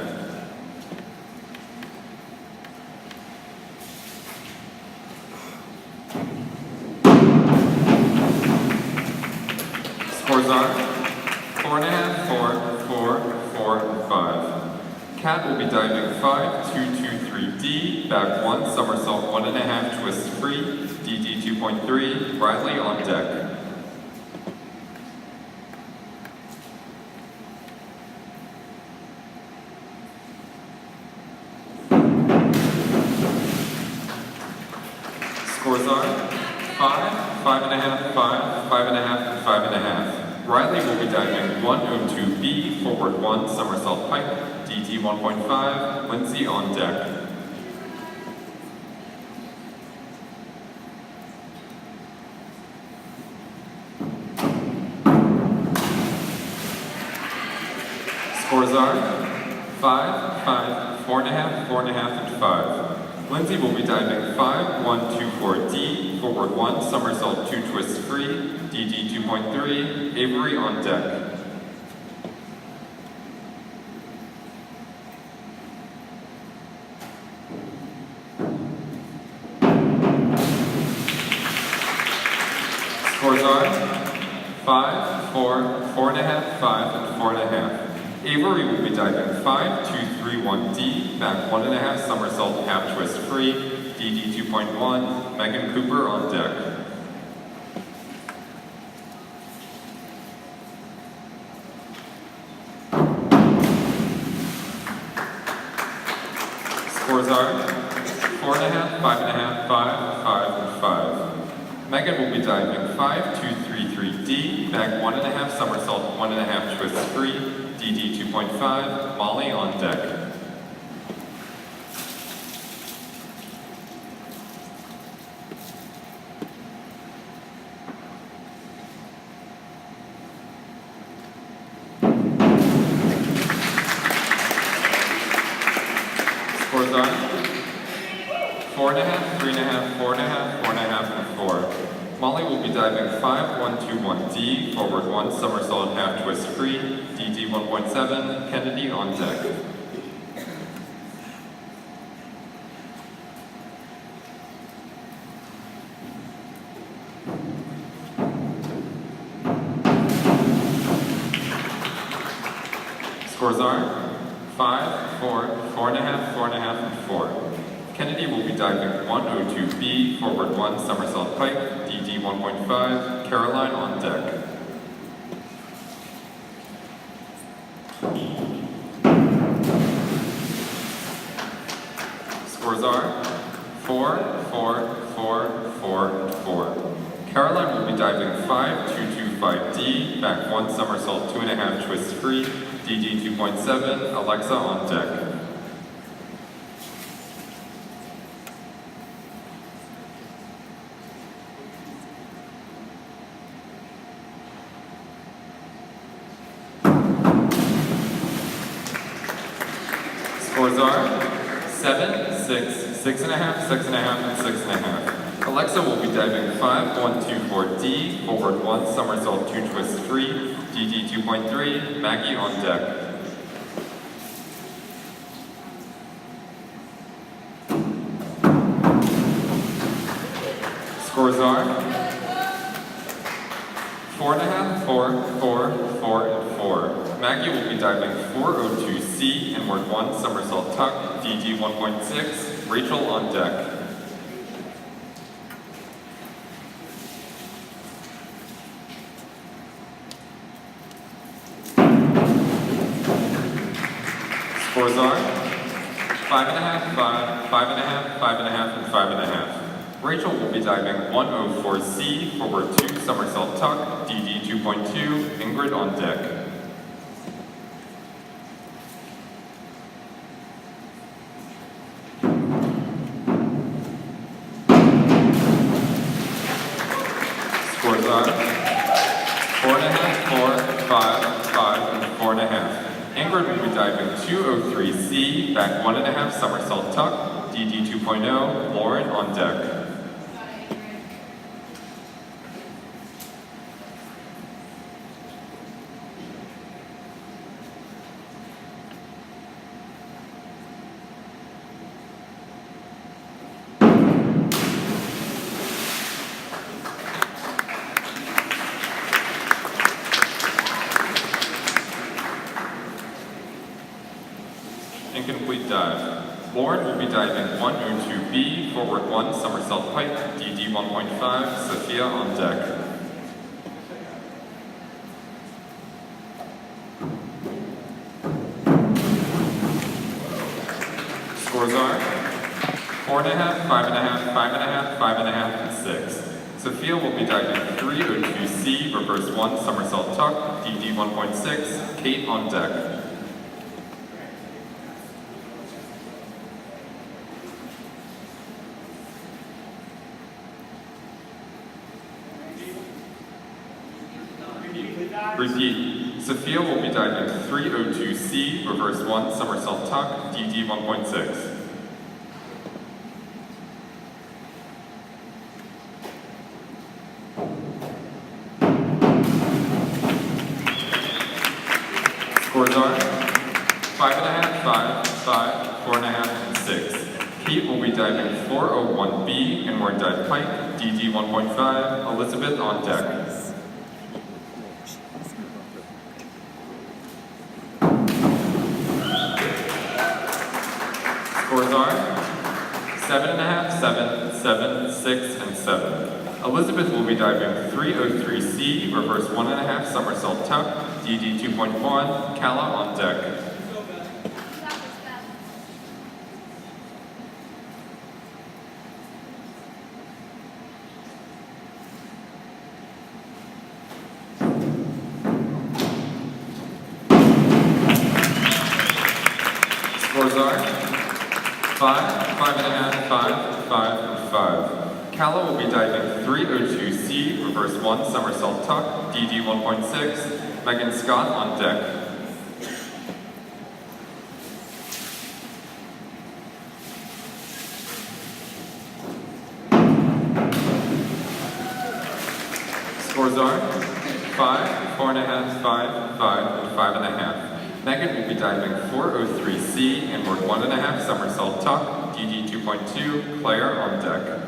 Scores are 4.5, 4, 4, 4, and 5. Cat will be diving 5, 2, 2, 3D, back 1, somersault 1.5, twist free, DD 2.3, Riley on deck. Scores are 5, 5.5, 5, 5.5, and 5.5. Riley will be diving 102B, forward 1, somersault pike, DD 1.5, Lindsay on deck. Scores are 5, 5, 4.5, 4.5, and 5. Lindsay will be diving 5, 1, 2, 4D, forward 1, somersault 2, twist free, DD 2.3, Avery on deck. Scores are 5, 4, 4.5, 5, and 4.5. Avery will be diving 5, 2, 3, 1D, back 1.5, somersault half twist free, DD 2.1, Megan Cooper on deck. Scores are 4.5, 5.5, 5, 5, and 5. Megan will be diving 5, 2, 3, 3D, back 1.5, somersault 1.5, twist free, DD 2.5, Molly on deck. Scores are 4.5, 3.5, 4.5, 4.5, and 4. Molly will be diving 5, 1, 2, 1D, forward 1, somersault half twist free, DD 1.7, Kennedy on deck. Scores are 5, 4, 4.5, 4.5, and 4. Kennedy will be diving 102B, forward 1, somersault pike, DD 1.5, Caroline on deck. Scores are 4, 4, 4, 4, 4. Caroline will be diving 5, 2, 2, 5D, back 1 somersault, 2.5 twist free, DD 2.7, Alexa on deck. Scores are 7, 6, 6.5, 6.5, and 6.5. Alexa will be diving 5, 1, 2, 4D, forward 1, somersault 2 twist 3, DD 2.3, Maggie on deck. Scores are 4.5, 4, 4, 4, and 4. Maggie will be diving 402C, inward 1, somersault tuck, DD 1.6, Rachel on deck. Scores are 5.5, 5, 5.5, 5.5, and 5.5. Rachel will be diving 104C, forward 2, somersault tuck, DD 2.2, Ingrid on deck. Scores are 4.5, 4, 5, 5, and 4.5. Ingrid will be diving 203C, back 1.5 somersault tuck, DD 2.0, Lauren on deck. Incomplete dive. Lauren will be diving 102B, forward 1, somersault pike, DD 1.5, Sophia on deck. Scores are 4.5, 5.5, 5.5, 5.5, and 6. Sophia will be diving 302C, reverse 1, somersault tuck, DD 1.6, Kate on deck. Repeat. Sophia will be diving 302C, reverse 1, somersault tuck, DD 1.6. Scores are 5.5, 5, 5, 4.5, and 6. Kate will be diving 401B, inward dive pike, DD 1.5, Elizabeth on deck. Scores are 7.5, 7, 7, 6, and 7. Elizabeth will be diving 303C, reverse 1.5 somersault tuck, DD 2.1, Kala on deck. Scores are 5, 5.5, 5, 5, and 5. Kala will be diving 302C, reverse 1, somersault tuck, DD 1.6, Megan Scott on deck. Scores are 5, 4.5, 5, 5, and 5.5. Megan will be diving 403C, inward 1.5 somersault tuck, DD 2.2, Claire on deck.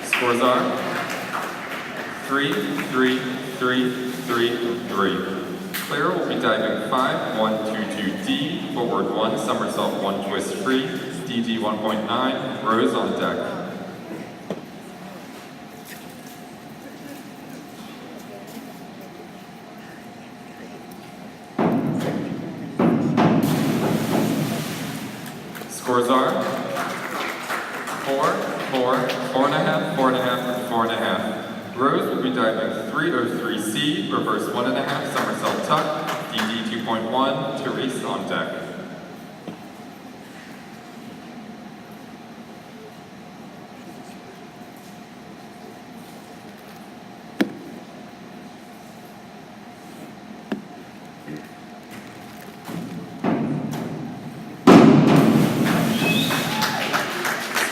Scores are 3, 3, 3, 3, and 3. Claire will be diving 5, 1, 2, 2D, forward 1, somersault 1 twist free, DD 1.9, Rose on deck. Scores are 4, 4, 4.5, 4.5, and 4.5. Rose will be diving 303C, reverse 1.5, somersault tuck, DD 2.1, Therese on deck.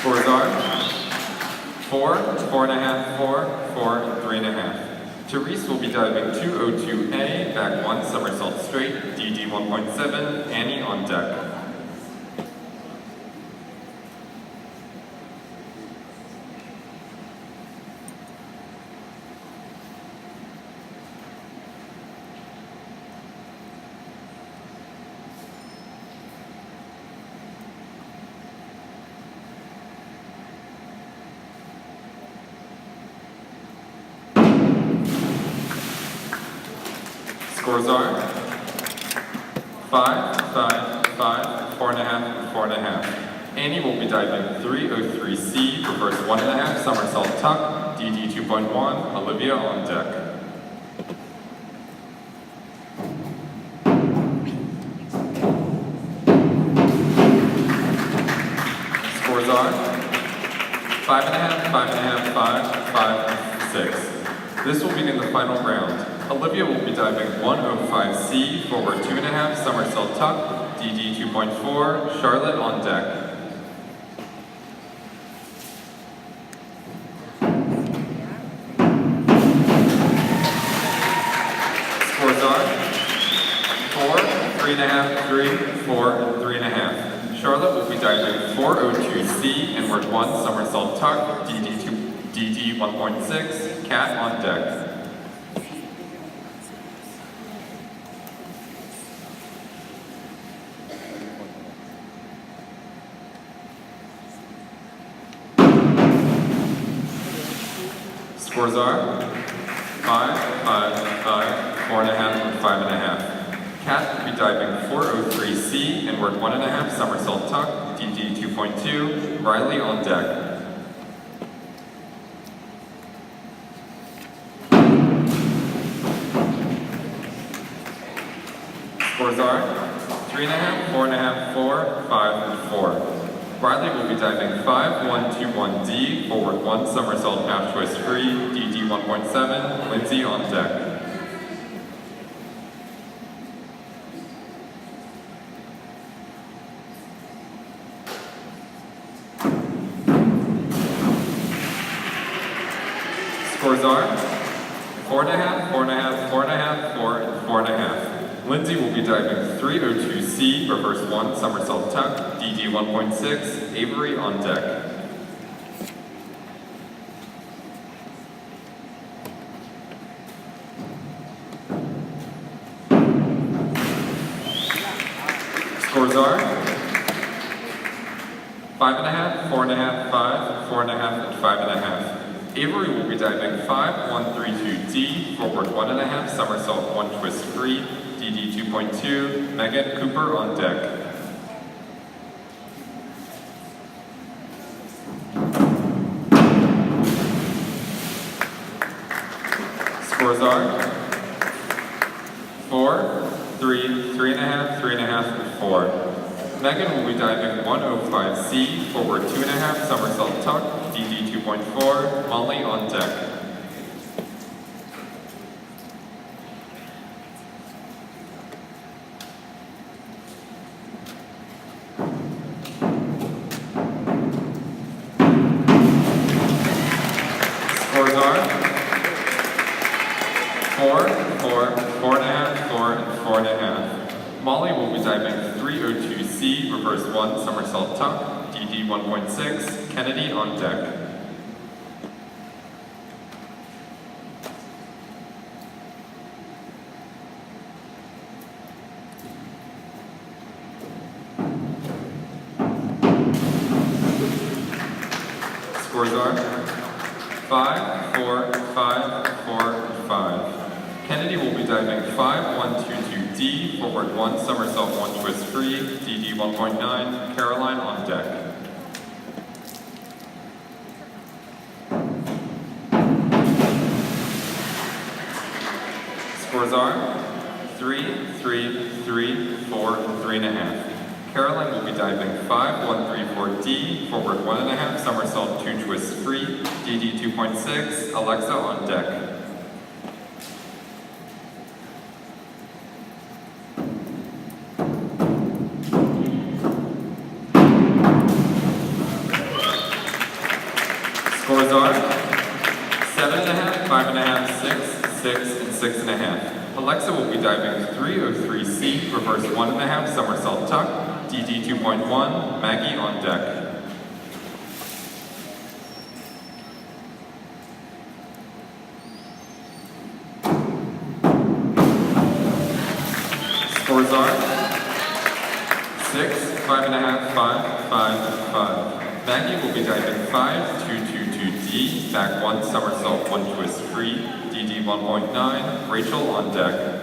Scores are 4, 4.5, 4, 4, and 3.5. Therese will be diving 202A, back 1, somersault straight, DD 1.7, Annie on deck. Scores are 5, 5, 5, 4.5, and 4.5. Annie will be diving 303C, reverse 1.5, somersault tuck, DD 2.1, Olivia on deck. Scores are 5.5, 5.5, 5, 5, and 6. This will begin the final round. Olivia will be diving 105C, forward 2.5, somersault tuck, DD 2.4, Charlotte on deck. Scores are 4, 3.5, 3, 4, and 3.5. Charlotte will be diving 402C, inward 1, somersault tuck, DD 1.6, Cat on deck. Scores are 5, 5, 5, 4.5, and 5.5. Cat will be diving 403C, inward 1.5, somersault tuck, DD 2.2, Riley on deck. Scores are 3.5, 4.5, 4, 5, and 4. Riley will be diving 5, 1, 2, 1D, forward 1, somersault half twist free, DD 1.7, Lindsay on deck. Scores are 4.5, 4.5, 4.5, 4, and 4.5. Lindsay will be diving 302C, reverse 1, somersault tuck, DD 1.6, Avery on deck. Scores are 5.5, 4.5, 5, 4.5, and 5.5. Avery will be diving 5, 1, 3, 2D, forward 1.5, somersault 1 twist free, DD 2.2, Megan Cooper on deck. Scores are 4, 3, 3.5, 3.5, and 4. Megan will be diving 105C, forward 2.5, somersault tuck, DD 2.4, Molly on deck. Scores are 4, 4, 4.5, 4, and 4.5. Molly will be diving 302C, reverse 1, somersault tuck, DD 1.6, Kennedy on deck. Scores are 5, 4, 5, 4, and 5. Kennedy will be diving 5122D, forward 1, somersault 1 twist free, DD 1.9, Caroline on deck. Scores are 3, 3, 3, 4, 3.5. Caroline will be diving 5134D, forward 1.5, somersault 2 twist free, DD 2.6, Alexa on deck. Scores are 7.5, 5.5, 6, 6, and 6.5. Alexa will be diving 303C, reverse 1.5, somersault tuck, DD 2.1, Maggie on deck. Scores are 6, 5.5, 5, 5, 5. Maggie will be diving 5222D, back 1, somersault 1 twist free, DD 1.9, Rachel on deck.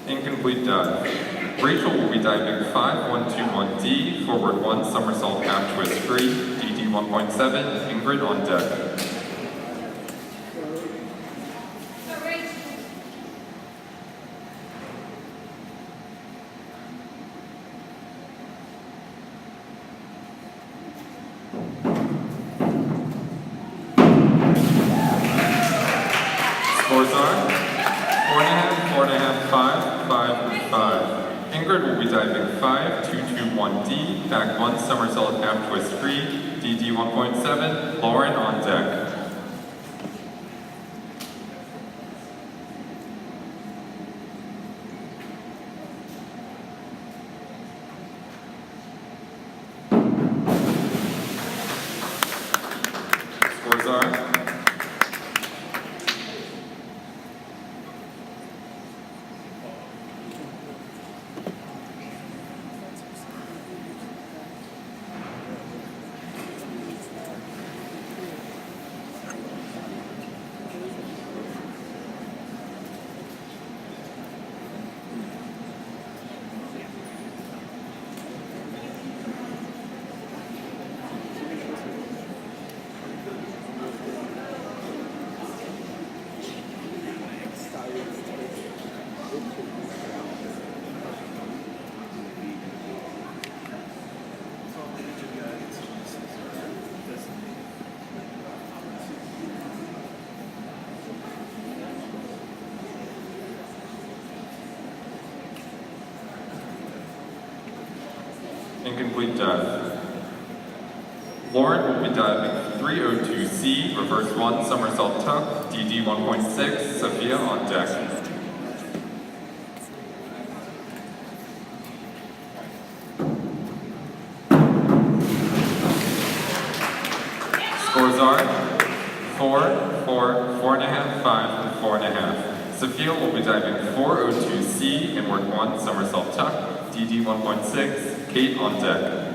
Incomplete dive. Rachel will be diving 5121D, forward 1, somersault half twist free, DD 1.7, Ingrid on deck. Scores are 4.5, 4.5, 5, 5, and 5. Ingrid will be diving 5221D, back 1, somersault half twist free, DD 1.7, Lauren on deck. Scores are incomplete dive. Lauren will be diving 302C, reverse 1, somersault tuck, DD 1.6, Sophia on deck. Scores are 4, 4, 4.5, 5, and 4.5. Sophia will be diving 402C, inward 1, somersault tuck, DD 1.6, Kate on deck.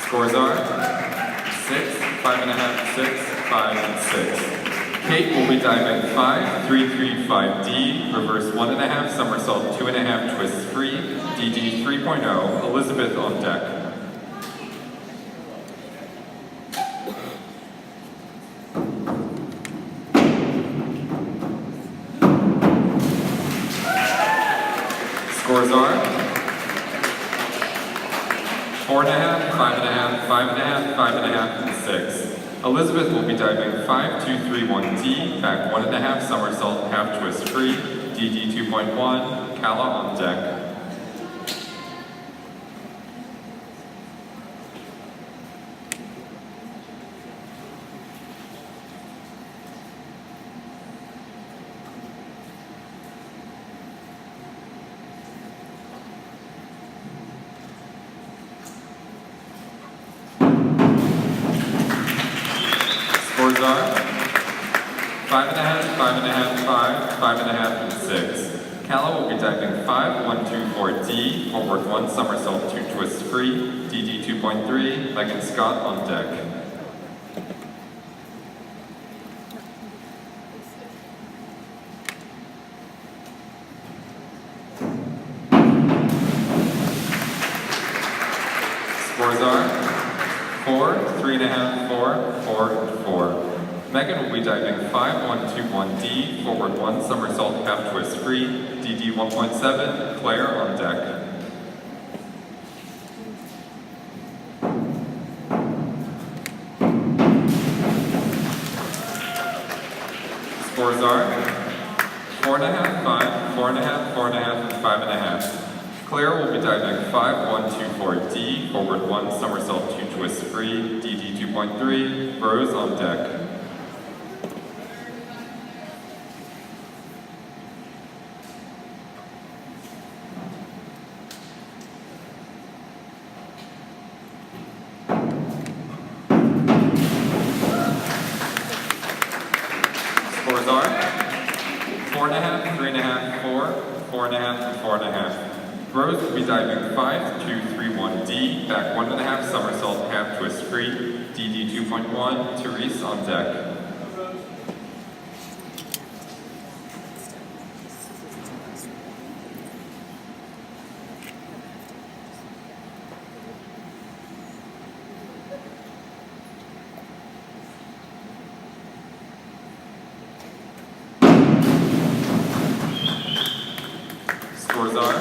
Scores are 6, 5.5, 6, 5, and 6. Kate will be diving 5-3-3-5D, reverse 1.5, somersault 2.5, twist free, DD 3.0, Elizabeth on deck. Scores are 4.5, 5.5, 5.5, 5.5, and 6. Elizabeth will be diving 5-2-3-1D, back 1.5, somersault, half twist free, DD 2.1, Kala on deck. Scores are 5.5, 5.5, 5, 5.5, and 6. Kala will be diving 5-1-2-4-D, forward 1, somersault 2, twist free, DD 2.3, Megan Scott on deck. Scores are 4, 3.5, 4, 4, and 4. Megan will be diving 5-1-2-1D, forward 1, somersault, half twist free, DD 1.7, Claire on deck. Scores are 4.5, 5, 4.5, 4.5, and 5.5. Claire will be diving 5-1-2-4-D, forward 1, somersault 2, twist free, DD 2.3, Rose on deck. Scores are 4.5, 3.5, 4, 4.5, and 4.5. Rose will be diving 5-2-3-1-D, back 1.5, somersault, half twist free, DD 2.1, Therese on deck. Scores are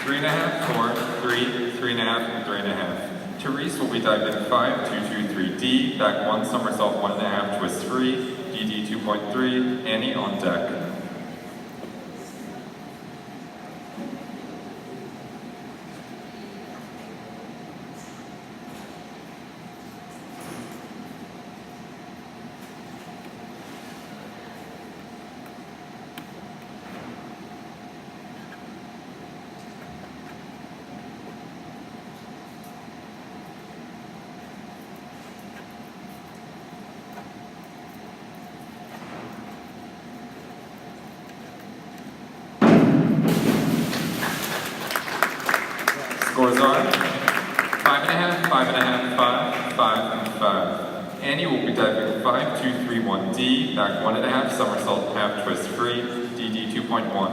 3.5, 4, 3, 3.5, and 3.5. Therese will be diving 5-2-2-3-D, back 1, somersault 1.5, twist free, DD 2.3, Annie on deck. Scores are 5.5, 5.5, 5, 5, and 5. Annie will be diving 5-2-3-1-D, back 1.5, somersault, half twist free, DD 2.1.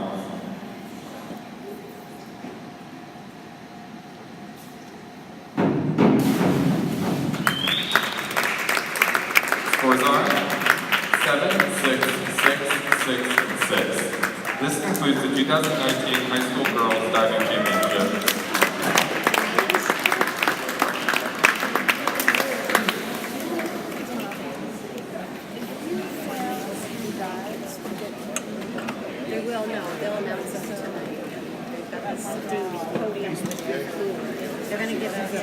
Scores are 7, 6, 6, 6, and 6. This concludes the 2019 High School Girls Diving Championship. They will know. They'll announce them tonight. They've got this podium with their food. They're going to give us a place.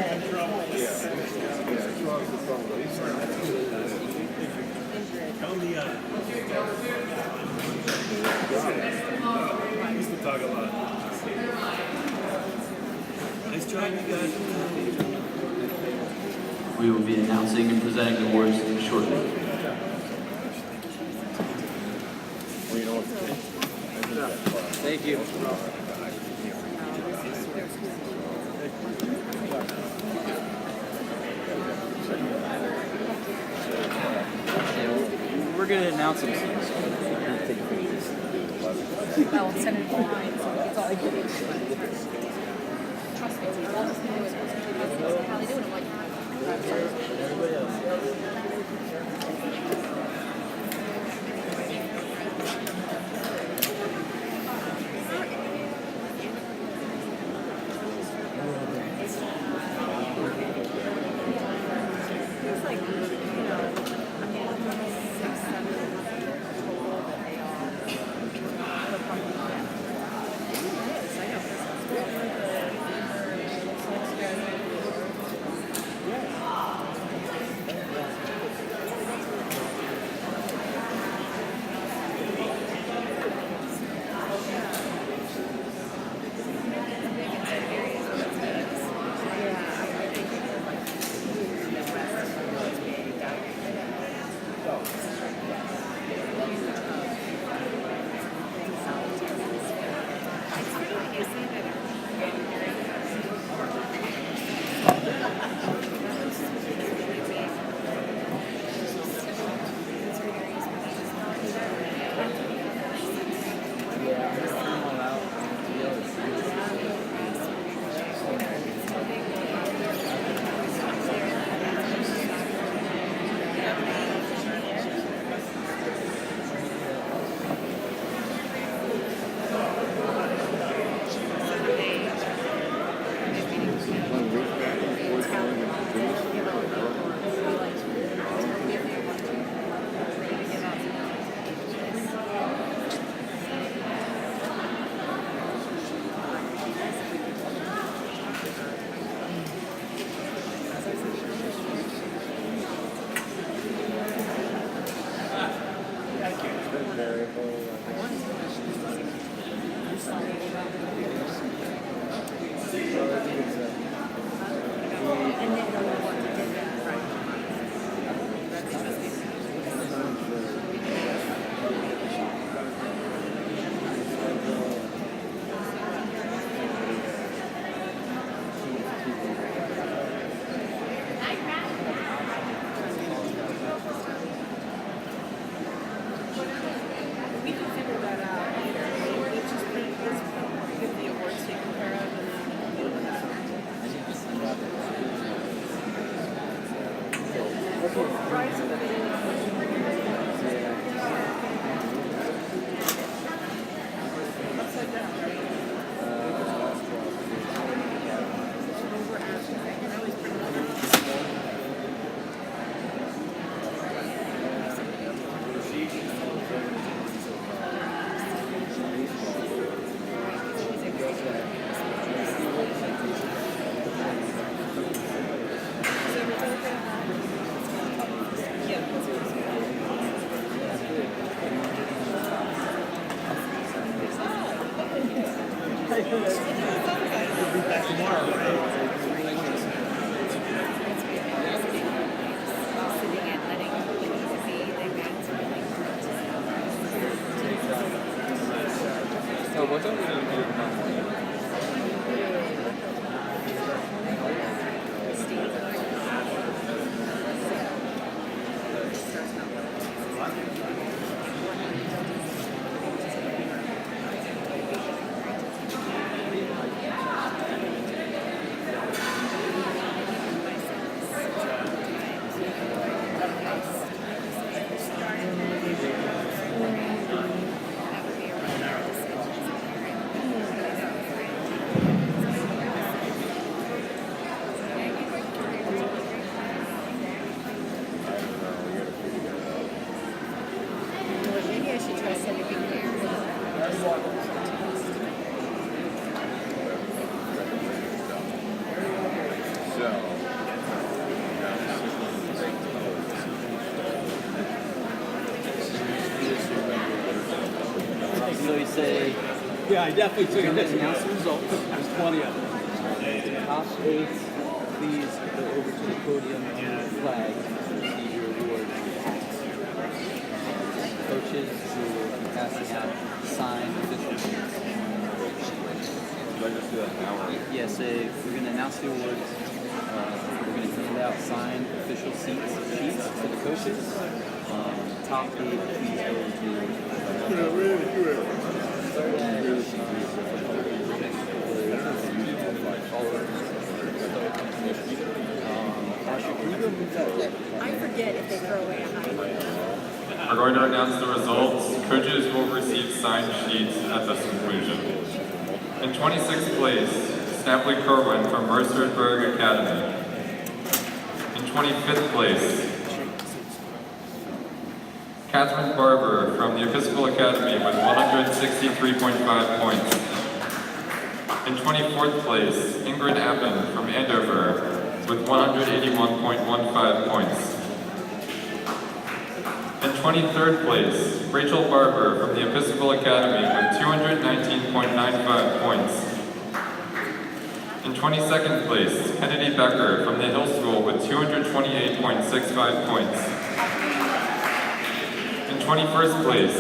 Tell me, I used to talk a lot. Nice job, you guys. We will be announcing and presenting the awards shortly. Thank you. We're we're gonna announce them soon. Well, send it online, so it's all good. Trust me, all this new is how they do it. I'm like, Everybody else. It's like, you know, I mean, 6, 7 total that they all put on the net. It is, I know. So what don't we do? Maybe I should try sending So you say, Yeah, I definitely took you're it. going to announce the results. There's 20 of them. Top 8, please go over to the podium and flag to receive your award. Coaches who will be passing out signed official sheets. Should I just do that now? Yeah, say we're going to announce the awards. We're going to hand out signed official sheets to the coaches. top 8 of these go I forget if they throw away a high. We're going to announce the results. Coaches will receive signed sheets at this conclusion. In 26th place, Snapley Kerwin from Mercersburg Academy. In 25th place, Catherine Barber from the Episcopal Academy with 163.5 points. In 24th place, Ingrid Appen from Andover with 181.15 points. In 23rd place, Rachel Barber from the Episcopal Academy with 219.95 points. In 22nd place, Kennedy Becker from the Hill School with 228.65 points. In 21st place,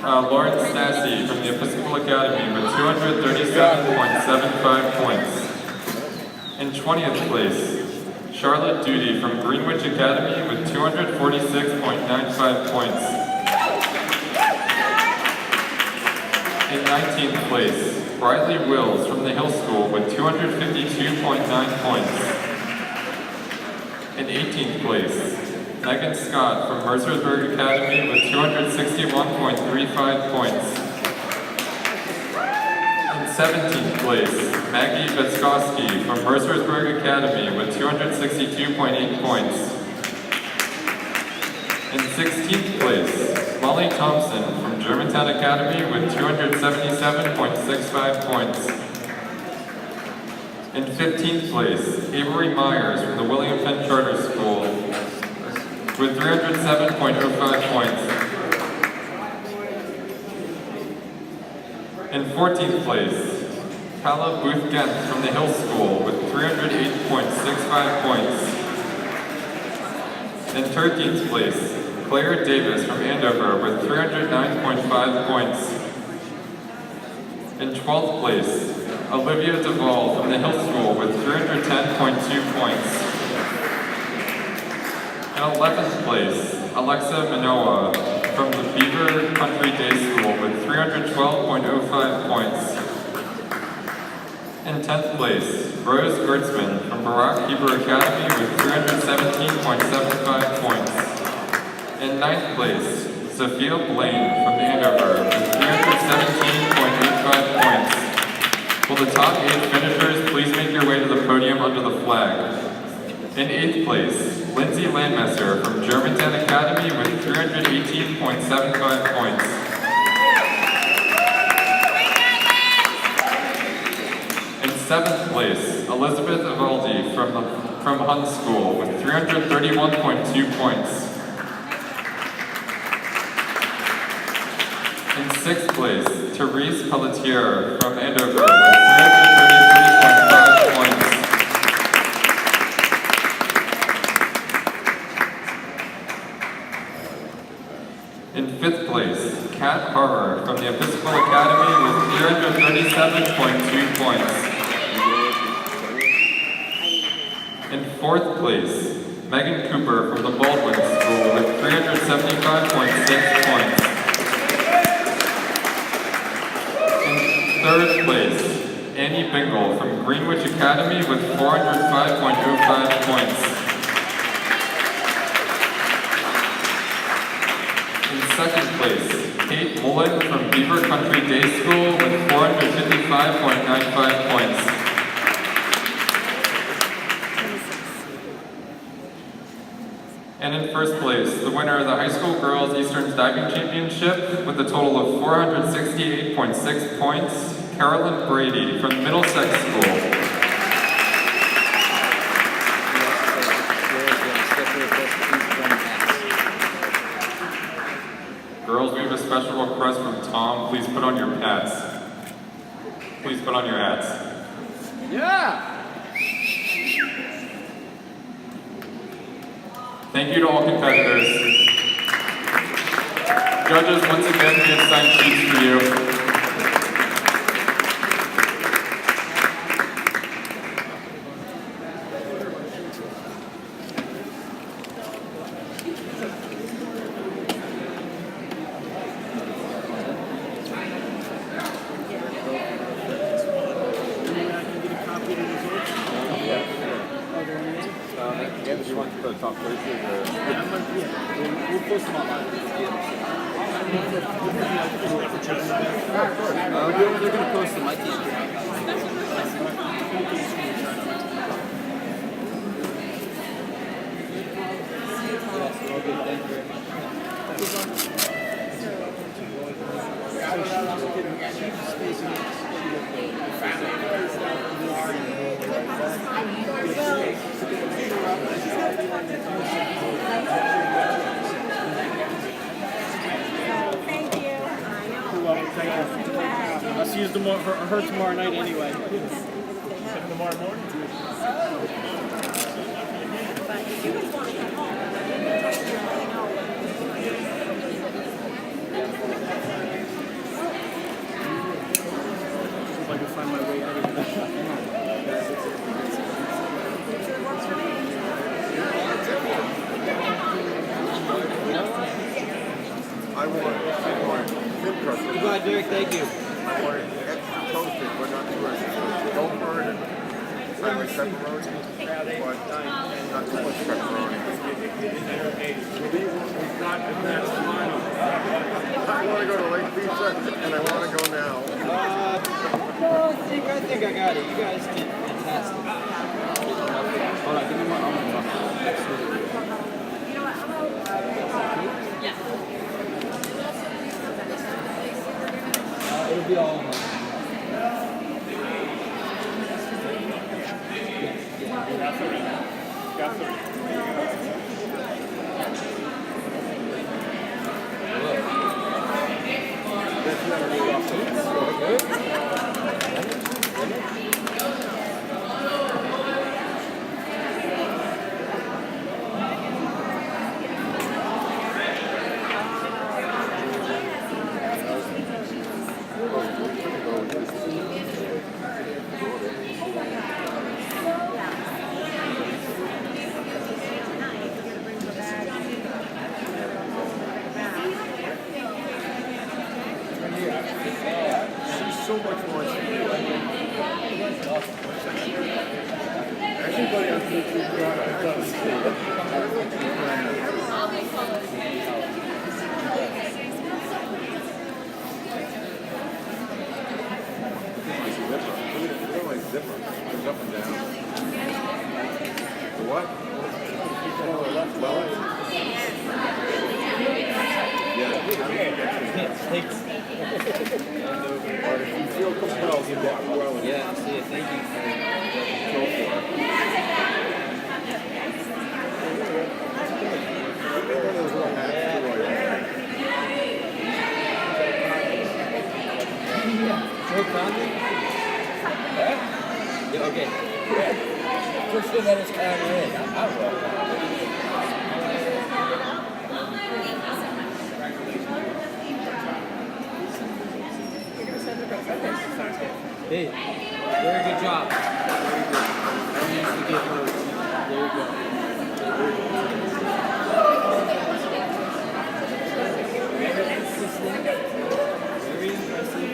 Lauren Stassi from the Episcopal Academy with 237.75 points. In 20th place, Charlotte Duty from Greenwich Academy with 246.95 points. In 19th place, Riley Wills from the Hill School with 252.9 points. In 18th place, Megan Scott from Mercersburg Academy with 261.35 points. In 17th place, Maggie Vetskowski from Mercersburg Academy with 262.8 points. In 16th place, Molly Thompson from Germantown Academy with 277.65 points. In 15th place, Avery Myers from the William Penn Charter School with 307.05 points. In 14th place, Kala Booth Gent from the Hill School with 308.65 points. In 13th place, Claire Davis from Andover with 309.5 points. In 12th place, Olivia Duvall from the Hill School with 310.2 points. In 11th place, Alexa Manoa from the Beaver Country Day School with 312.05 points. In 10th place, Rose Gertzman from Barak Hebrew Academy with 317.75 points. In 9th place, Sophia Blaine from Andover with 317.85 points. Will the top 8 finishers please make your way to the podium under the flag? In 8th place, Lindsay Landmesser from Germantown Academy with 318.75 points. In 7th place, Elizabeth Evaldi from Hunt School with 331.2 points. In 6th place, Therese Pelletier from Andover with 333.5 points. In 5th place, Kat Harrer from the Episcopal Academy with 337.2 points. In 4th place, Megan Cooper from the Baldwin School with 375.6 points. In 3rd place, Annie Bingle from Greenwich Academy with 405.05 points. In 2nd place, Kate Mullen from Beaver Country Day School with 455.95 points. And in 1st place, the winner of the High School Girls Eastern Diving Championship with a total of 468.6 points, Carolyn Brady from Middlesex School. Girls, we have a special request from Tom. Please put on your hats. Please put on your hats. Yeah! Thank you to all competitors. Judges, once again, we have signed sheets for you. post them online. They're gonna post them. I can't. Thank you very I'll see you tomorrow, her tomorrow night anyway. Tomorrow morning. If I can find my way out of I want thin crust. Goodbye, Derek. Thank you. I want it extra toasted, but not too much. Don't burn it. I like pepperoni, but not too much pepperoni. I want to go to Lake Pizza, and I want to go now. No, I think I got it. You guys did fantastic. Hold on, give me one. I'm gonna talk. It'll be all. She's so much more sweet. Everybody on YouTube does. Zipper. Goes up and down. The what? If you feel compelled, you walk well. Yeah, I see it. Thank you for Go for it. One of those little hats, too, Joe Conley? Yeah, okay. First thing that is camera in. I will. Hey, very good job. Very good. I used to get hurt. There you go. Very impressive.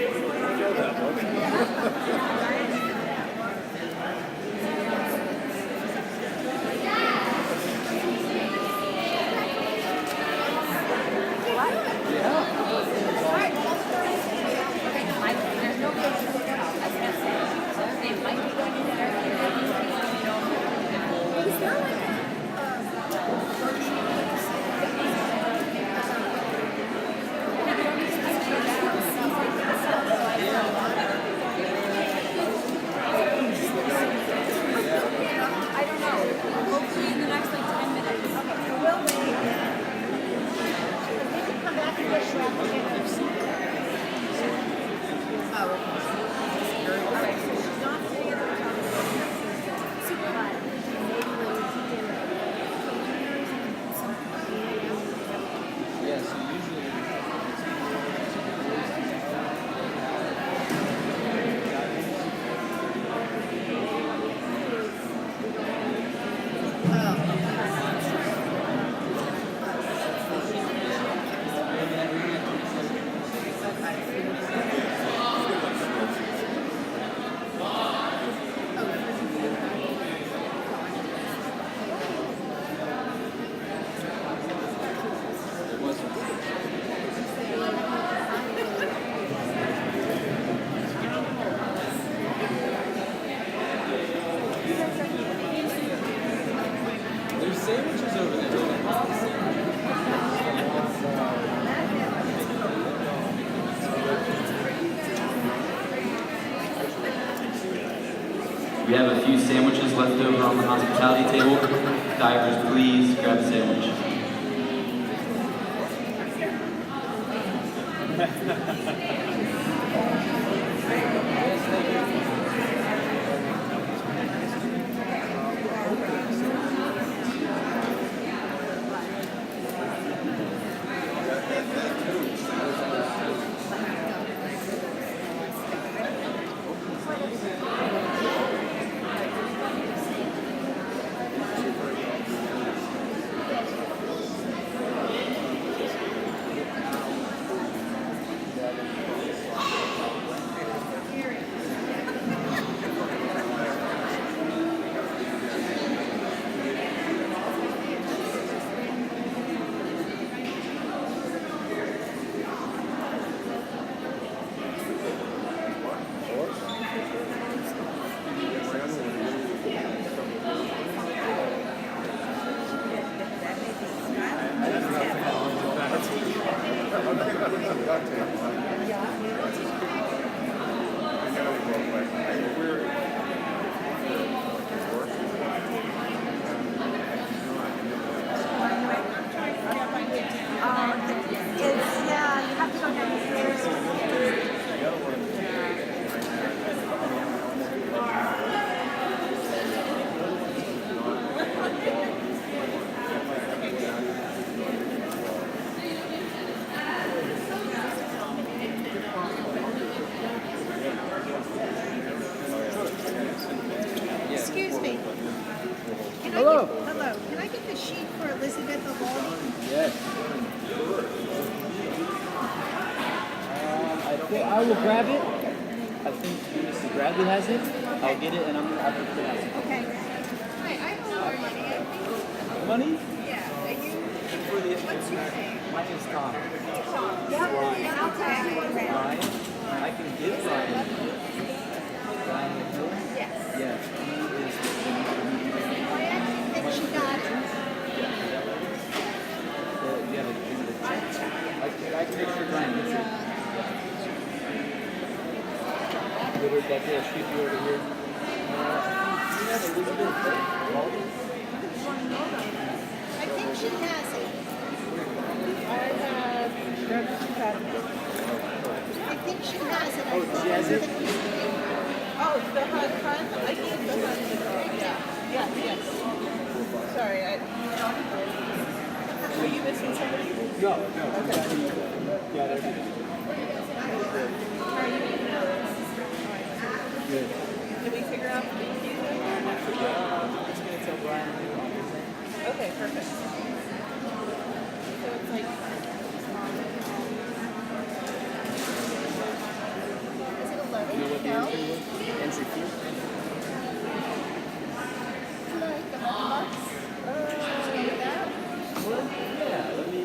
We have a few sandwiches left over on the hospitality table. Divers, please grab a sandwich. Excuse me. Hello. Hello. Can I get the sheet for Elizabeth Avaldi? Yes. I will grab it. I think Mrs. Bradley has it. I'll get it and I'm gonna have to put it. Okay. Hi, I know our money. Money? Yeah. Are you? What's your name? My name's Tom. Tom. Yeah. Okay. Ryan? I can give Ryan. Ryan McNeil? Yes. Yes. And she got it. Do you have a check? I can make sure Ryan gets it. That little sheet you over here. You have Elizabeth Walden? I think she has it. I think she has it. Oh, she has it? Oh, the HUD? I gave the HUD the code. Yeah. Yeah, yes. Sorry, were you missing somebody? No. Yeah, there it is. Good. Did we figure out the key then? I'm just going to tell Brian to do it on his thing. Okay, perfect. So it's like... Is it 11? You know what the No. entry was? Entry fee? Like $11? That? Well, yeah, let me...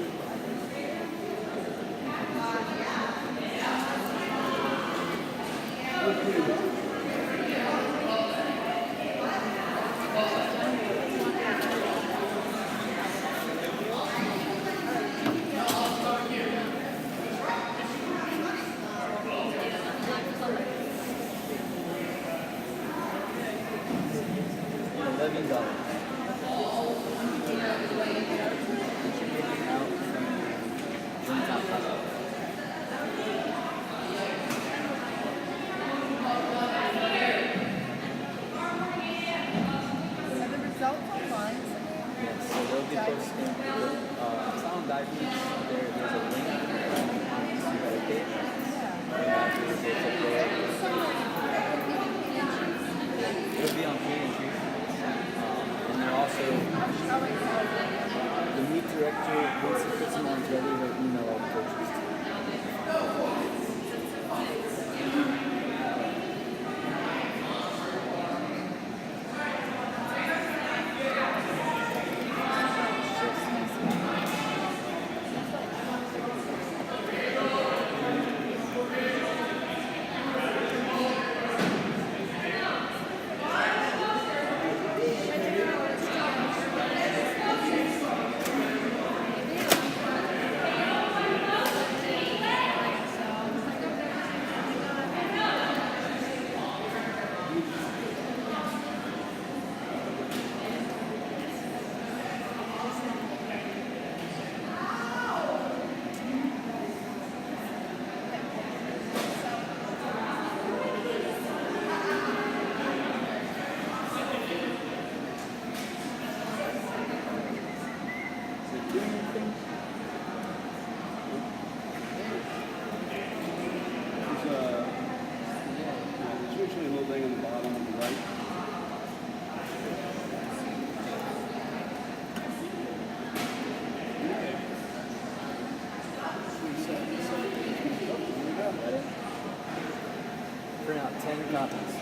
print out 10 copies.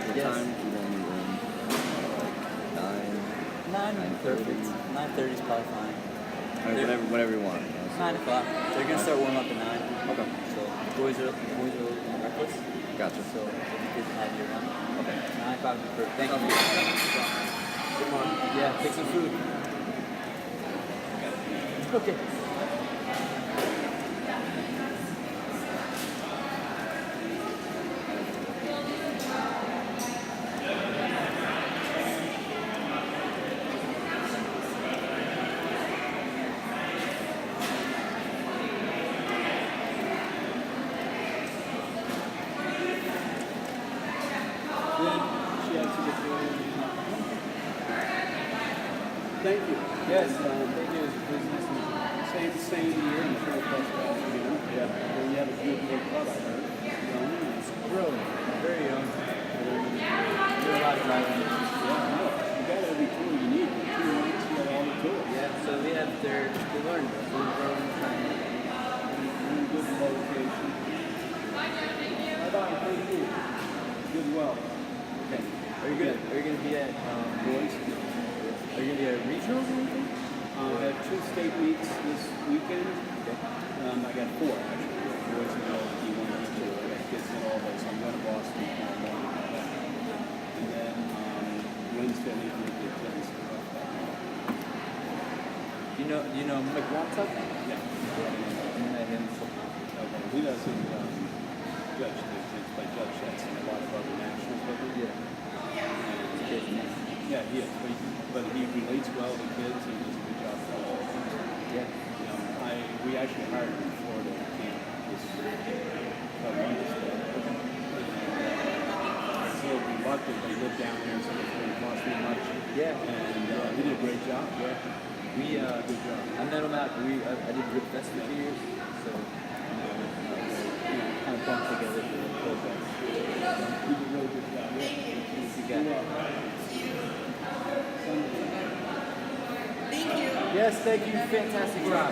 What Yes. time do you want me in? 9? 9 perfect. 9:30 is probably fine. Whenever you want. 9 o'clock. They're gonna start warming up at 9. Okay. So the boys are reckless. Gotcha. So the kids can have your run. Okay. 9 o'clock is perfect. Thank you. Come on. Yeah, take some food. Okay. Thank you. Yes. They do business and same year and sure plus back again. Yeah. And you have a good little club, I heard. Young and Brilliant. Very young. Do a lot of driving. yeah, no. You got every tool you need. 2 weeks, you got all the tools. Yeah, so we have they learn food growing, kind of. You're in good location. Bye-bye. Thank you. Good well. Okay. Are you gonna be at Boys? Are you gonna be at regionals or anything? I have 2 state meets this weekend. I got 4 actually. Boys and girls, D1, D2. I got kids in all those. I'm going to Boston tomorrow morning. And then Wednesday, I need to get tennis. You know Mike Wontuck? Yeah. You met him. Okay. He doesn't judge things. It's by Judge Shetz and a lot of other nationals with him. Yeah. Yeah, he is. But he relates well to kids and does a good job for all of them. Yeah. We actually hired him in Florida camp this about a month ago. So reluctant, they live down there, so it didn't cost me much. Yeah. And he did a great job. Yeah. We Good job. I met him out. I did Rip Fest for 2 years, so kind of bumped together for the whole fest. He did a really good job. Yeah. You got it. Thank you. Yes, thank you. Fantastic job.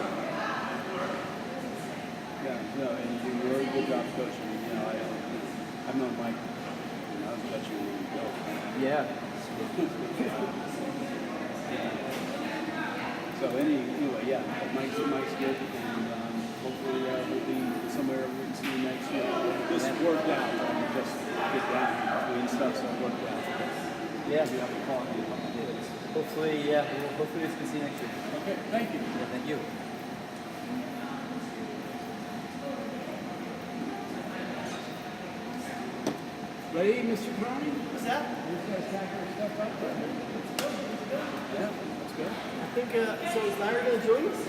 Yeah, no, and you do a really good job coaching. I've known Mike. I was touching him when he go. Yeah. So anyway, yeah, Mike's good, and hopefully we'll be somewhere we can see you next year. This worked out. Just get down between stuff, so it worked out. Yeah. We have to call it. Hopefully, yeah. Hopefully, we can see you next year. Okay, thank you. Yeah, thank you. Ready, Mr. Crowley? What's that? You guys pack your stuff up? Yeah, that's good. I think, so is Larry going to join us?